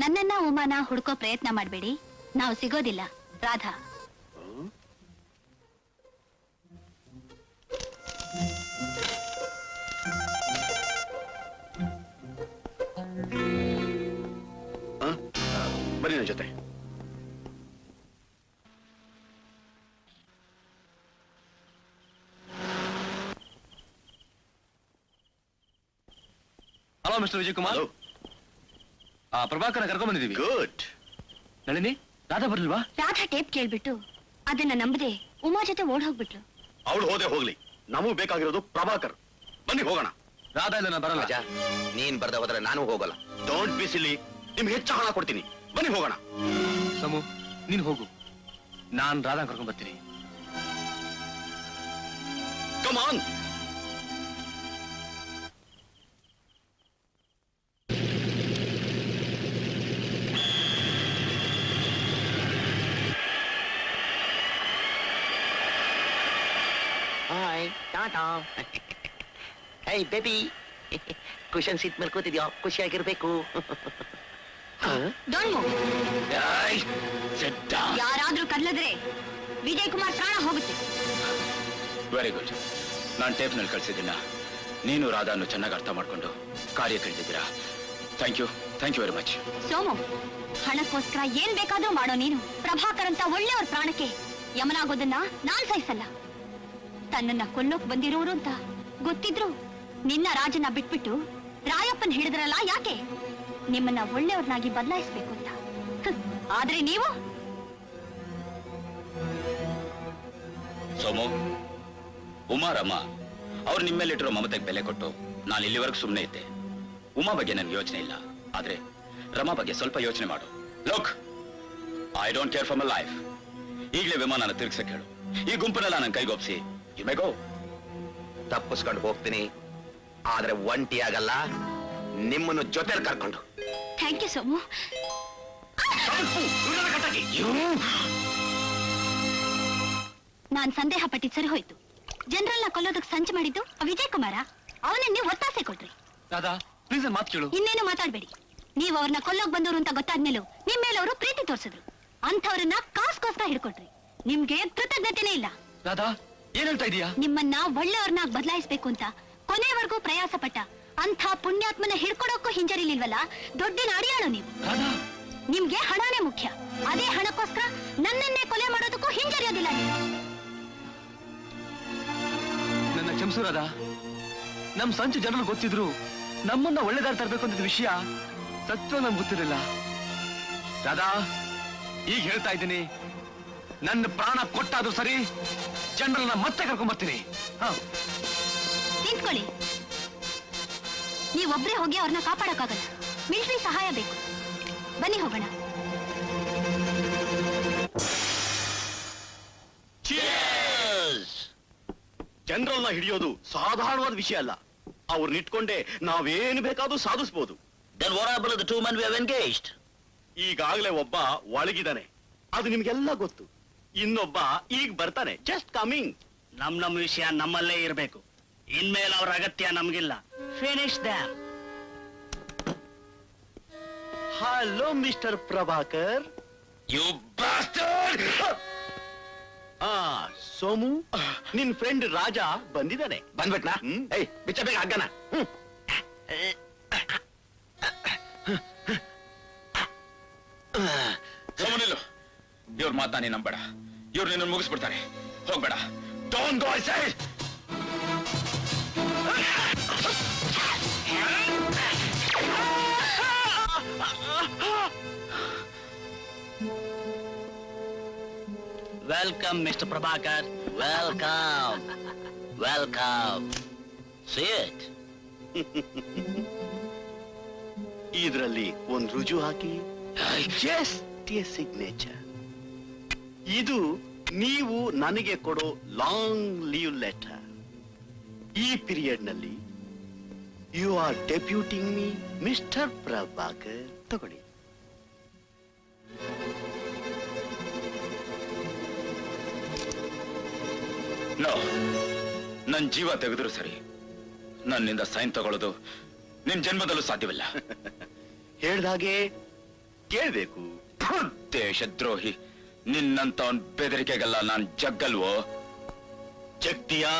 ನನ್ನನ್ನ ಉಮಾನ ಹುಡ್ಕೋ ಪ್ರಯತ್ನ ಮಾಡ್ಬೇಡಿ. ನಾವು ಸಿಗೋದಿಲ್ಲ. ರಾಧಾ. ಬನ್ನಿ ನನ್ನ ಜೊತೆ. Hello mister Vijay Kumar. ಪ್ರಭಾಕರ್ ಕರ್ಕೊಂಡ್ ಬಂದಿದ್ದೀವಿ. ಗುಡ್. ನಳಿನಿ, ರಾಧಾ ಬರ್ಲಿಲ್ವಾ? ರಾಧಾ ಟೇಪ್ ಕೇಳ್ಬಿಟ್ಟು ಅದನ್ನ ನಂಬದೆ ಉಮಾ ಜೊತೆ ಓಡ್ ಹೋಗ್ಬಿಟ್ಲು. ಅವಳು ಹೋದೆ ಹೋಗ್ಲಿ, ನಮಗೂ ಬೇಕಾಗಿರೋದು ಪ್ರಭಾಕರ್. ಬನ್ನಿ ಹೋಗೋಣ. ರಾಧಾ ಇಲ್ಲ, ನಾನು ಬರಲ್ಲ. ನೀನ್ ಬರ್ದ ಹೋದ್ರೆ ನಾನು ಹೋಗಲ್ಲ. ಡೋಂಟ್ ಬಿ ಸಿಲಿ, ನಿಮ್ಗೆ ಹೆಚ್ಚು ಹಣ ಕೊಡ್ತೀನಿ. ಬನ್ನಿ ಹೋಗೋಣ. ಸಮು, ನೀನ್ ಹೋಗು, ನಾನ್ ರಾಧಾ ಕರ್ಕೊಂಡ್ ಬರ್ತೀನಿ. Come on. ಹಾಯ್, ಟಾಟಾ. ಹೇ ಬೇಬಿ, ಕುಶನ್ ಸೀಟ್ ಮೇಲೆ ಕೂತಿದ್ಯೋ? ಖುಷಿಯಾಗಿರ್ಬೇಕು. ಯಾರಾದ್ರೂ ಕದ್ಲದ್ರೆ ವಿಜಯ್ ಕುಮಾರ್ ಪ್ರಾಣ ಹೋಗುತ್ತೆ. Very good. ನಾನು ಟೇಪ್ನಲ್ಲಿ ಕಳಿಸಿದ್ದೀನ. ನೀನು ರಾಧಾನು ಚೆನ್ನಾಗಿ ಅರ್ಥ ಮಾಡ್ಕೊಂಡು ಕಾರ್ಯ ಕಳಿಸಿದ್ದೀರಾ. Thank you very much. Somu, ಹಣಕ್ಕೋಸ್ಕರ ಏನ್ ಬೇಕಾದ್ರೂ ಮಾಡೋ ನೀನು ಪ್ರಭಾಕರ್ ಅಂತ ಒಳ್ಳೆಯವ್ರ ಪ್ರಾಣಕ್ಕೆ ಯಮನಾಗೋದನ್ನ ನಾನ್ ಸಹಿಸಲ್ಲ. ತನ್ನನ್ನ ಕೊಲ್ಲೋಕ್ ಬಂದಿರೋರು ಅಂತ ಗೊತ್ತಿದ್ರು ನಿನ್ನ ರಾಜನ ಬಿಟ್ಬಿಟ್ಟು ರಾಯಪ್ಪನ್ ಹಿಡಿದ್ರಲ್ಲ, ಯಾಕೆ? ನಿಮ್ಮನ್ನ ಒಳ್ಳೆಯವ್ರನ್ನಾಗಿ ಬದಲಾಯಿಸ್ಬೇಕು ಅಂತ. ಆದ್ರೆ ನೀವು ಸೋಮು, ಉಮಾರಮ್ಮ ಅವ್ರು ನಿಮ್ಮ ಮೇಲಿಟ್ಟಿರೋ ಮಮತೆಗೆ ಬೆಲೆ ಕೊಟ್ಟು ನಾನು ಇಲ್ಲಿವರೆಗೂ ಸುಮ್ಮನೆ ಇದ್ದೆ. ಉಮಾ ಬಗ್ಗೆ ನನ್ಗೆ ಯೋಚನೆ ಇಲ್ಲ, ಆದ್ರೆ ರಮಾ ಬಗ್ಗೆ ಸ್ವಲ್ಪ ಯೋಚನೆ ಮಾಡು. Look, I don't care for my life. ಈಗಲೇ ವಿಮಾನನ ತಿರುಗಿಸಕ್ಕೆ ಹೇಳು. ಈ ಗುಂಪನ್ನೆಲ್ಲ ನನ್ನ ಕೈಗೊಪ್ಸಿ ಯು ಮೇ ಗೋ. ತಪ್ಪಿಸ್ಕೊಂಡು ಹೋಗ್ತೀನಿ, ಆದ್ರೆ ಒಂಟಿ ಆಗಲ್ಲ. ನಿಮ್ಮನ್ನು ಜೊತೆಲಿ ಕರ್ಕೊಂಡು. Thank you Somu. ನಾನ್ ಸಂದೇಹ ಪಟ್ಟಿದ್ ಸರಿ ಹೋಯ್ತು. ಜನರಲ್ನ ಕೊಲ್ಲೋದಕ್ಕೆ ಸಂಚು ಮಾಡಿದ್ದು ವಿಜಯ್ ಕುಮಾರ. ಅವನನ್ನ ನೀವು ಒತ್ತಾಸೆ ಕೊಟ್ರಿ. ರಾಧಾ ಪ್ಲೀಸ್ ಮಾತು ಕೇಳು. ಇನ್ನೇನು ಮಾತಾಡ್ಬೇಡಿ. ನೀವು ಅವ್ರನ್ನ ಕೊಲ್ಲೋಗ್ ಬಂದವರು ಅಂತ ಗೊತ್ತಾದ್ಮೇಲೂ ನಿಮ್ ಮೇಲೆ ಅವರು ಪ್ರೀತಿ ತೋರಿಸಿದ್ರು. ಅಂಥವ್ರನ್ನ ಕಾಸ್ಗೋಸ್ಕರ ಹಿಡ್ಕೊಟ್ರಿ. ನಿಮ್ಗೆ ಕೃತಜ್ಞತೆನೇ ಇಲ್ಲ. ರಾಧಾ ಏನ್ ಹೇಳ್ತಾ ಇದೀಯಾ? ನಿಮ್ಮನ್ನ ಒಳ್ಳೆಯವ್ರನ್ನ ಬದಲಾಯಿಸ್ಬೇಕು ಅಂತ ಕೊನೆವರೆಗೂ ಪ್ರಯಾಸ ಪಟ್ಟ ಅಂಥ ಪುಣ್ಯಾತ್ಮನ ಹಿಡ್ಕೊಡೋಕ್ಕೂ ಹಿಂಜರಿಲಿಲ್ವಲ್ಲ. ದೊಡ್ಡಿನ ಅಡಿಯಾಳು ನೀವು. ನಿಮ್ಗೆ ಹಣನೇ ಮುಖ್ಯ. ಅದೇ ಹಣಕ್ಕೋಸ್ಕರ ನನ್ನನ್ನೇ ಕೊಲೆ ಮಾಡೋದಕ್ಕೂ ಹಿಂಜರಿಯೋದಿಲ್ಲ ನೀವು. ನನ್ನ ಕ್ಷಮಿಸು ರಾಧಾ. ನಮ್ ಸಂಚು ಜನರು ಗೊತ್ತಿದ್ರು ನಮ್ಮನ್ನ ಒಳ್ಳೆದಾರಿ ತರಬೇಕು ಅಂತ ವಿಷಯ ಸತ್ವ ನಮ್ಗೆ ಗೊತ್ತಿರಲಿಲ್ಲ. ರಾಧಾ ಈಗ ಹೇಳ್ತಾ ಇದ್ದೀನಿ, ನನ್ನ ಪ್ರಾಣ ಕೊಟ್ಟಾದ್ರೂ ಸರಿ ಜನರನ್ನ ಮತ್ತೆ ಕರ್ಕೊಂಡ್ ಬರ್ತೀನಿ. ನಿಂತ್ಕೊಳ್ಳಿ. ನೀವೊಬ್ರೇ ಹೋಗಿ ಅವ್ರನ್ನ ಕಾಪಾಡಕ್ಕಾಗಲ್ಲ. ಮಿಲಿಟರಿ ಸಹಾಯ ಬೇಕು. ಬನ್ನಿ ಹೋಗೋಣ. ಜನರಲ್ನ ಹಿಡಿಯೋದು ಸಾಧಾರಣವಾದ ವಿಷಯ ಅಲ್ಲ. ಅವ್ರನ್ನ ಇಟ್ಕೊಂಡೆ ನಾವೇನು ಬೇಕಾದ್ರೂ ಸಾಧಿಸಬಹುದು. Then what happened to the two men we have engaged? ಈಗಾಗಲೇ ಒಬ್ಬ ಒಳಗಿದ್ದಾನೆ, ಅದು ನಿಮ್ಗೆಲ್ಲ ಗೊತ್ತು. ಇನ್ನೊಬ್ಬ ಈಗ ಬರ್ತಾನೆ, ಜಸ್ಟ್ ಕಮಿಂಗ್. ನಮ್ ವಿಷಯ ನಮ್ಮಲ್ಲೇ ಇರಬೇಕು. ಇನ್ಮೇಲೆ ಅವ್ರ ಅಗತ್ಯ ನಮ್ಗಿಲ್ಲ. Finish them. Hello mister Prabhakar. You bastard. Somu, ನಿನ್ ಫ್ರೆಂಡ್ ರಾಜ ಬಂದಿದ್ದಾನೆ. ಬಂದ್ಬಿಟ್ನಾ? ಏಯ್ ಬಿಚ್ಚ ಬೇಗ ಹಗ್ಗನ. ಸೋಮನಿಲ್ಲು, ಇವ್ರ ಮಾತನ್ನ ನೀನ್ ನಂಬೇಡ. ಇವ್ರು ನಿನ್ನ ಮುಗಿಸ್ಬಿಡ್ತಾರೆ. ಹೋಗ್ಬೇಡ. Don't go outside. Welcome mister Prabhakar. Welcome. Welcome. See it. ಇದರಲ್ಲಿ ಒಂದು ರುಜು ಹಾಕಿ. Just a signature. ಇದು ನೀವು ನನಗೆ ಕೊಡೋ ಲಾಂಗ್ ಲೀವ್ ಲೆಟರ್. ಈ ಪೀರಿಯಡ್ ನಲ್ಲಿ you are deputing me mister Prabhakar. ತಗೊಳ್ಳಿ. ನೋ, ನನ್ ಜೀವ ತೆಗೆದ್ರು ಸರಿ, ನನ್ನಿಂದ ಸೈನ್ ತಗೊಳ್ಳೋದು ನಿನ್ ಜನ್ಮದಲ್ಲೂ ಸಾಧ್ಯವಿಲ್ಲ. ಹೇಳ್ದಾಗೆ ಕೇಳ್ಬೇಕು. ದೇಶದ್ರೋಹಿ, ನಿನ್ನಂತವನ್ ಬೆದರಿಕೆಗೆಲ್ಲ ನಾನ್ ಜಗ್ಗಲ್ವೋ? ಜಗ್ತೀಯಾ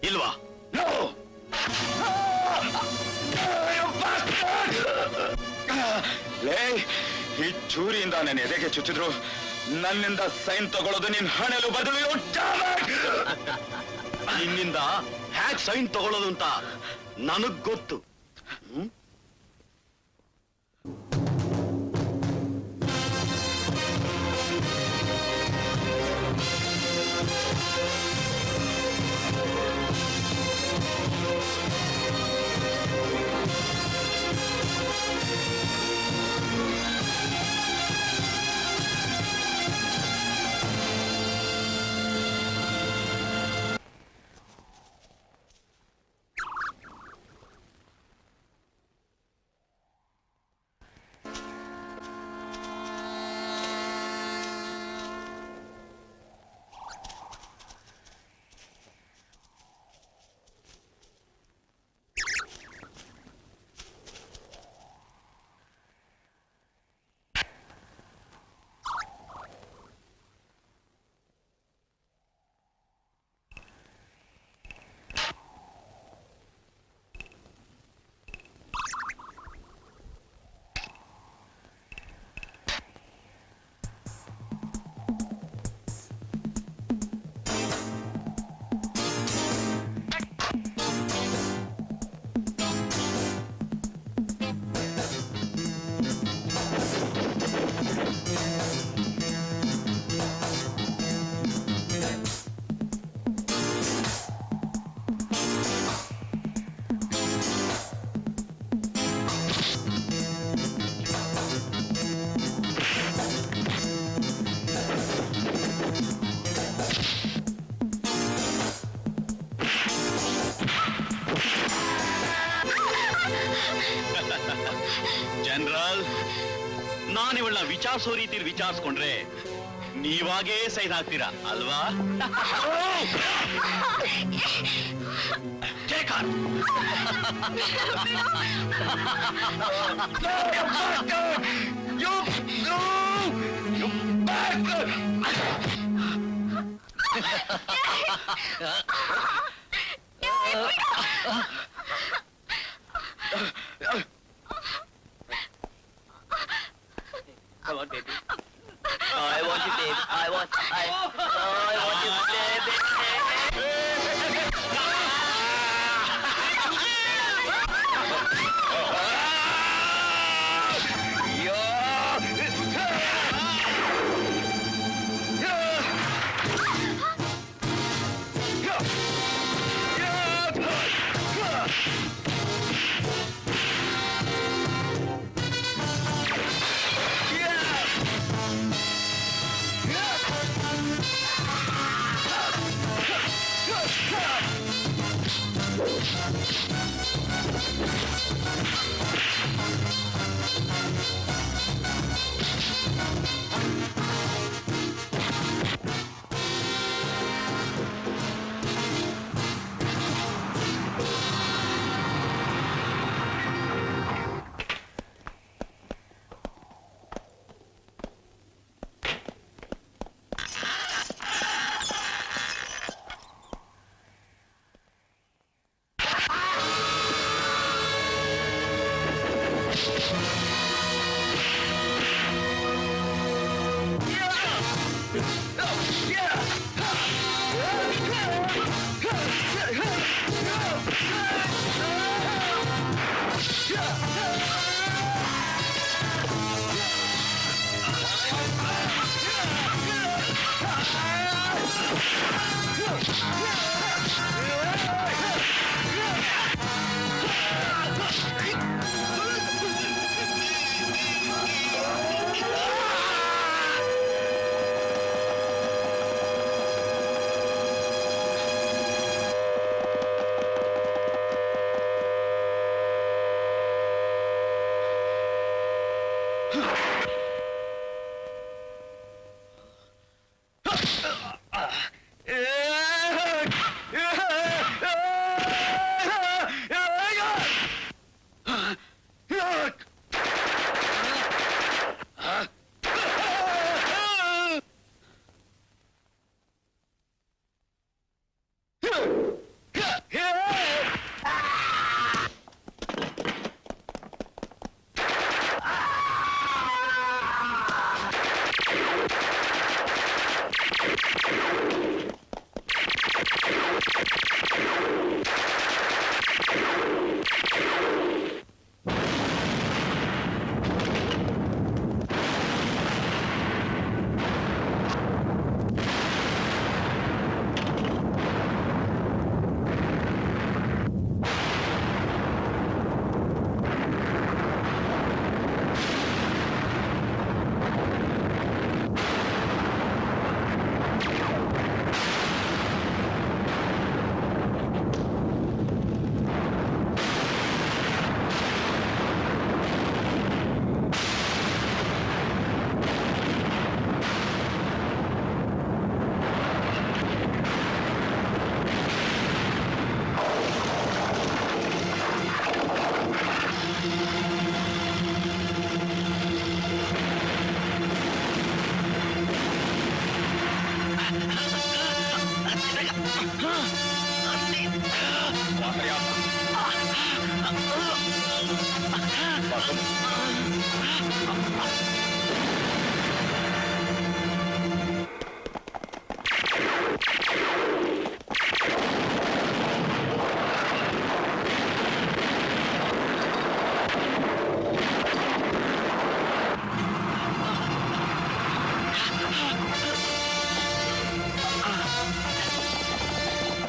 ಇಲ್ವಾ? ನೋ. ಲೇ, ಈ ಚೂರಿಯಿಂದ ನನ್ನ ಎದೆಗೆ ಚುಚ್ಚಿದ್ರು ನನ್ನಿಂದ ಸೈನ್ ತಗೊಳ್ಳೋದು ನಿನ್ ಹಣೆಲು ಬದಲು. ನಿನ್ನಿಂದ ಹ್ಯಾಕ್ ಸೈನ್ ತಗೊಳ್ಳೋದು ಅಂತ ನನಗ್ ಗೊತ್ತು. ಜನರಲ್, ನಾನಿವಳನ್ನ ವಿಚಾರಿಸೋ ರೀತಿಲಿ ವಿಚಾರಿಸ್ಕೊಂಡ್ರೆ ನೀವಾಗೇ ಸೈನ್ ಹಾಕ್ತೀರಾ ಅಲ್ವಾ? ಜಯಕಾರ್ Come on, baby. I want you, baby. I want you, baby.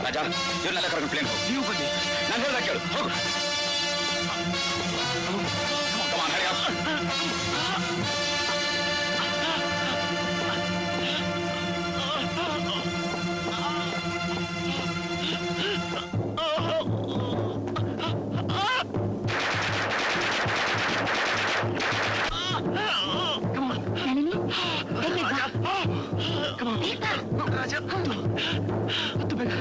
Raja, ಇವ್ರನ್ನೆಲ್ಲ ಕರ್ಕೊಂಡು ಪ್ಲೇನ್ ಹೋಗಿ. ನೀವು ಬನ್ನಿ, ನಾನು ಹೇಳ್ದ ಕೇಳು. ಹೋಗು. Come on, hurry up. ರಾಜ ಹತ್ತು ಬೇಗ